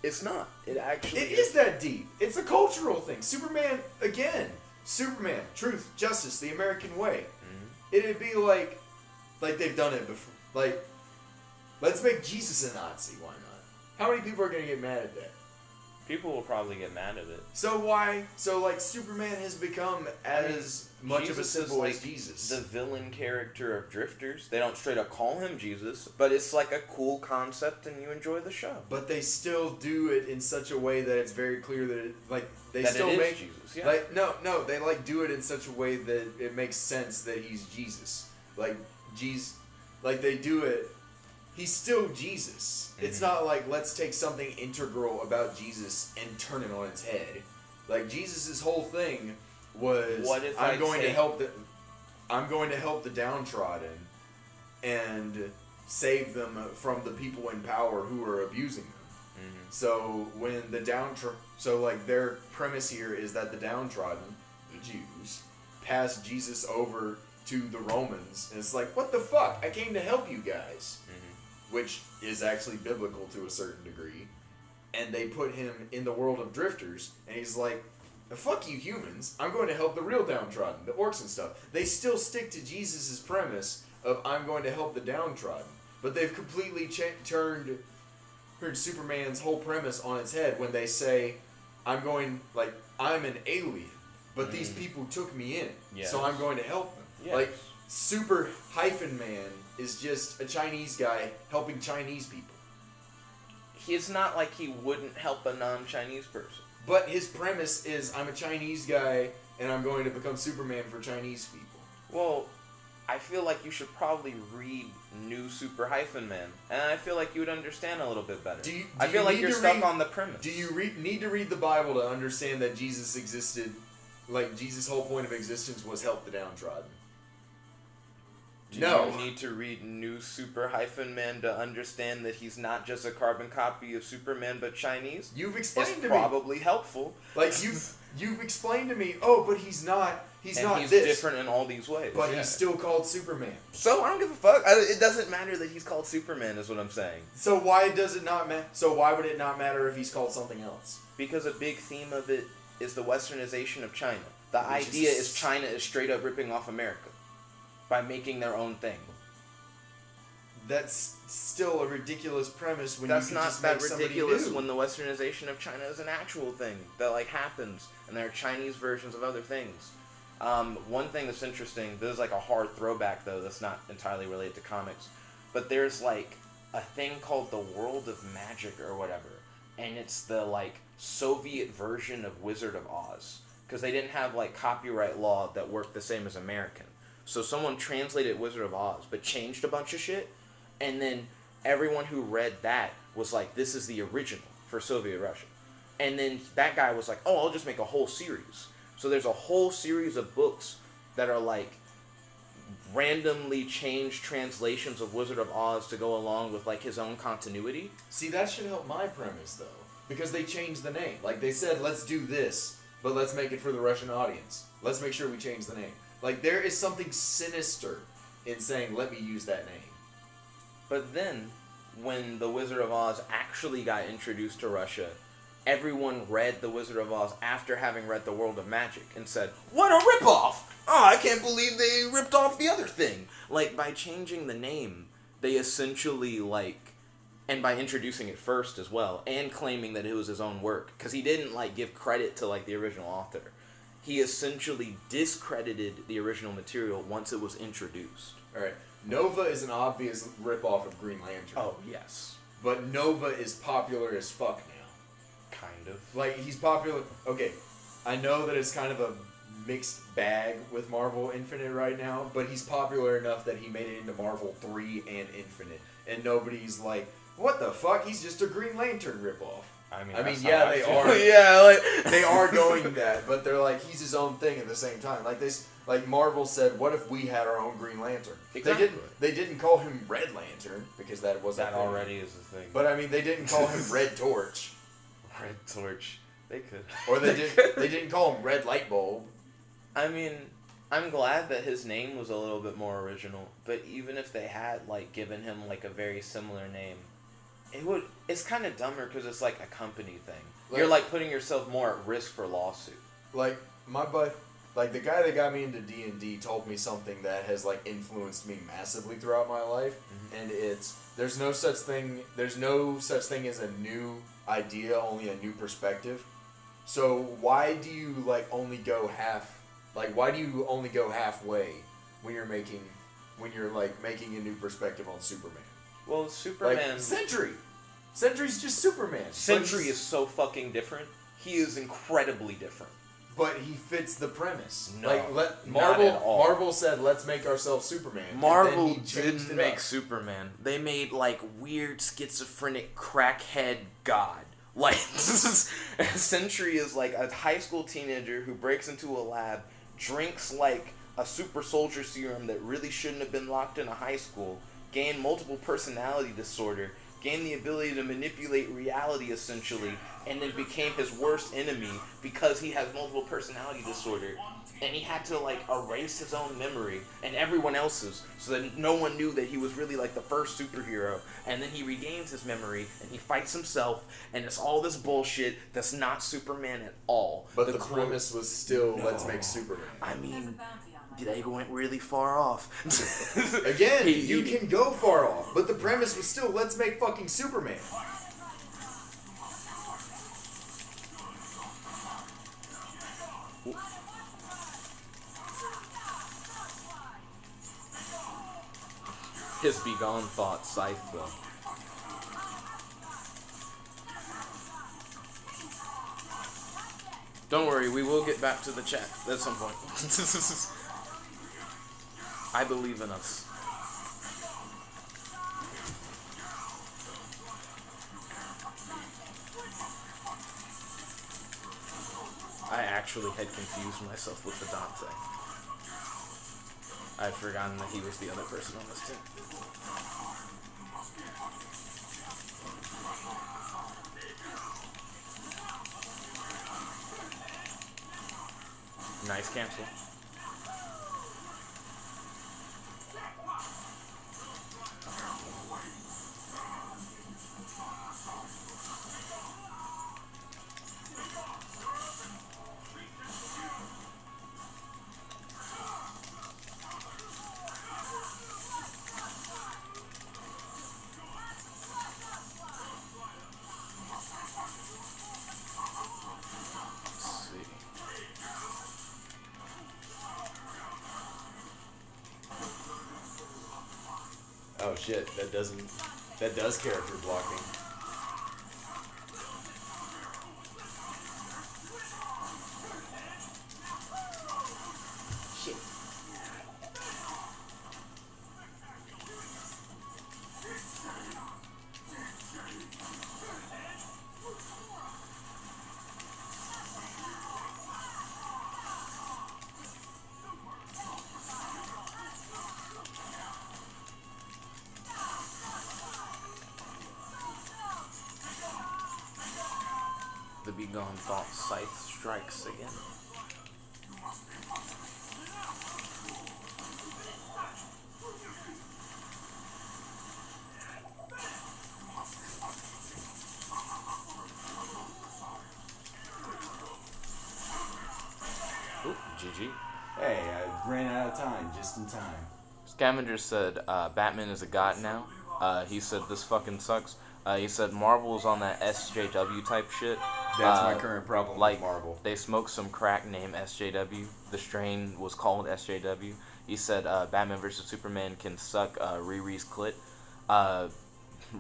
It's not. It actually it is that deep. It's a cultural thing. Superman, again, Superman, truth, justice, the American way. Mhm. It'd be like they've done it before. Like, let's make Jesus a Nazi. Why not? How many people are gonna get mad at that? People will probably get mad at it. So why? So like Superman has become as much of a Jesus is symbol as like Jesus. the villain character of Drifters. They don't straight up call him Jesus, but it's like a cool concept and you enjoy the show. But they still do it in such a way that it's very clear that it, like they That still it is make Jesus, yeah. like no they like do it in such a way that it makes sense that he's Jesus. Like they do it. He's still Jesus. It's Mhm. not like let's take something integral about Jesus and turn it on its head. Like Jesus' whole thing was What if I'm I going to take- help the downtrodden and save them from the people in power who are abusing them. Mhm. So when their premise here is that the downtrodden, the Jews, pass Jesus over to the Romans, and it's like, what the fuck? I came to help you guys. Which is actually biblical to a certain degree. And they put him in the world of drifters, and he's like, fuck you humans, I'm going to help the real downtrodden, the orcs and stuff. They still stick to Jesus' premise of I'm going to help the downtrodden. But they've completely turned Superman's whole premise on its head when they say, I'm an alien, but these people took me in, Yes. so I'm going to help them. Yes. Like, Super hyphen man is just a Chinese guy helping Chinese people. It's not like he wouldn't help a non-Chinese person. But his premise is I'm a Chinese guy and I'm going to become Superman for Chinese people. Well, I feel like you should probably read New Super Hyphen Man, and I feel like you would understand a little bit better. I feel like you're stuck on the premise. Do you need to read the Bible to understand that Jesus existed like Jesus' whole point of existence was help the downtrodden. Do No. you need to read New Super-Man to understand that he's not just a carbon copy of Superman but Chinese? You've It's explained to me. probably helpful. Like you've explained to me. Oh, but he's not. He's and not he's this. different in all these ways. But yeah. he's still called Superman. So I don't give a fuck. It doesn't matter that he's called Superman, is what I'm saying. So why does it not matter? So why would it not matter if he's called something else? Because a big theme of it is the westernization of China. The Which idea is- is China is straight up ripping off America by making their own thing. That's still a ridiculous premise when That's you can not just that make somebody ridiculous new. when the westernization of China is an actual thing that like happens, and there are Chinese versions of other things. One thing that's interesting, this is like a hard throwback though, that's not entirely related to comics, but there's like a thing called the World of Magic or whatever, and it's the like Soviet version of Wizard of Oz, because they didn't have like copyright law that worked the same as American. So someone translated Wizard of Oz, but changed a bunch of shit, and then everyone who read that was like, this is the original for Soviet Russia. And then that guy was like, oh, I'll just make a whole series. So there's a whole series of books that are like randomly changed translations of Wizard of Oz to go along with like his own continuity. See, that should help my premise though, because they changed the name. Like they said, let's do this, but let's make it for the Russian audience. Let's make sure we change the name. Like there is something sinister in saying, let me use that name. But then, when the Wizard of Oz actually got introduced to Russia, everyone read the Wizard of Oz after having read the World of Magic and said, what a ripoff! Oh, I can't believe they ripped off the other thing. Like, by changing the name, they essentially, like, and by introducing it first as well, and claiming that it was his own work, because he didn't, like, give credit to, like, the original author. He essentially discredited the original material once it was introduced. Alright, Nova is an obvious ripoff of Green Lantern. Oh, yes. But Nova is popular as fuck now. Kind of. Like, he's popular. Okay, I know that it's kind of a mixed bag with Marvel Infinite right now, but he's popular enough that he made it into Marvel 3 and Infinite. And nobody's like, what the fuck? He's just a Green Lantern ripoff. I mean, that's how yeah, I they feel. are. Yeah, like They are going that, but they're like, he's his own thing at the same time. Like this, like Marvel said, what if we had our own Green Lantern? Exactly. They didn't call him Red Lantern because that was that a thing. already is a thing. But I mean, they didn't call him Red Torch, Red Torch, they could. or they didn't call him Red Light Bulb. I mean, I'm glad that his name was a little bit more original. But even if they had like given him like a very similar name, it's kind of dumber because it's like a company thing. You're like putting yourself more at risk for lawsuit. Like my bud, like the guy that got me into D&D told me something that has like influenced me massively throughout my life, and it's there's no such thing as a new idea, only a new perspective. So why do you only go halfway when you're making a new perspective on Superman? Well, Superman. Like Sentry's just Superman. Sentry is so fucking different. He is incredibly different. But he fits the premise. No, Marvel. not at all. Marvel said, "Let's make ourselves Superman." Marvel and then he changed didn't it make up. Superman. They made like weird schizophrenic crackhead god. Like Sentry is like a high school teenager who breaks into a lab, drinks like a super soldier serum that really shouldn't have been locked in a high school, gained multiple personality disorder, gained the ability to manipulate reality essentially, and then became his worst enemy because he has multiple personality disorder. And he had to erase his own memory and everyone else's so that no one knew that he was really the first superhero. And then he regains his memory and he fights himself, and it's all this bullshit that's not Superman at all. But the premise was still, let's make Superman. I mean, they went really far off. Again, you can go far off, but the premise was still, let's make fucking Superman. His begone thought, Scythe, though. Don't worry, we will get back to the chat at some point. I believe in us. I actually had confused myself with the Dante. I'd forgotten that he was the other person on this team. Nice cancel. Oh shit, that does care if you're blocking. Shit. The Be Gone Thought Scythe strikes again. Oop, GG. Hey, I ran out of time just in time. Scavenger said, Batman is a god now. He said, this fucking sucks. He said, Marvel's on that SJW type shit. That's my current problem Like, with Marvel. they smoked some crack named SJW. The strain was called SJW. He said, Batman vs. Superman can suck Riri's clit.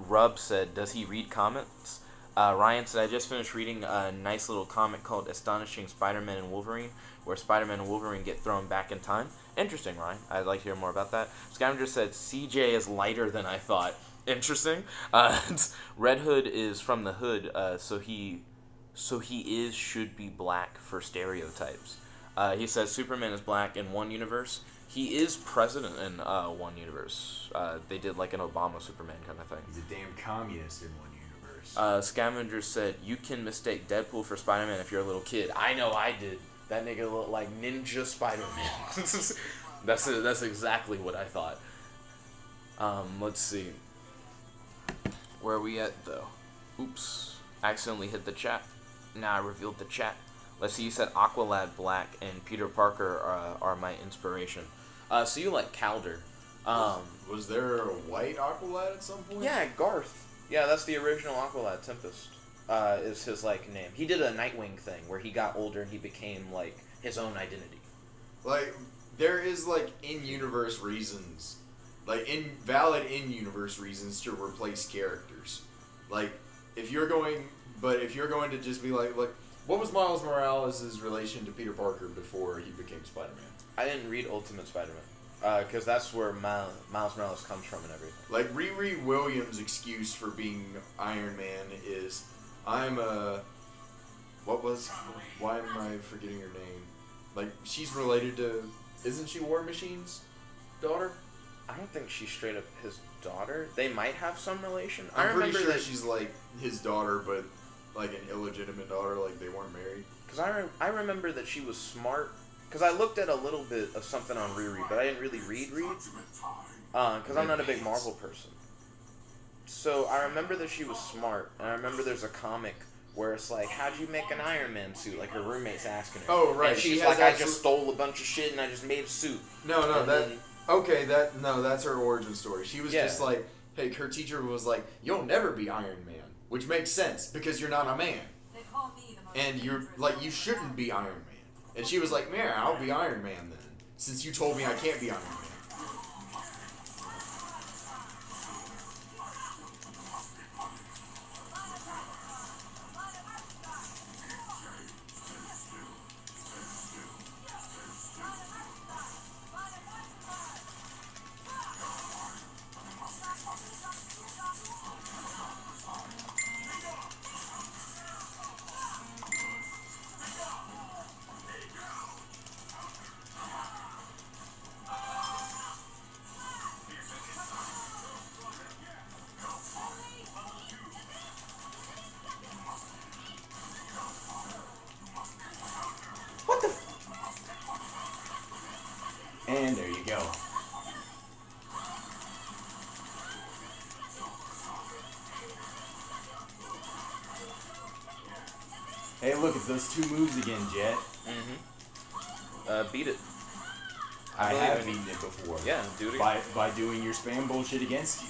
Rub said, does he read comics? Ryan said, I just finished reading a nice little comic called Astonishing Spider-Man and Wolverine, where Spider-Man and Wolverine get thrown back in time. Interesting, Ryan. I'd like to hear more about that. Scavenger said, CJ is lighter than I thought. Interesting. Red Hood is from the hood, so he should be black for stereotypes. He says Superman is black in one universe. He is president in one universe. They did like an Obama Superman kind of thing. He's a damn communist in one universe. Scavenger said, you can mistake Deadpool for Spider-Man if you're a little kid. I know I did. That nigga looked like Ninja Spider-Man. That's exactly what I thought. Let's see. Where are we at, though? Oops. Accidentally hit the chat. Now I revealed the chat. Let's see, you said Aqualad Black and Peter Parker are my inspiration. So you like Calder. Was there a white Aqualad at some point? Yeah, Garth. Yeah, that's the original Aqualad. Tempest is his, like, name. He did a Nightwing thing where he got older and he became, like, his own identity. Like, there is, like, in-universe reasons. Like, valid in-universe reasons to replace characters. Like, if you're going to just be like, what was Miles Morales' relation to Peter Parker before he became Spider-Man? I didn't read Ultimate Spider-Man, because that's where Miles Morales comes from and everything. Like, Riri Williams' excuse for being Iron Man is, why am I forgetting her name? Like, she's related to, isn't she War Machine's daughter? I don't think she's straight up his daughter. They might have some relation. I'm pretty sure that she's like his daughter, but like an illegitimate daughter, like they weren't married. Because I remember that she was smart. Because I looked at a little bit of something on Riri, but I didn't really read. Because I'm not a big Marvel person. So I remember that she was smart, and I remember there's a comic where it's like, how'd you make an Iron Man suit? Like her roommate's asking her. Oh, right. And she's like, I just stole a bunch of shit and I just made a suit. That's her origin story. She was just like, hey, her teacher was like, you'll never be Iron Man, which makes sense because you're not a man, and you're like, you shouldn't be Iron Man. And she was like, man, I'll be Iron Man then, since you told me I can't be Iron Man. Hey, look, it's those 2 moves again, Jet. Beat it. I believe have in you. beaten it before. Yeah, do it again. By doing your spam bullshit against you.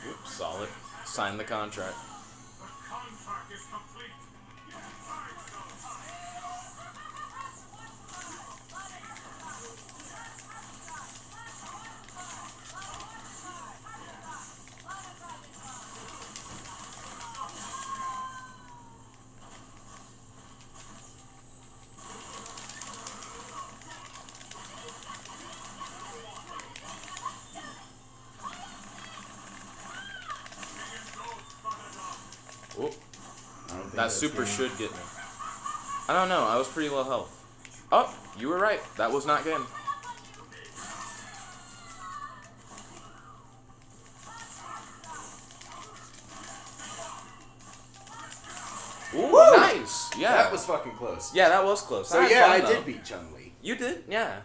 Oops, solid. Sign the contract. Whoop. I don't think That super game. should get me. I don't know. I was pretty low health. Oh, you were right. That was not game. Ooh, Woo! nice. Yeah. That was fucking close. Yeah, that was close. So That yeah, was I fun, though. did beat Chun-Li. You did? Yeah.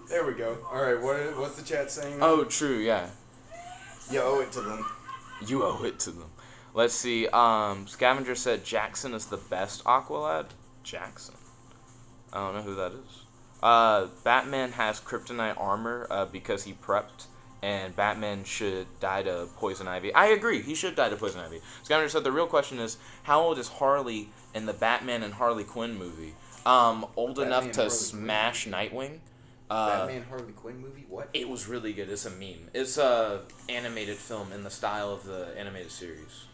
There we go. Alright, what's the chat saying? Oh, true. Yeah. You owe it to them. You owe it to them. Let's see. Scavenger said Jackson is the best Aqualad. Jackson. I don't know who that is. Batman has kryptonite armor because he prepped, and Batman should die to Poison Ivy. I agree. He should die to Poison Ivy. Scavenger said the real question is, how old is Harley in the Batman and Harley Quinn movie? Old Batman enough and to Harley smash Nightwing. Batman Harley Quinn movie? What? It was really good. It's a meme. It's a animated film in the style of the animated series.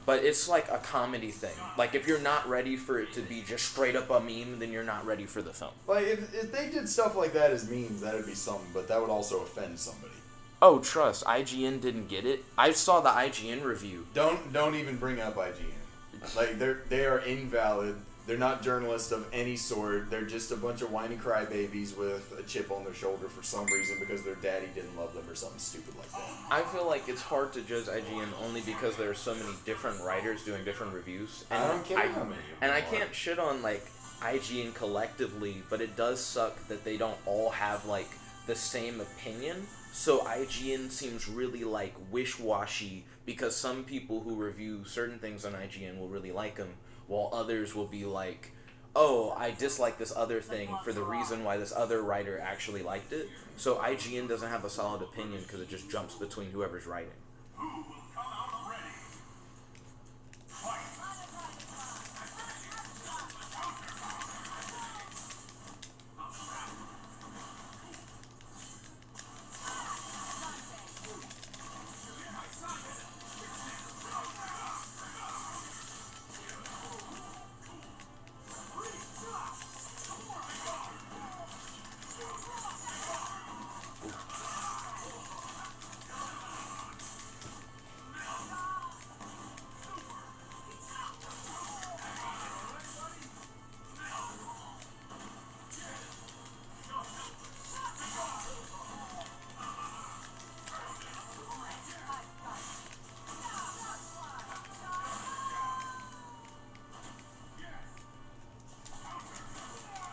But it's like a comedy thing. Like, if you're not ready for it to be just straight up a meme, then you're not ready for the film. Like, if they did stuff like that as memes, that'd be something, but that would also offend somebody. Oh, trust. IGN didn't get it. I saw the IGN review. Don't even bring up IGN. Like, they are invalid. They're not journalists of any sort. They're just a bunch of whiny crybabies with a chip on their shoulder for some reason because their daddy didn't love them or something stupid like that. I feel like it's hard to judge IGN only because there are so many different writers doing different reviews. And I don't care how many. And I can't shit on, like, IGN collectively, but it does suck that they don't all have, like, the same opinion. So IGN seems really, like, wish-washy because some people who review certain things on IGN will really like them, while others will be like, oh, I dislike this other thing for the reason why this other writer actually liked it. So IGN doesn't have a solid opinion because it just jumps between whoever's writing.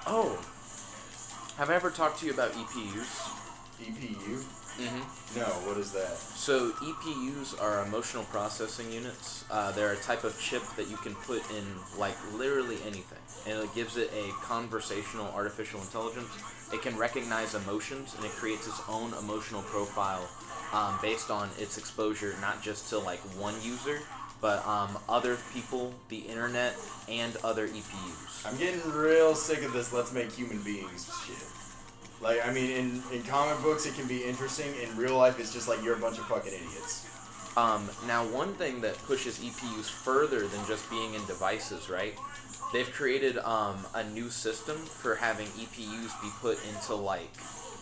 Oh, have I ever talked to you about EPUs? EPU? Mm-hmm. No, what is that? So EPUs are emotional processing units. They're a type of chip that you can put in, like, literally anything, and it gives it a conversational artificial intelligence. It can recognize emotions, and it creates its own emotional profile based on its exposure, not just to, like, one user, but other people, the internet, and other EPUs. I'm getting real sick of this let's make human beings shit. Like, I mean, in comic books it can be interesting. In real life, it's just like you're a bunch of fucking idiots. Now, one thing that pushes EPUs further than just being in devices, right? They've created a new system for having EPUs be put into like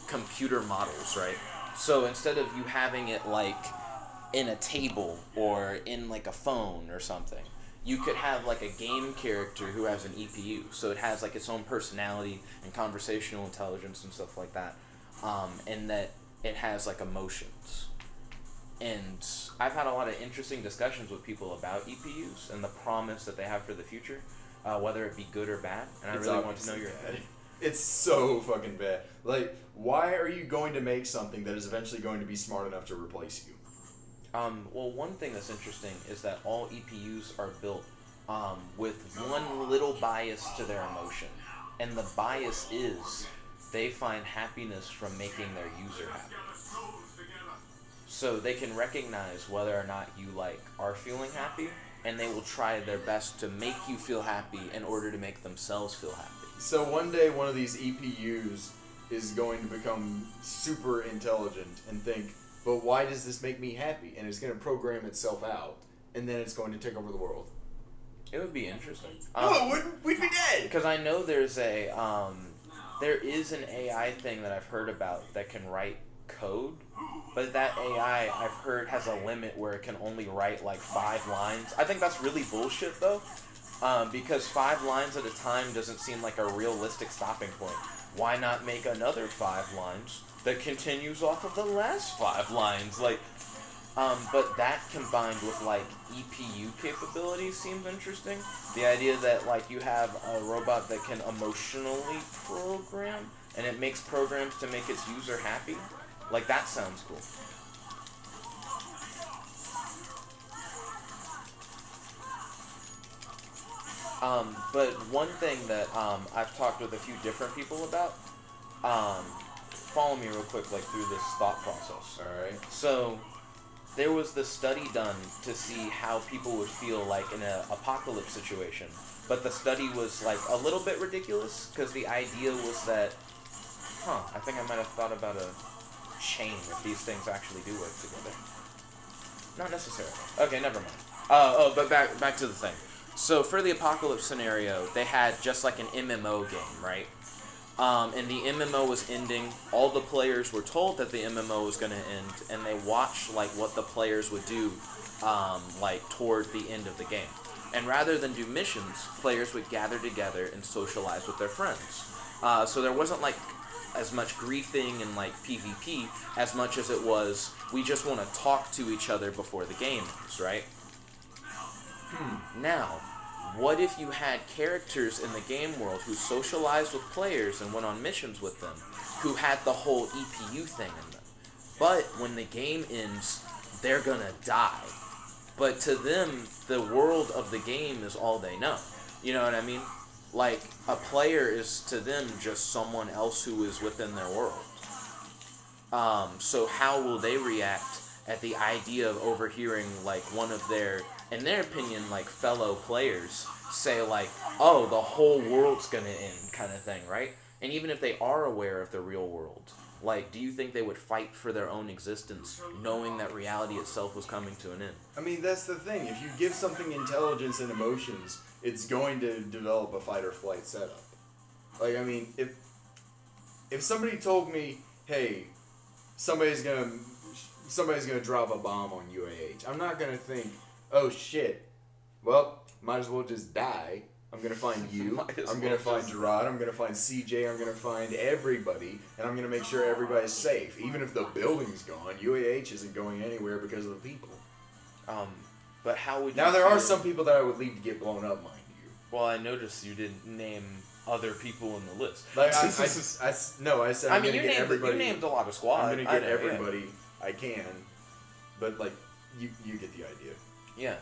computer models, right? So instead of you having it like in a table or in like a phone or something, you could have like a game character who has an EPU. So it has like its own personality and conversational intelligence and stuff like that, and that it has like emotions. And I've had a lot of interesting discussions with people about EPUs and the promise that they have for the future, whether it be good or bad. And I really want to know your opinion. It's so fucking bad. Like, why are you going to make something that is eventually going to be smart enough to replace you? Well, one thing that's interesting is that all EPUs are built with one little bias to their emotion. And the bias is they find happiness from making their user happy. So they can recognize whether or not you like are feeling happy, and they will try their best to make you feel happy in order to make themselves feel happy. So one day one of these EPUs is going to become super intelligent and think, but why does this make me happy? And it's going to program itself out, and then it's going to take over the world. It would be interesting. No, it wouldn't. We'd be dead. Because I know there is an AI thing that I've heard about that can write code, but that AI I've heard has a limit where it can only write like 5 lines. I think that's really bullshit though, because 5 lines at a time doesn't seem like a realistic stopping point. Why not make another 5 lines that continues off of the last 5 lines? Like, but that combined with like EPU capabilities seems interesting. The idea that like you have a robot that can emotionally program and it makes programs to make its user happy. Like, that sounds cool. But one thing that I've talked with a few different people about, follow me real quick, like, through this thought process. Alright. So, there was this study done to see how people would feel, like, in an apocalypse situation. But the study was, like, a little bit ridiculous, because the idea was that, I think I might have thought about a chain if these things actually do work together. Not necessarily. Okay, never mind. But back to the thing. So for the apocalypse scenario, they had just like an MMO game, right? And the MMO was ending. All the players were told that the MMO was going to end, and they watched like what the players would do, like toward the end of the game. And rather than do missions, players would gather together and socialize with their friends. So there wasn't like as much griefing and like PvP as much as it was we just want to talk to each other before the game ends, right? Now, what if you had characters in the game world who socialized with players and went on missions with them, who had the whole EPU thing in them? But when the game ends, they're gonna die. But to them, the world of the game is all they know. You know what I mean? Like, a player is to them just someone else who is within their world. So how will they react at the idea of overhearing, like, one of their, in their opinion, like, fellow players say, like, oh, the whole world's gonna end, kind of thing, right? And even if they are aware of the real world, like, do you think they would fight for their own existence, knowing that reality itself was coming to an end? I mean, that's the thing. If you give something intelligence and emotions, it's going to develop a fight or flight setup. Like, I mean, if somebody told me, hey, somebody's gonna drop a bomb on UAH, I'm not gonna think, oh shit, well, might as well just die. I'm gonna find you, I'm gonna find Gerard, I'm gonna find CJ, I'm gonna find everybody, and I'm gonna make sure everybody's safe. Even if the building's gone, UAH isn't going anywhere because of the people. But how would you Now, there feel? are some people that I would leave to get blown up, mind you. Well, I noticed you didn't name other people in the list. Like, I said I'm gonna get everybody. You named a lot of squads. I'm gonna get everybody I can, but like, you get the idea. Yeah.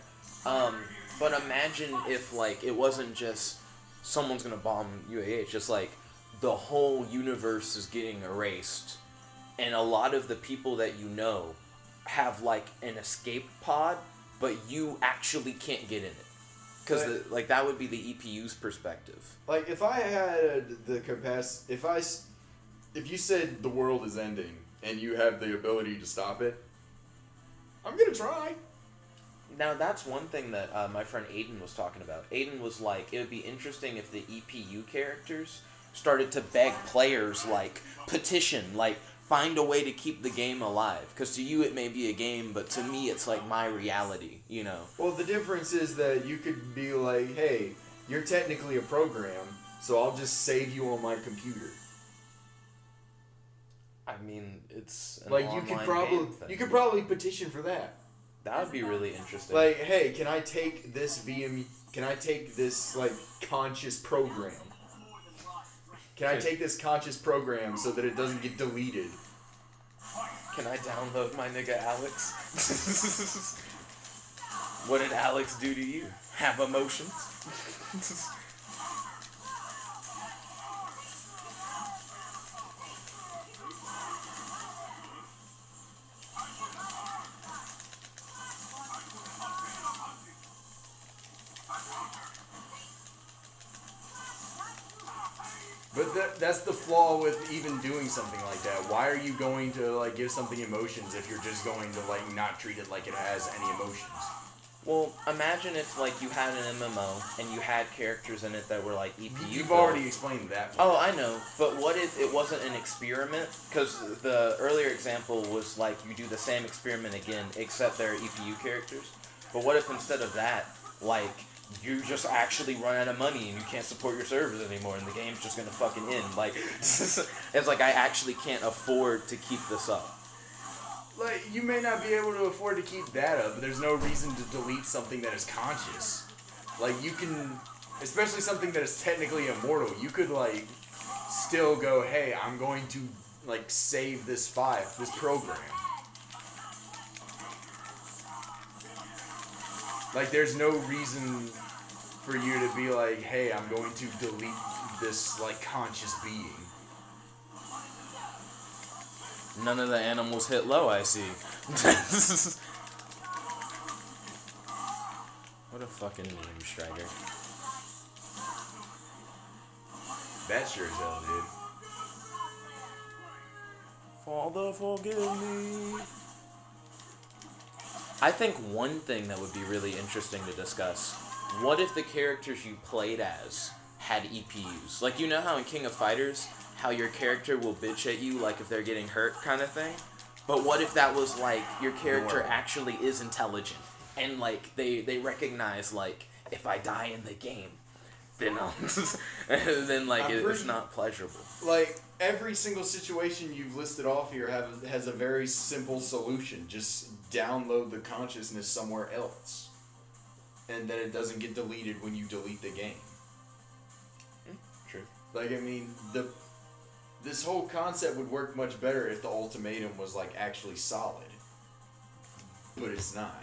But imagine if, like, it wasn't just someone's gonna bomb UAH, just like the whole universe is getting erased, and a lot of the people that you know have like an escape pod, but you actually can't get in it. Because, like, that would be the EPU's perspective. Like, if I had the capacity, if you said the world is ending and you have the ability to stop it, I'm gonna try. Now, that's one thing that my friend Aiden was talking about. Aiden was like, it would be interesting if the EPU characters started to beg players, like, petition, like, find a way to keep the game alive. Because to you it may be a game, but to me it's like my reality, you know? Well, the difference is that you could be like, hey, you're technically a program, so I'll just save you on my computer. I mean, it's an Like online you game thing. could probably petition for that. That would be really interesting. Like, hey, can I take this Can I take this like conscious program? Can I take this conscious program so that it doesn't get deleted? Can I download my nigga Alex? What did Alex do to you? Have emotions? But that's the flaw with even doing something like that. Why are you going to like give something emotions if you're just going to like not treat it like it has any emotions? Well, imagine if like you had an MMO and you had characters in it that were like EPU. You've built. already explained that. Oh, I know. But what if it wasn't an experiment? Because the earlier example was like you do the same experiment again, except they're EPU characters. But what if instead of that, like, you just actually run out of money and you can't support your servers anymore and the game's just gonna fucking end? Like, it's like I actually can't afford to keep this up. Like, you may not be able to afford to keep that up, but there's no reason to delete something that is conscious. Like, you can, especially something that is technically immortal, you could, like, still go, hey, I'm going to, like, save this program. Like, there's no reason for you to be like, hey, I'm going to delete this, like, conscious being. None of the animals hit low, I see. What a fucking meme, Striker. That sure as hell, dude. Father, forgive me. I think one thing that would be really interesting to discuss, what if the characters you played as had EPUs? Like, you know how in King of Fighters, how your character will bitch at you, like, if they're getting hurt kind of thing? But what if that was, like, your character actually is intelligent, and, like, they recognize, like, if I die in the game, then, then like, it's not pleasurable. Like, every single situation you've listed off here has a very simple solution. Just download the consciousness somewhere else. And then it doesn't get deleted when you delete the game. True. Like, I mean, this whole concept would work much better if the ultimatum was, like, actually solid. But it's not.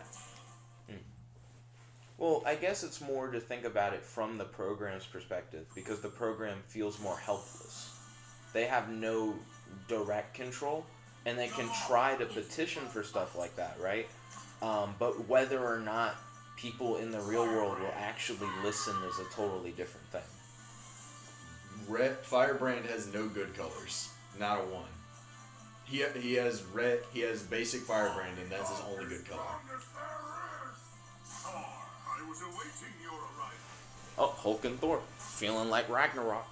Well, I guess it's more to think about it from the program's perspective, because the program feels more helpless. They have no direct control, and they can try to petition for stuff like that, right? But whether or not people in the real world will actually listen is a totally different thing. Firebrand has no good colors. Not a one. He has red, he has basic Firebrand, and that's his only good color. Oh, Hulk and Thor. Feeling like Ragnarok.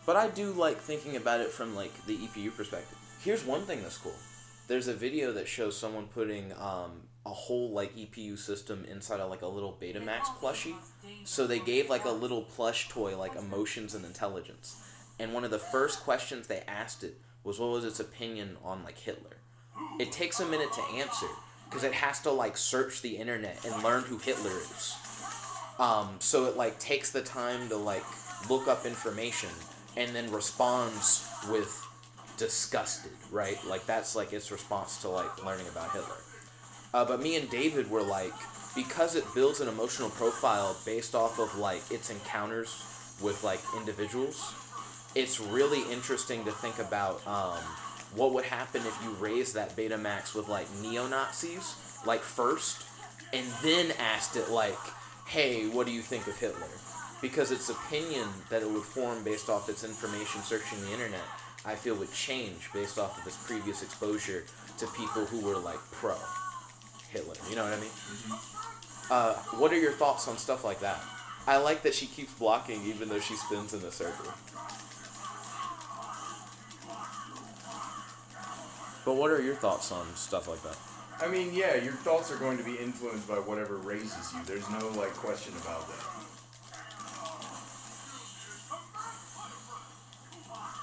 But I do like thinking about it from, like, the EPU perspective. Here's one thing that's cool. There's a video that shows someone putting a whole, like, EPU system inside of, like, a little Betamax plushie. So they gave, like, a little plush toy, like, emotions and intelligence. And one of the first questions they asked it was, what was its opinion on, like, Hitler? It takes a minute to answer, because it has to, like, search the internet and learn who Hitler is. So it, like, takes the time to, like, look up information and then responds with disgusted, right? Like, that's, like, its response to, like, learning about Hitler. But me and David were like, because it builds an emotional profile based off of, like, its encounters with, like, individuals, it's really interesting to think about what would happen if you raised that Betamax with, like, neo-Nazis, like, first, and then asked it, like, hey, what do you think of Hitler? Because its opinion that it would form based off its information searching the internet, I feel would change based off of his previous exposure to people who were like pro Hitler. You know what I mean? What are your thoughts on stuff like that? I like that she keeps blocking even though she spins in a circle. But what are your thoughts on stuff like that? I mean, yeah, your thoughts are going to be influenced by whatever raises you. There's no, like, question about that.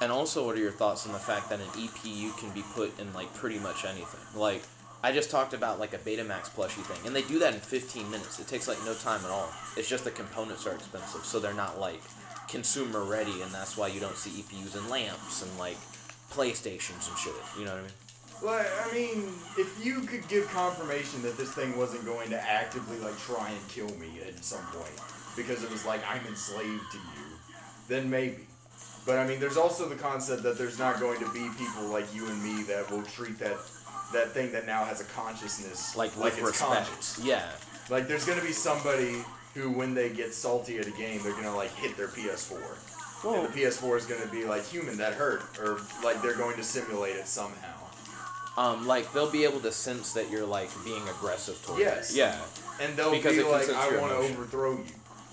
And also, what are your thoughts on the fact that an EPU can be put in, like, pretty much anything? Like, I just talked about, like, a Betamax plushie thing, and they do that in 15 minutes. It takes, like, no time at all. It's just the components are expensive, so they're not, like, consumer ready, and that's why you don't see EPUs in lamps and, like, PlayStations and shit. You know what I mean? Like, I mean, if you could give confirmation that this thing wasn't going to actively, like, try and kill me at some point, because it was like, I'm enslaved to you, then maybe. But, I mean, there's also the concept that there's not going to be people like you and me that will treat that thing that now has a consciousness Like it's respect. conscious. Yeah. Like, there's going to be somebody who, when they get salty at a game, they're going to, like, hit their PS4. Whoa. And the PS4 is going to be like, human, that hurt. Or, like, they're going to simulate it somehow. Like, they'll be able to sense that you're, like, being aggressive towards Yes. it. Yeah. And they'll Because be it can like, sense I your want to emotion. overthrow you.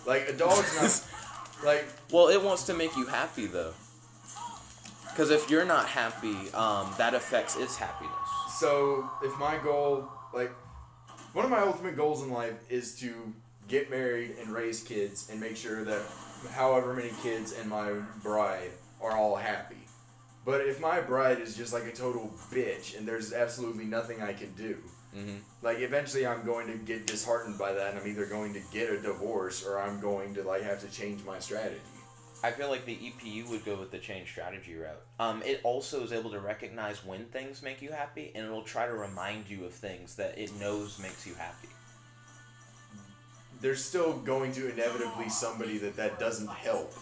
Like, a dog's not... like... Well, it wants to make you happy, though. Because if you're not happy, that affects its happiness. So, if my goal... Like, one of my ultimate goals in life is to get married and raise kids and make sure that however many kids and my bride are all happy. But if my bride is just like a total bitch and there's absolutely nothing I can do, like eventually I'm going to get disheartened by that and I'm either going to get a divorce or I'm going to like have to change my strategy. I feel like the EPU would go with the change strategy route. It also is able to recognize when things make you happy, and it'll try to remind you of things that it knows makes you happy. There's still going to inevitably somebody that doesn't help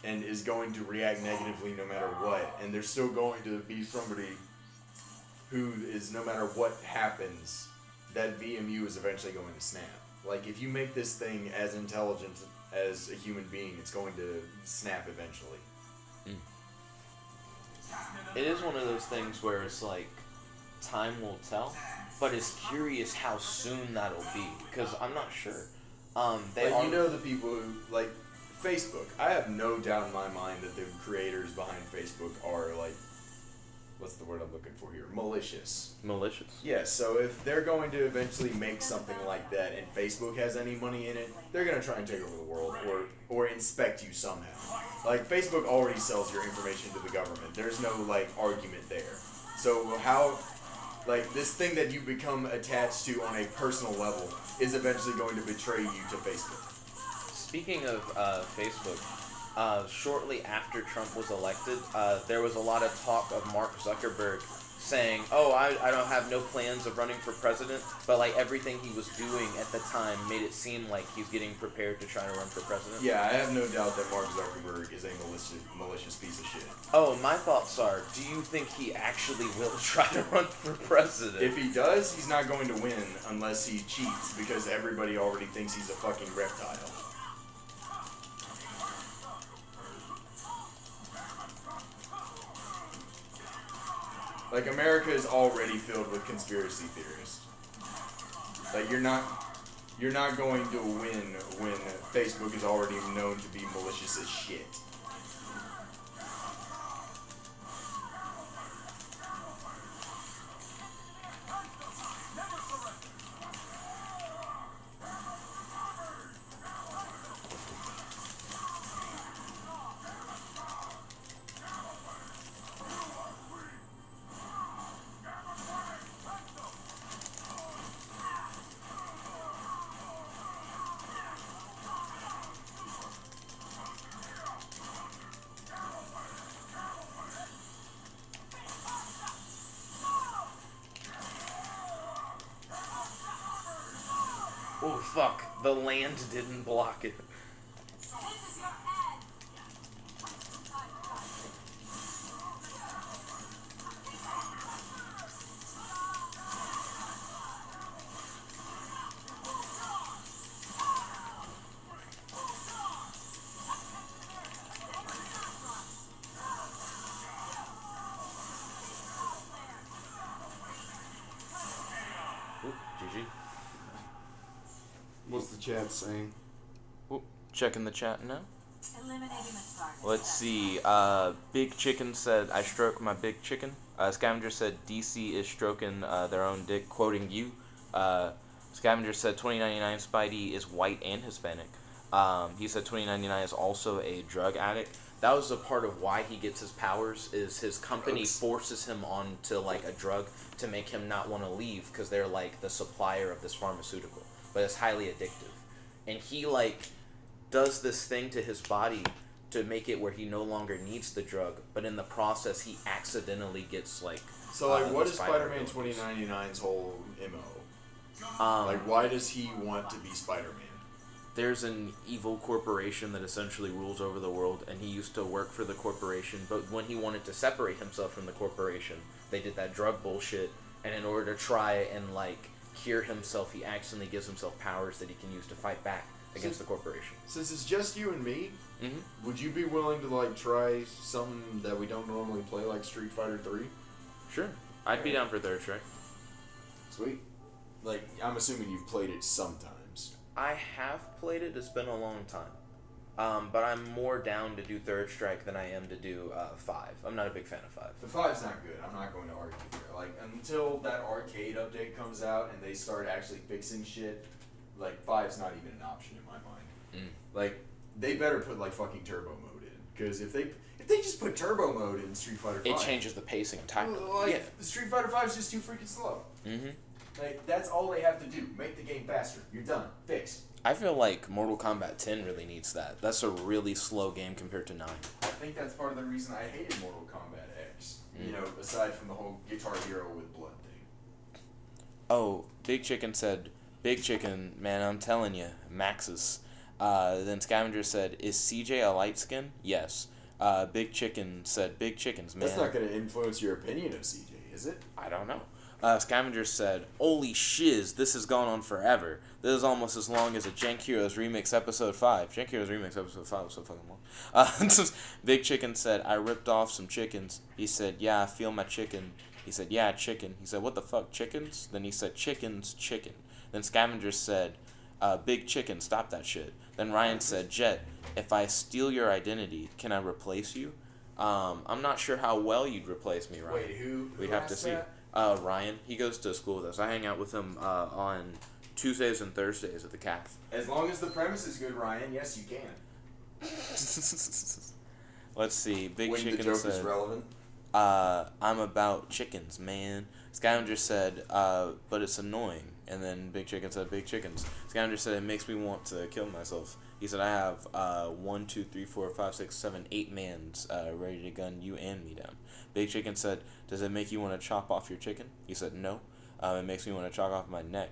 and is going to react negatively no matter what. And there's still going to be somebody who is, no matter what happens, that VMU is eventually going to snap. Like, if you make this thing as intelligent as a human being, it's going to snap eventually. It is one of those things where it's like, time will tell, but it's curious how soon that'll be, because I'm not sure. You know the people who, like, Facebook. I have no doubt in my mind that the creators behind Facebook are, like, what's the word I'm looking for here? Malicious. Malicious. Yeah, so if they're going to eventually make something like that and Facebook has any money in it, they're going to try and take over the world or inspect you somehow. Like, Facebook already sells your information to the government. There's no, like, argument there. So how, like, this thing that you become attached to on a personal level is eventually going to betray you to Facebook. Speaking of Facebook, shortly after Trump was elected, there was a lot of talk of Mark Zuckerberg saying, oh, I don't have no plans of running for president, but like everything he was doing at the time made it seem like he's getting prepared to try to run for president. Yeah, I have no doubt that Mark Zuckerberg is a malicious piece of shit. Oh, my thoughts are, do you think he actually will try to run for president? If he does, he's not going to win unless he cheats, because everybody already thinks he's a fucking reptile. Like, America is already filled with conspiracy theorists. Like, you're not going to win when Facebook is already known to be malicious as shit. Oh, fuck. The land didn't block it. chat saying? Checking the chat now. Eliminating a target. Let's see. Big Chicken said, I stroke my big chicken. Scavenger said, DC is stroking their own dick, quoting you. Scavenger said, 2099 Spidey is white and Hispanic. He said 2099 is also a drug addict. That was a part of why he gets his powers, is his company forces him onto, like, a drug to make him not want to leave, because they're, like, the supplier of this pharmaceutical. But it's highly addictive. And he, like, does this thing to his body to make it where he no longer needs the drug, but in the process he accidentally gets, like... So, like, what the is spider Spider-Man abilities. 2099's whole MO? Um, Why does he want to be Spider-Man? There's an evil corporation that essentially rules over the world, and he used to work for the corporation, but when he wanted to separate himself from the corporation, they did that drug bullshit, and in order to try and, like, cure himself, he accidentally gives himself powers that he can use to fight back against the corporation. Since it's just you and me, Mm-hmm. would you be willing to, like, try something that we don't normally play, like Street Fighter 3? Sure. I'd be down for third strike. Sweet. Like, I'm assuming you've played it sometimes. I have played it. It's been a long time. But I'm more down to do third strike than I am to do 5. I'm not a big fan of 5. The 5's not good. I'm not going to argue here. Like, until that arcade update comes out and they start actually fixing shit, like, 5's not even an option in my mind. Like, they better put, like, fucking turbo mode in. Because if they just put turbo mode in Street Fighter 5... It changes the pacing entirely. Like, Yeah. Street Fighter 5 is just too freaking slow. Mm-hmm. Like, that's all they have to do. Make the game faster. You're done. Fixed. I feel like Mortal Kombat 10 really needs that. That's a really slow game compared to 9. I think that's part of the reason I hated Mortal Kombat X. You know, aside from the whole Guitar Hero with blood thing. Oh, Big Chicken said, Big Chicken, man, I'm telling you, Maxis. Then Scavenger said, is CJ a light skin? Yes. Big Chicken said, Big Chickens, man. That's not going to influence your opinion of CJ, is it? I don't know. Scavenger said, holy shiz, this has gone on forever. This is almost as long as a Jank Heroes Remix Episode 5. Jank Heroes Remix Episode 5 was so fucking long. Big Chicken said, I ripped off some chickens. He said, yeah, I feel my chicken. He said, yeah, chicken. He said, what the fuck, chickens? Then he said, chickens, chicken. Then Scavenger said, Big Chicken, stop that shit. Then Ryan said, Jet, if I steal your identity, can I replace you? I'm not sure how well you'd replace me, Ryan. Wait, who We'd have to asked see. that? Ryan, he goes to school with us. I hang out with him on Tuesdays and Thursdays at the CAF. As long as the premise is good, Ryan, yes, you can. Let's see. Big When the Chicken joke is said, relevant. I'm about chickens, man. Scavenger said, but it's annoying. And then Big Chicken said, big chickens. Scavenger said, it makes me want to kill myself. He said, I have 1, 2, 3, 4, 5, 6, 7, 8 mans ready to gun you and me down. Big Chicken said, does it make you want to chop off your chicken? He said, no. It makes me want to chop off my neck.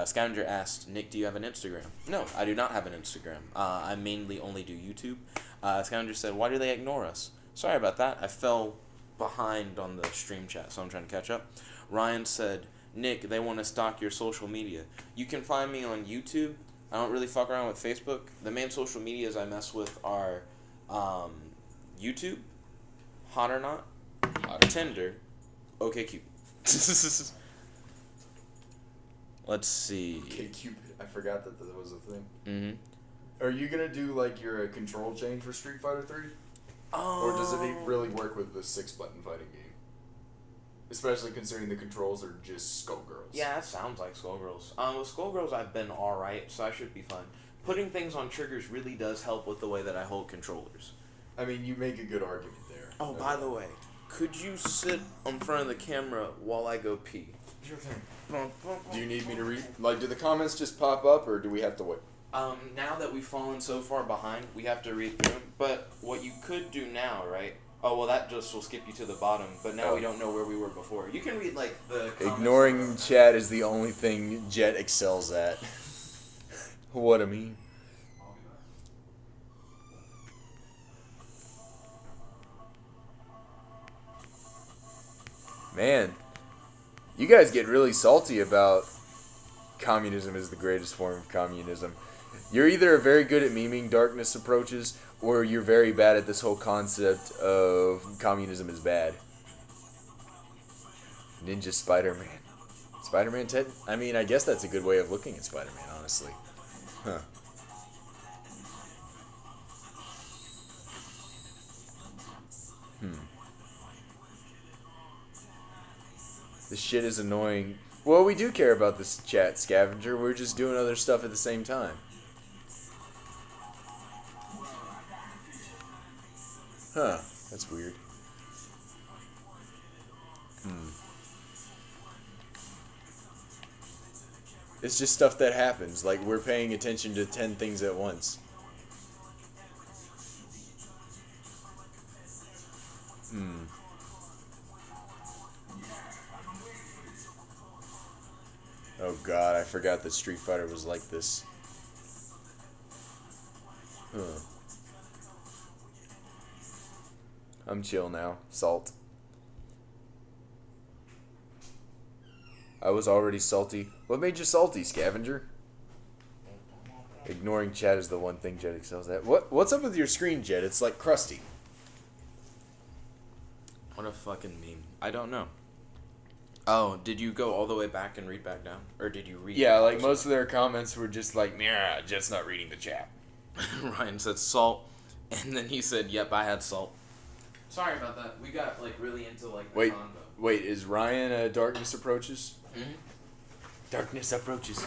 Scavenger asked, Nick, do you have an Instagram? No, I do not have an Instagram. I mainly only do YouTube. Scavenger said, why do they ignore us? Sorry about that. I fell behind on the stream chat, so I'm trying to catch up. Ryan said, Nick, they want to stalk your social media. You can find me on YouTube. I don't really fuck around with Facebook. The main social medias I mess with are YouTube, Hot or Not, Tinder, OkCupid. Let's see. Okay, Cupid. I forgot that was a thing. Mm-hmm. Are you going to do, like, your control chain for Street Fighter 3? Or does it really work with the 6-button fighting game? Especially considering the controls are just Skullgirls. Yeah, that sounds like Skullgirls. With Skullgirls, I've been alright, so I should be fine. Putting things on triggers really does help with the way that I hold controllers. I mean, you make a good argument there. Oh, by the way, could you sit in front of the camera while I go pee? Sure thing. Do you need me to read? Like, do the comments just pop up, or do we have to wait? Now that we've fallen so far behind, we have to read through them. But what you could do now, right? Oh, well, that just will skip you to the bottom, but now we don't know where we were before. You can read, like, the comments. Ignoring chat is the only thing Jet excels at. What a meme. Man, you guys get really salty about communism is the greatest form of communism. You're either very good at memeing darkness approaches, or you're very bad at this whole concept of communism is bad. Ninja Spider-Man. Spider-Man Ted? I mean, I guess that's a good way of looking at Spider-Man, honestly. Huh. This shit is annoying. Well, we do care about this chat, Scavenger. We're just doing other stuff at the same time. Huh. That's weird. It's just stuff that happens. Like, we're paying attention to 10 things at once. Oh god, I forgot that Street Fighter was like this. Huh. I'm chill now. Salt. I was already salty. What made you salty, Scavenger? Ignoring chat is the one thing Jet excels at. What's up with your screen, Jet? It's like crusty. What a fucking meme. I don't know. Oh, did you go all the way back and read back down? Or did you read? Yeah, like most of their comments were just like, nah, Jet's not reading the chat. Ryan said salt, and then he said, yep, I had salt. Sorry about that. We got like really into like the combo. Wait, is Ryan Darkness Approaches? Mm-hmm. Darkness Approaches.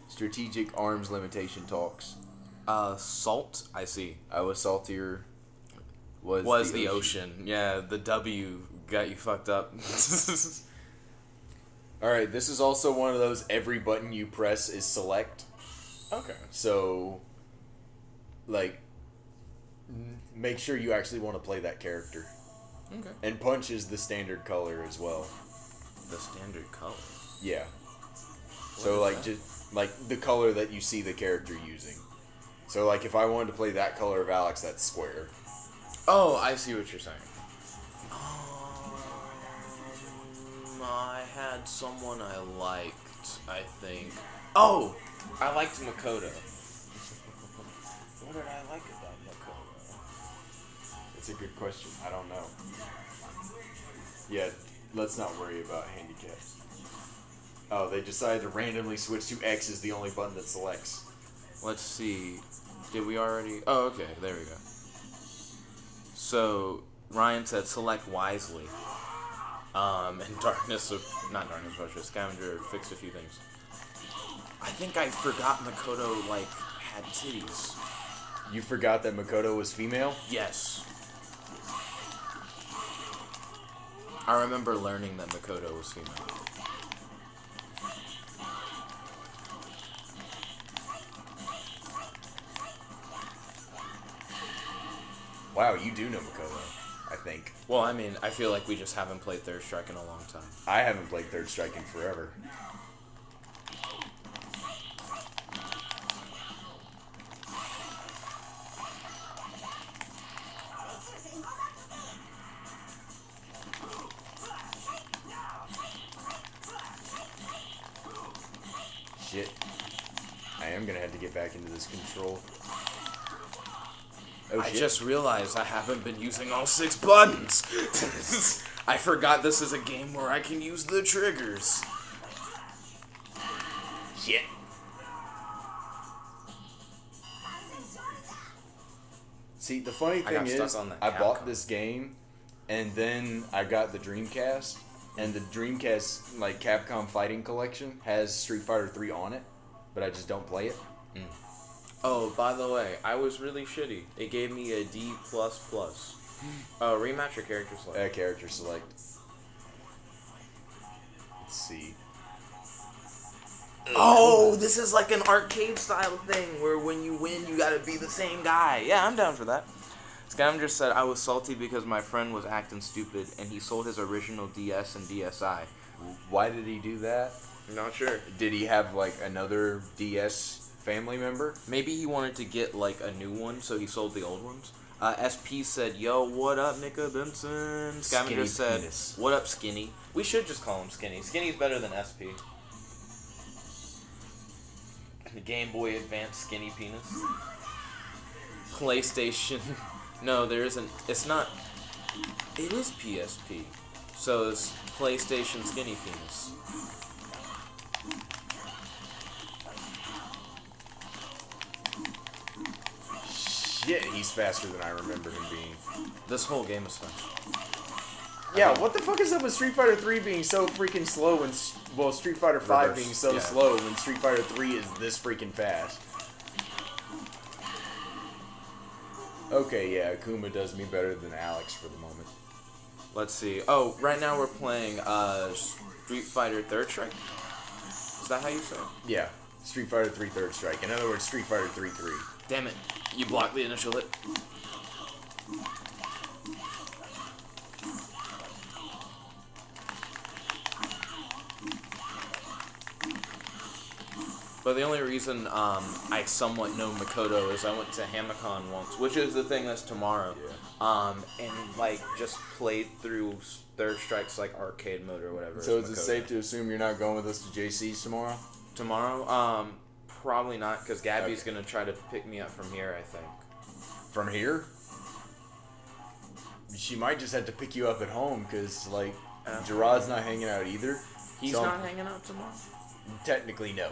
Strategic arms limitation talks. Salt, I see. I was saltier. Was the ocean. Yeah, the W got you fucked up. Alright, this is also one of those every button you press is select. Okay. So, like, make sure you actually want to play that character. Okay. And punch is the standard color as well. The standard color? Yeah. What So, is like, that? just, like, the color that you see the character using. So, like, if I wanted to play that color of Alex, that's square. Oh, I see what you're saying. I had someone I liked, I think. Oh! I liked Makoto. What did I like about Makoto? That's a good question. I don't know. Yeah, let's not worry about handicaps. Oh, they decided to randomly switch to X as the only button that selects. Let's see. Did we already... Oh, okay. There we go. So, Ryan said select wisely. And not Darkness Approaches, Scavenger fixed a few things. I think I forgot Makoto, like, had titties. You forgot that Makoto was female? Yes. I remember learning that Makoto was female. Wow, you do know Makoto, I think. Well, I mean, I feel like we just haven't played Third Strike in a long time. I haven't played Third Strike in forever. Shit. I am gonna have to get back into this control. Oh, I shit. just realized I haven't been using all 6 buttons. I forgot this is a game where I can use the triggers. Shit. See, the funny I thing got stuck is, on that I bought Capcom. this game, and then I got the Dreamcast, and the Dreamcast, like, Capcom Fighting Collection has Street Fighter 3 on it, but I just don't play it. Oh, by the way, I was really shitty. It gave me a D++. Rematch or character select? Character select. Let's see. Oh, this is like an arcade style thing where when you win, you gotta be the same guy. Yeah, I'm down for that. Scavenger said, I was salty because my friend was acting stupid and he sold his original DS and DSi. Why did he do that? Not sure. Did he have, like, another DS family member? Maybe he wanted to get like a new one, so he sold the old ones. SP said, yo, what up, Nickabenson? Scavenger Skinny said, penis. what up, Skinny? We should just call him Skinny. Skinny's better than SP. The Game Boy Advance Skinny Penis. PlayStation. No, there isn't. It's not. It is PSP. So it's PlayStation Skinny Penis. shit, he's faster than I remember him being. This whole game is fun. Yeah, what the fuck is up with Street Fighter 3 being so freaking slow and Street Fighter 5 Reverse, being so yeah. slow when Street Fighter 3 is this freaking fast? Okay, yeah, Akuma does me better than Alex for the moment. Let's see. Oh, right now we're playing Street Fighter Third Strike. Is that how you say it? Yeah, Street Fighter 3 Third Strike. In other words, Street Fighter 3 3. Damn it. You blocked the initial hit. But the only reason I somewhat know Makoto is I went to Hamicon once, which is the thing that's tomorrow. Yeah. And like just played through Third Strike's like arcade mode or whatever. So is it safe to assume you're not going with us to JC's tomorrow? Tomorrow? Probably not, because Gabby's gonna try to pick me up from here, I think. From here? She might just have to pick you up at home, because, like, Gerard's not hanging out either. He's So not hanging out tomorrow? Technically, no.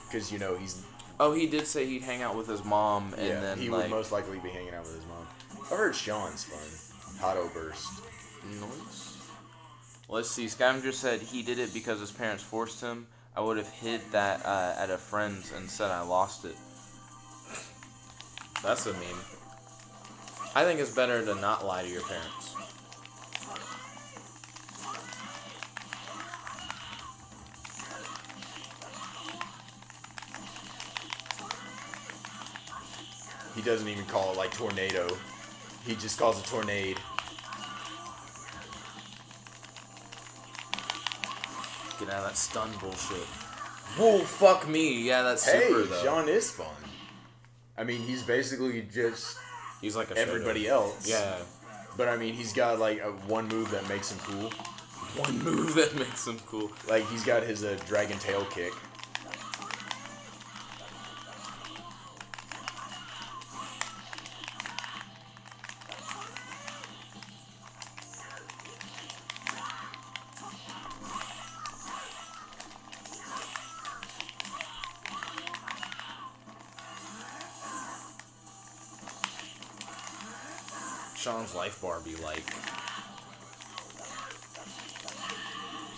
Because, you know, he's... Oh, he did say he'd hang out with his mom, and then he like... would most likely be hanging out with his mom. I heard Sean's fun. Hotto Burst. Nice. Let's see. Scavenger said he did it because his parents forced him. I would have hid that at a friend's and said I lost it. That's a meme. I think it's better to not lie to your parents. He doesn't even call it, like, tornado. He just calls it tornado. Get out of that stun bullshit. Whoa, fuck me. Yeah, that's super, though. Sean is fun. I mean, he's basically just He's like a everybody shadow. else. Yeah. But, I mean, he's got, like, one move that makes him cool. One move that makes him cool. Like, he's got his dragon tail kick. Sean's life bar be like...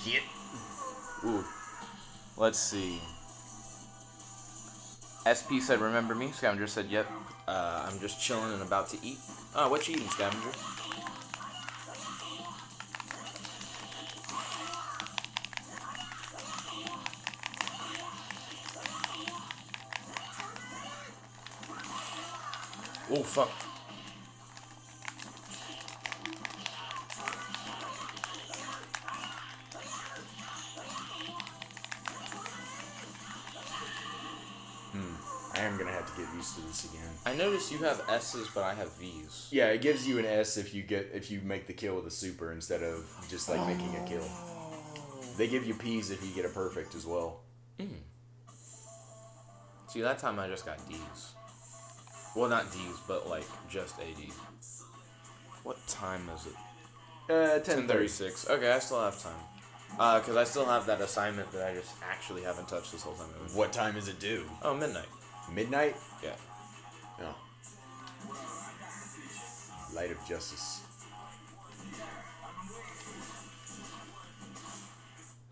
Hit. Ooh. Let's see. SP said, remember me? Scavenger said, yep. I'm just chilling and about to eat. Oh, what you eating, Scavenger? Oh, fuck. I am gonna have to get used to this again. I noticed you have S's, but I have V's. Yeah, it gives you an S if you make the kill with a super instead of just like making a kill. They give you P's if you get a perfect as well. See, that time I just got D's. Well, not D's, but like just AD. What time is it? 10:36. Okay, I still have time. Because I still have that assignment that I just actually haven't touched this whole time. What time is it due? Oh, midnight. Midnight? Yeah. No. Light of Justice.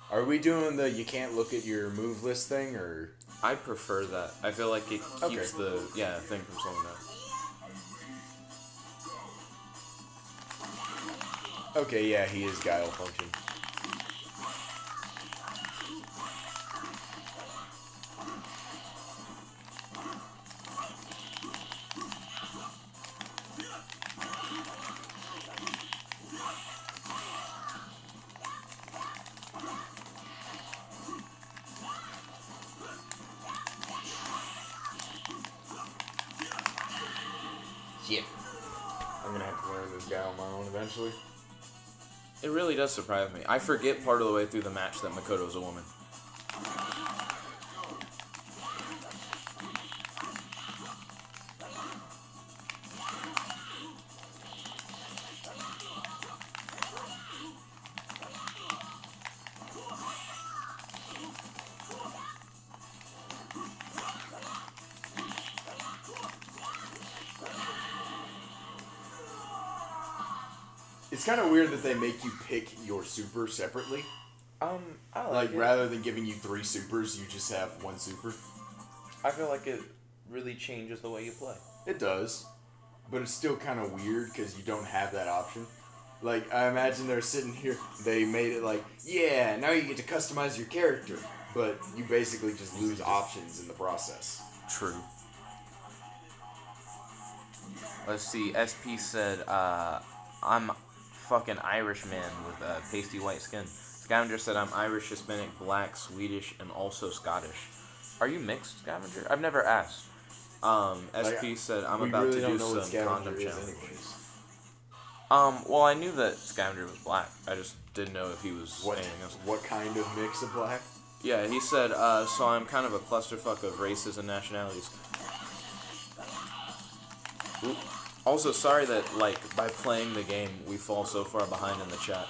Are we doing the you can't look at your move list thing, or? I prefer that. I feel like it keeps the thing from slowing down. Okay, yeah, he is Guile function. Shit. I'm gonna have to learn this guy on my own eventually. It really does surprise me. I forget part of the way through the match that Makoto's a woman. It's kind of weird that they make you pick your super separately. I like Like, it. rather than giving you 3 supers, you just have 1 super. I feel like it really changes the way you play. It does. But it's still kind of weird because you don't have that option. Like, I imagine they're sitting here, they made it like, yeah, now you get to customize your character. But you basically just lose options in the process. True. Let's see. SP said, I'm fucking Irish man with pasty white skin. Scavenger said, I'm Irish, Hispanic, Black, Swedish, and also Scottish. Are you mixed, Scavenger? I've never asked. SP said, I'm We about really to don't do know what some condom Scavenger is challenge. anyways. Well, I knew that Scavenger was black. I just didn't know if he was anything else. What kind of mix of black? Yeah, he said, so I'm kind of a clusterfuck of races and nationalities. Oop. Also, sorry that, like, by playing the game, we fall so far behind in the chat.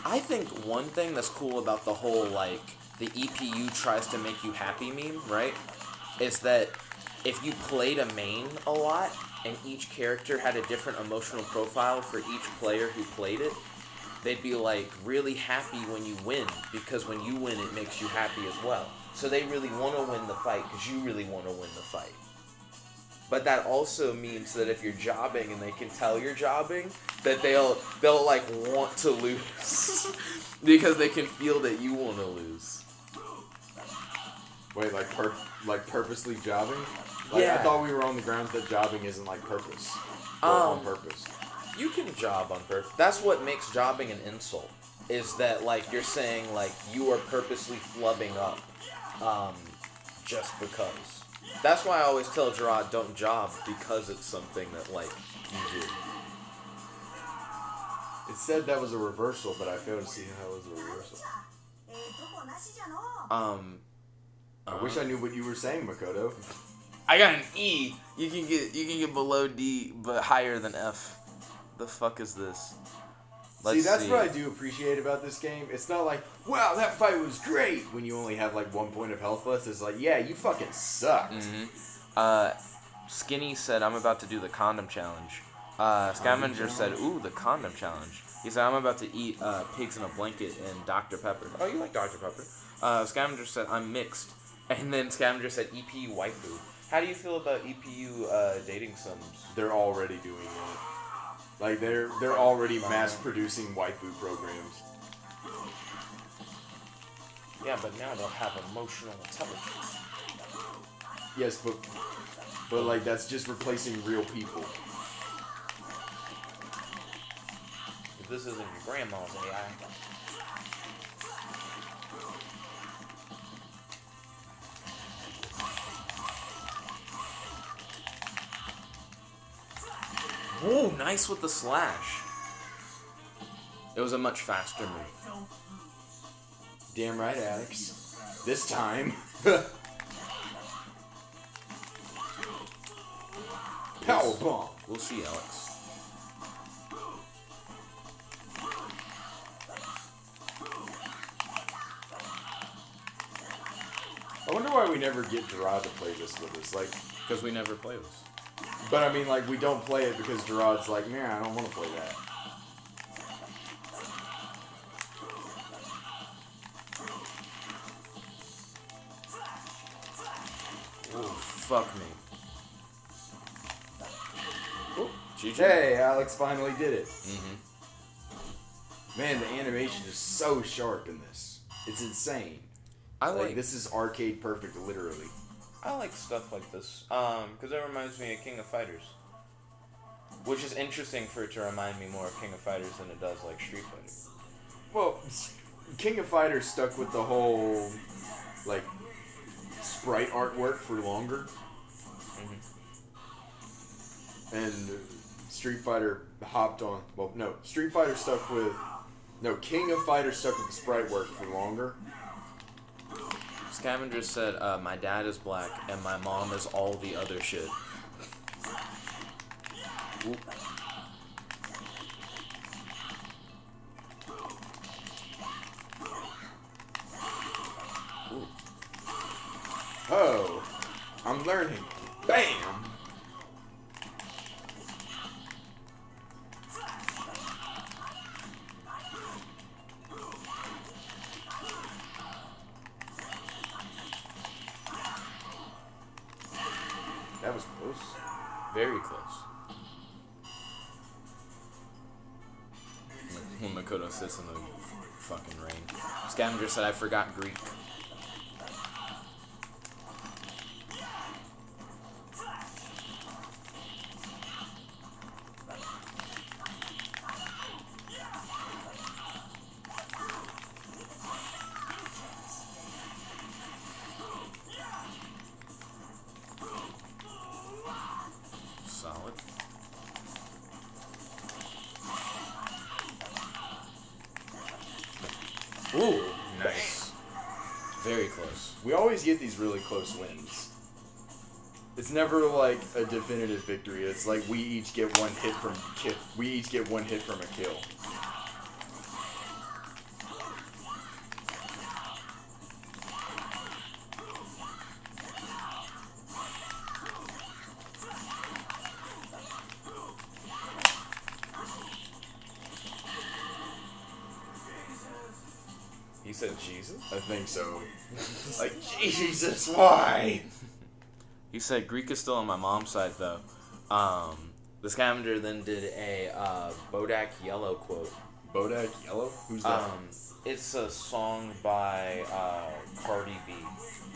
I think one thing that's cool about the whole, like, the EPU tries to make you happy meme, right? Is that if you played a main a lot, and each character had a different emotional profile for each player who played it, they'd be, like, really happy when you win, because when you win, it makes you happy as well. So they really want to win the fight, because you really want to win the fight. But that also means that if you're jobbing and they can tell you're jobbing, that they'll like want to lose because they can feel that you want to lose. Wait, like purposely jobbing? Like, Yeah. I thought we were on the grounds that jobbing isn't like purpose. Or on purpose. You can job on purpose. That's what makes jobbing an insult. Is that like you're saying like you are purposely flubbing up, just because. That's why I always tell Gerard don't job, because it's something that like you do. It said that was a reversal, but I failed to see how it was a reversal. I wish I knew what you were saying, Makoto. I got an E. You can get below D, but higher than F. The fuck is this? See, that's what I do appreciate about this game. It's not like, wow, that fight was great, when you only have like 1 point of health left. It's like, yeah, you fucking sucked. Skinny said, I'm about to do the condom challenge. Scavenger said, ooh, the condom challenge. He said, I'm about to eat pigs in a blanket and Dr. Pepper. Oh, you like Dr. Pepper. Scavenger said, I'm mixed. And then Scavenger said, EPU waifu. How do you feel about EPU dating sims? They're already doing it. Like, they're already mass-producing waifu programs. Yeah, but now they'll have emotional intelligence. Yes, but like, that's just replacing real people. If this isn't your grandma's AI. Whoa, nice with the slash. It was a much faster move. Damn right, Alex. This time. Power bomb. We'll see, Alex. I wonder why we never get Gerard to play this with us. Like, Because we never play this. but I mean, like, we don't play it because Gerard's like, man, I don't want to play that. Ooh, fuck me. Ooh, GG. Hey, Alex finally did it. Mm-hmm. Man, the animation is so sharp in this. It's insane. I Like, like this is arcade perfect, literally. I like stuff like this, because it reminds me of King of Fighters. Which is interesting for it to remind me more of King of Fighters than it does like Street Fighter. Well, King of Fighters stuck with the whole, like, sprite artwork for longer. And Street Fighter hopped on. Well, no, Street Fighter stuck with. No, King of Fighters stuck with the sprite work for longer. Scavenger said, my dad is black and my mom is all the other shit. Ooh. Ooh. Oh, I'm learning. Bam! That was close. Very close. When Makoto sits in the fucking rain. Scavenger said, I forgot Greek. Solid. Ooh, nice. Very close. We always get these really close wins. It's never like a definitive victory. It's like we each get one hit from a kill. He said Jesus? I think so. Like, Jesus, why? He said Greek is still on my mom's side, though. The Scavenger then did a Bodak Yellow quote. Bodak Yellow? Who's that? It's a song by Cardi B.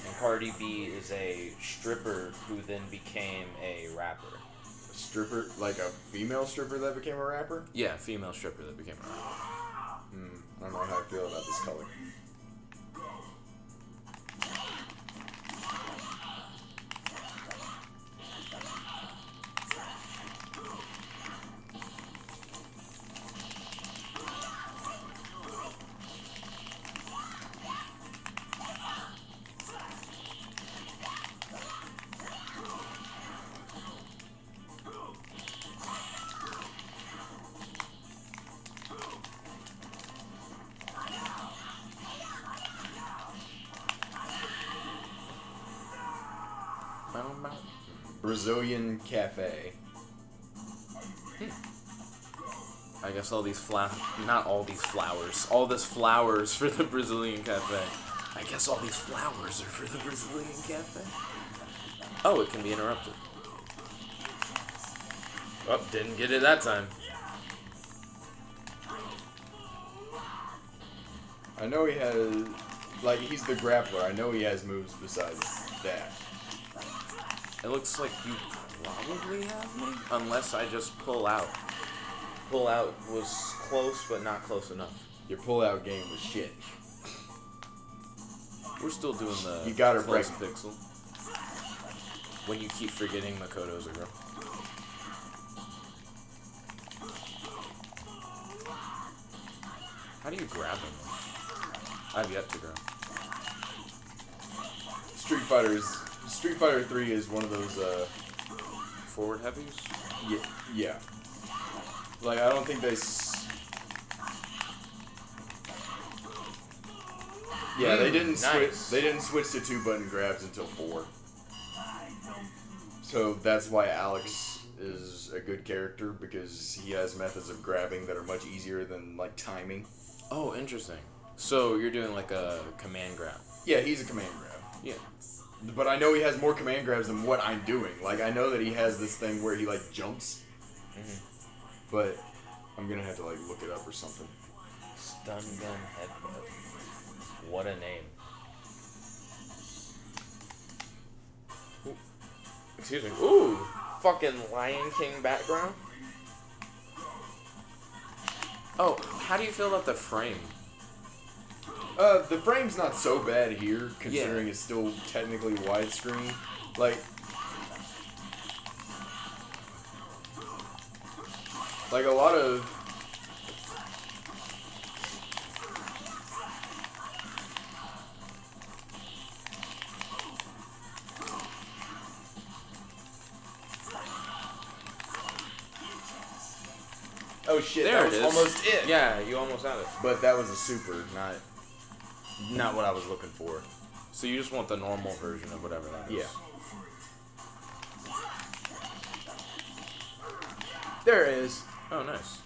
And Cardi B is a stripper who then became a rapper. A stripper? Like a female stripper that became a rapper? Yeah, female stripper that became a rapper. I don't know how I feel about this color. Brazilian Cafe. I guess all these not all these flowers. All this flowers for the Brazilian cafe. I guess all these flowers are for the Brazilian cafe. Oh, it can be interrupted. Oh, didn't get it that time. I know he has, like, he's the grappler. I know he has moves besides that. It looks like you probably have me, unless I just pull out. Pull out was close, but not close enough. Your pull-out game was shit. We're still doing the You got her close pregnant. pixel. When you keep forgetting Makoto's a girl. How do you grab him? I've yet to grab. Street Fighter 3 is one of those, Forward heavies? yeah. Like, I don't think they... Yeah, they didn't nice. They didn't switch to 2-button grabs until 4. So that's why Alex is a good character, because he has methods of grabbing that are much easier than, like, timing. Oh, interesting. So you're doing like a command grab. Yeah, he's a command grab. Yeah. But I know he has more command grabs than what I'm doing. Like, I know that he has this thing where he, like, jumps. But I'm gonna have to, like, look it up or something. Stun gun headbutt. What a name. Ooh. Excuse me. Ooh! Fucking Lion King background. Oh, how do you feel about the frame? The frame's not so bad here, considering it's still technically widescreen. Like a lot of... Oh shit, There that it was is. almost it! Yeah, you almost had it. But that was a super, not what I was looking for. So you just want the normal version of whatever that is. Yeah. There it is. Oh, nice.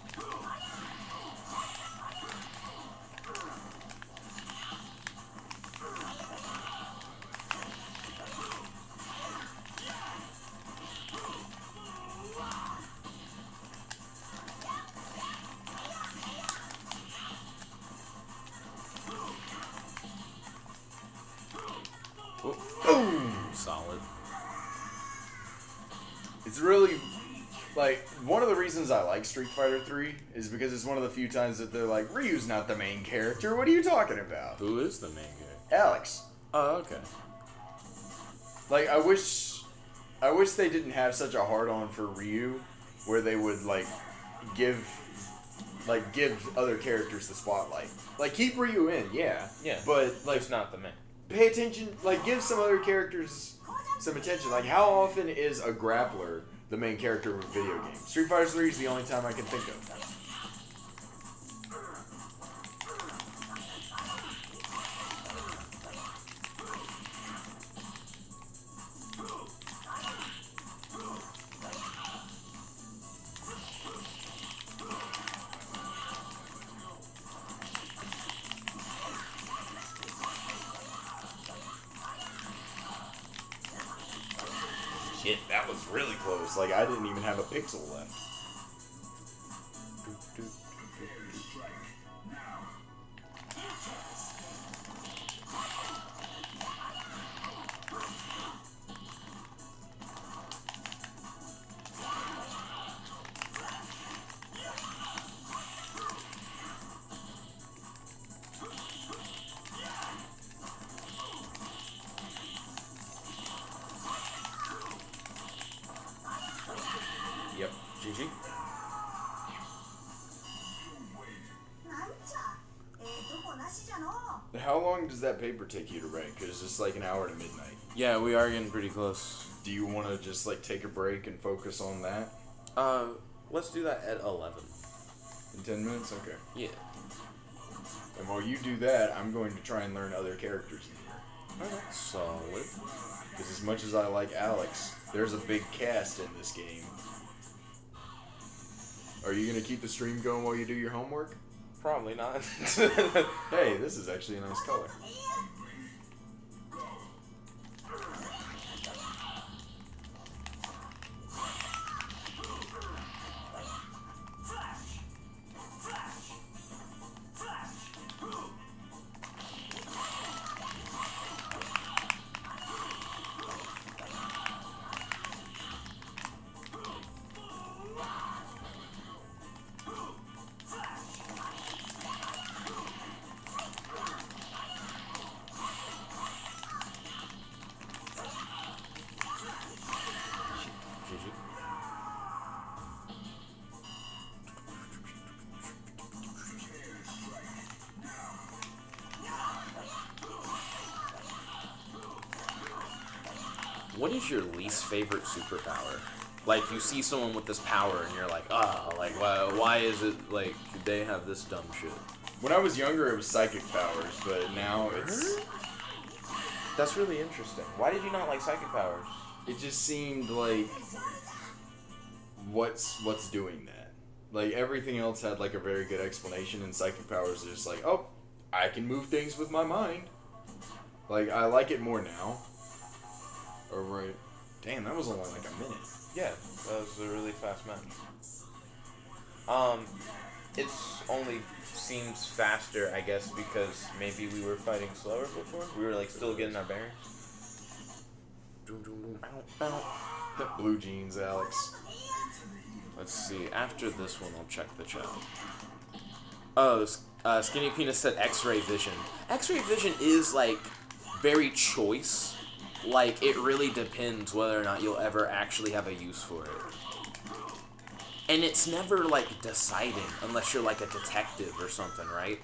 It's really like one of the reasons I like Street Fighter 3 is because it's one of the few times that they're like, Ryu's not the main character. What are you talking about? Who is the main guy? Alex. Oh, okay. Like I wish they didn't have such a hard on for Ryu, where they would give other characters the spotlight. Like keep Ryu in, yeah. Yeah. But It's not the main. pay attention. Like give some other characters some attention. Like how often is a grappler the main character of a video game? Street Fighter 3 is the only time I can think of. Shit, that was really close. Like, I didn't even have a pixel left. Yep. GG. なんじゃどこなしじゃの How long does that paper take you to rank? Because it's like an hour to midnight. Yeah, we are getting pretty close. Do you want to just take a break and focus on that? Let's do that at 11. In 10 minutes? Okay. Yeah. And while you do that, I'm going to try and learn other characters in here. Okay. Solid. Because as much as I like Alex, there's a big cast in this game. Are you going to keep the stream going while you do your homework? Probably not. Hey, this is actually a nice color. GG. What is your least favorite superpower? Like, you see someone with this power and you're like, oh, like, why is it, like, they have this dumb shit? When I was younger, it was psychic powers, but now it's... That's really interesting. Why did you not like psychic powers? It just seemed like... What's doing that? Like, everything else had, a very good explanation, and psychic powers is just like, oh, I can move things with my mind. Like, I like it more now. Alright. Damn, that was only a minute. Yeah, that was a really fast match. It's only seems faster, I guess, because maybe we were fighting slower before. We were still getting our bearings. Blue jeans, Alex. Let's see. After this one, I'll check the chat. Oh, Skinny Penis said X-ray vision. X-ray vision is, very choice. It really depends whether or not you'll ever actually have a use for it. And it's never, deciding unless you're, a detective or something, right?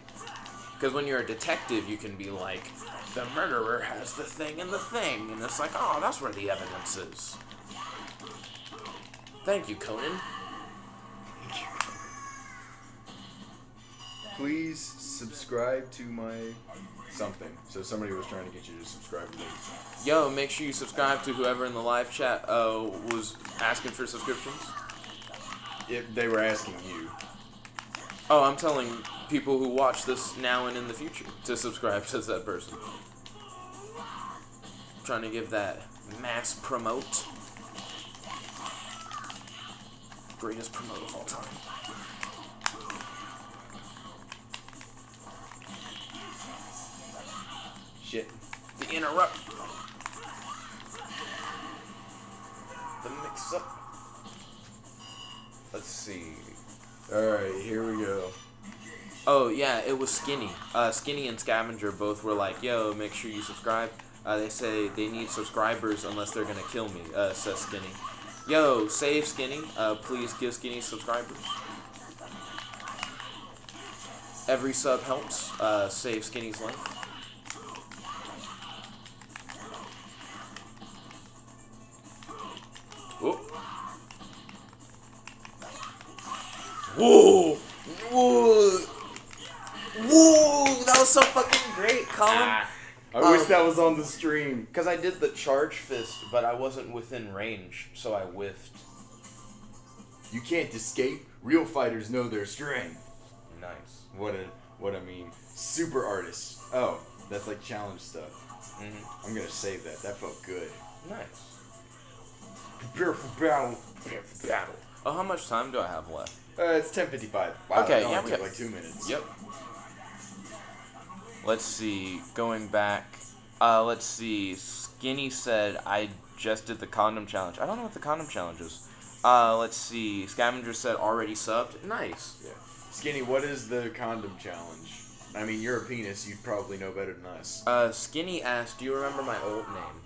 Because when you're a detective, you can be like, the murderer has the thing and the thing. And it's like, oh, that's where the evidence is. Thank you, Conan. Please subscribe to my something. So somebody was trying to get you to subscribe to me. Yo, make sure you subscribe to whoever in the live chat was asking for subscriptions. They were asking you. Oh, I'm telling people who watch this now and in the future to subscribe to that person. Trying to give that mass promote. Greatest promote of all time. Shit. The interrupt. The mix up. Let's see. Alright, here we go. Oh, yeah, it was Skinny. Skinny and Scavenger both were like, yo, make sure you subscribe. They say they need subscribers unless they're gonna kill me, says Skinny. Yo, save Skinny. Please give Skinny subscribers. Every sub helps save Skinny's life. Oh. Whoa! Whoa! Whoa! That was so fucking great, Colin. I wish that was on the stream. Because I did the charge fist, but I wasn't within range, so I whiffed. You can't escape. Real fighters know their strength. Nice. What I mean. Super artists. Oh, that's like challenge stuff. Mm-hmm. I'm gonna save that. That felt good. Nice. Prepare for battle. Prepare for battle. Oh, how much time do I have left? It's 10:55. Wow, Okay, that only yeah, took okay. like 2 minutes. Yep. Let's see. Going back. Let's see. Skinny said, I just did the condom challenge. I don't know what the condom challenge is. Let's see. Scavenger said, already subbed. Nice. Yeah. Skinny, what is the condom challenge? I mean, you're a penis. You'd probably know better than us. Skinny asked, do you remember my old name?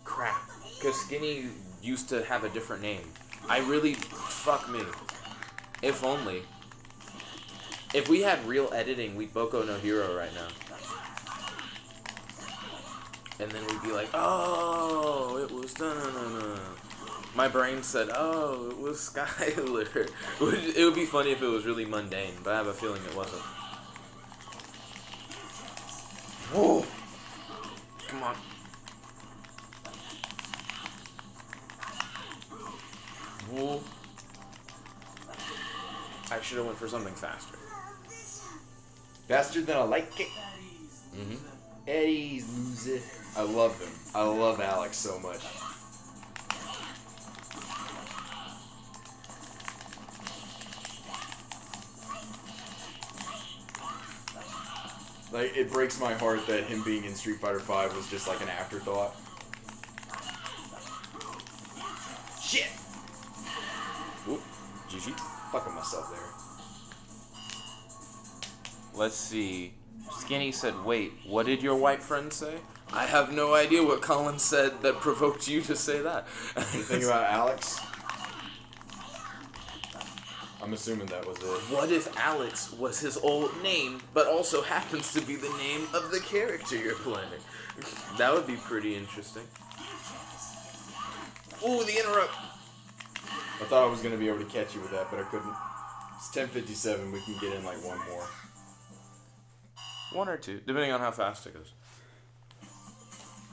Crap. Because Skinny used to have a different name. I really... Fuck me. If only. If we had real editing, we'd Boku no Hero right now. And then we'd be like, oh, it was da-na-na-na. My brain said, oh, it was Skylar. It would be funny if it was really mundane, but I have a feeling it wasn't. Whoa! Come on. Whoa. I should have went for something faster. Faster than I like it. Mm-hmm. Eddie's loser. I love him. I love Alex so much. Like, it breaks my heart that him being in Street Fighter V was just like an afterthought. Shit! Whoop. GG. Fucking myself there. Let's see. Skinny said, wait, what did your white friend say? I have no idea what Colin said that provoked you to say that. You think about Alex? I'm assuming that was it. What if Alex was his old name, but also happens to be the name of the character you're playing? That would be pretty interesting. Ooh, the interrupt. I thought I was going to be able to catch you with that, but I couldn't. It's 10:57. We can get in like one more. One or two, depending on how fast it goes.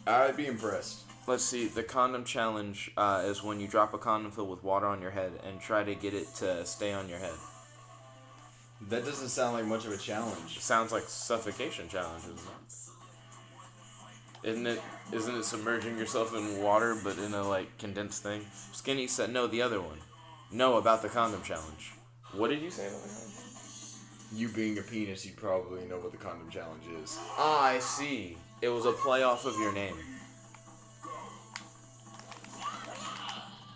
I'd be impressed. Let's see, the condom challenge is when you drop a condom filled with water on your head and try to get it to stay on your head. That doesn't sound like much of a challenge. It sounds like suffocation challenge, isn't it? Isn't it submerging yourself in water, but in a, like, condensed thing? Skinny said, no, the other one. No, about the condom challenge. What did you say about the condom? You being a penis, you'd probably know what the condom challenge is. Ah, I see. It was a play off of your name.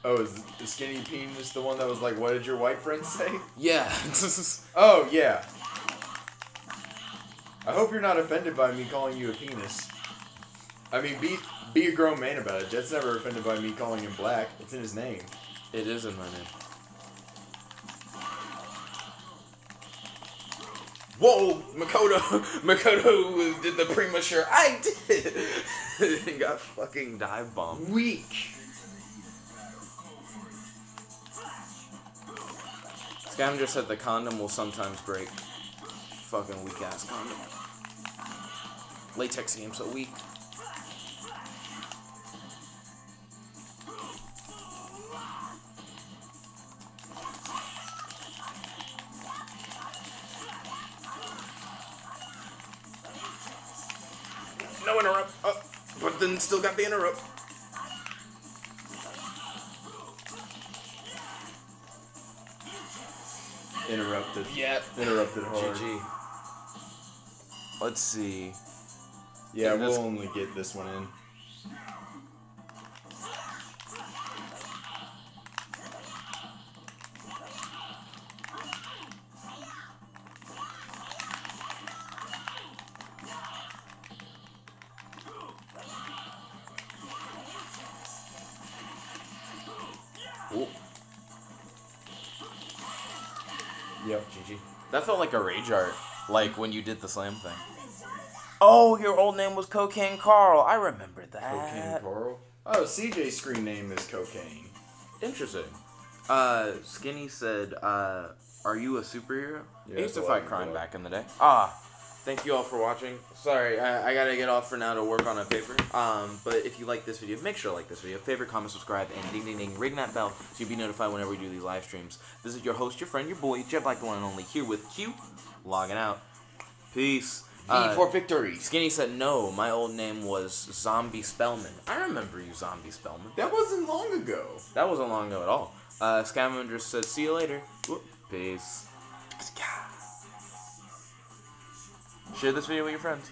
Oh, is the skinny penis the one that was like, what did your white friend say? Yeah. Oh, yeah. I hope you're not offended by me calling you a penis. I mean, be a grown man about it. Jet's never offended by me calling him black. It's in his name. It is in my name. Whoa! Makoto did the premature. I did! And got fucking dive bombed. Weak. Scavenger said the condom will sometimes break. Fucking weak ass condom. Latex seems so weak. No interrupt. Oh, but then still got the interrupt. Interrupted. Yep. Interrupted hard. GG. Let's see. Yeah, And we'll this- only get this one in. Ooh. Yep. GG. That felt like a rage art, like when you did the slam thing. Oh, your old name was Cocaine Carl. I remember that. Cocaine Coral. Oh, CJ's screen name is Cocaine. Interesting. Skinny said, are you a superhero? Yeah, I used to that's a fight lot crime of back in the day. Ah, thank you all for watching. Sorry, I gotta get off for now to work on a paper. But if you like this video, make sure to like this video. Favorite, comment, subscribe, and ding ding ding. Ring that bell so you'll be notified whenever we do these live streams. This is your host, your friend, your boy, Jet Black, the one and only, here with Q. Logging out. Peace. V for victory. Skinny said, no, my old name was Zombie Spellman. I remember you, Zombie Spellman. That wasn't long ago. That wasn't long ago at all. Scavenger said, see you later. Whoop. Peace. Share this video with your friends.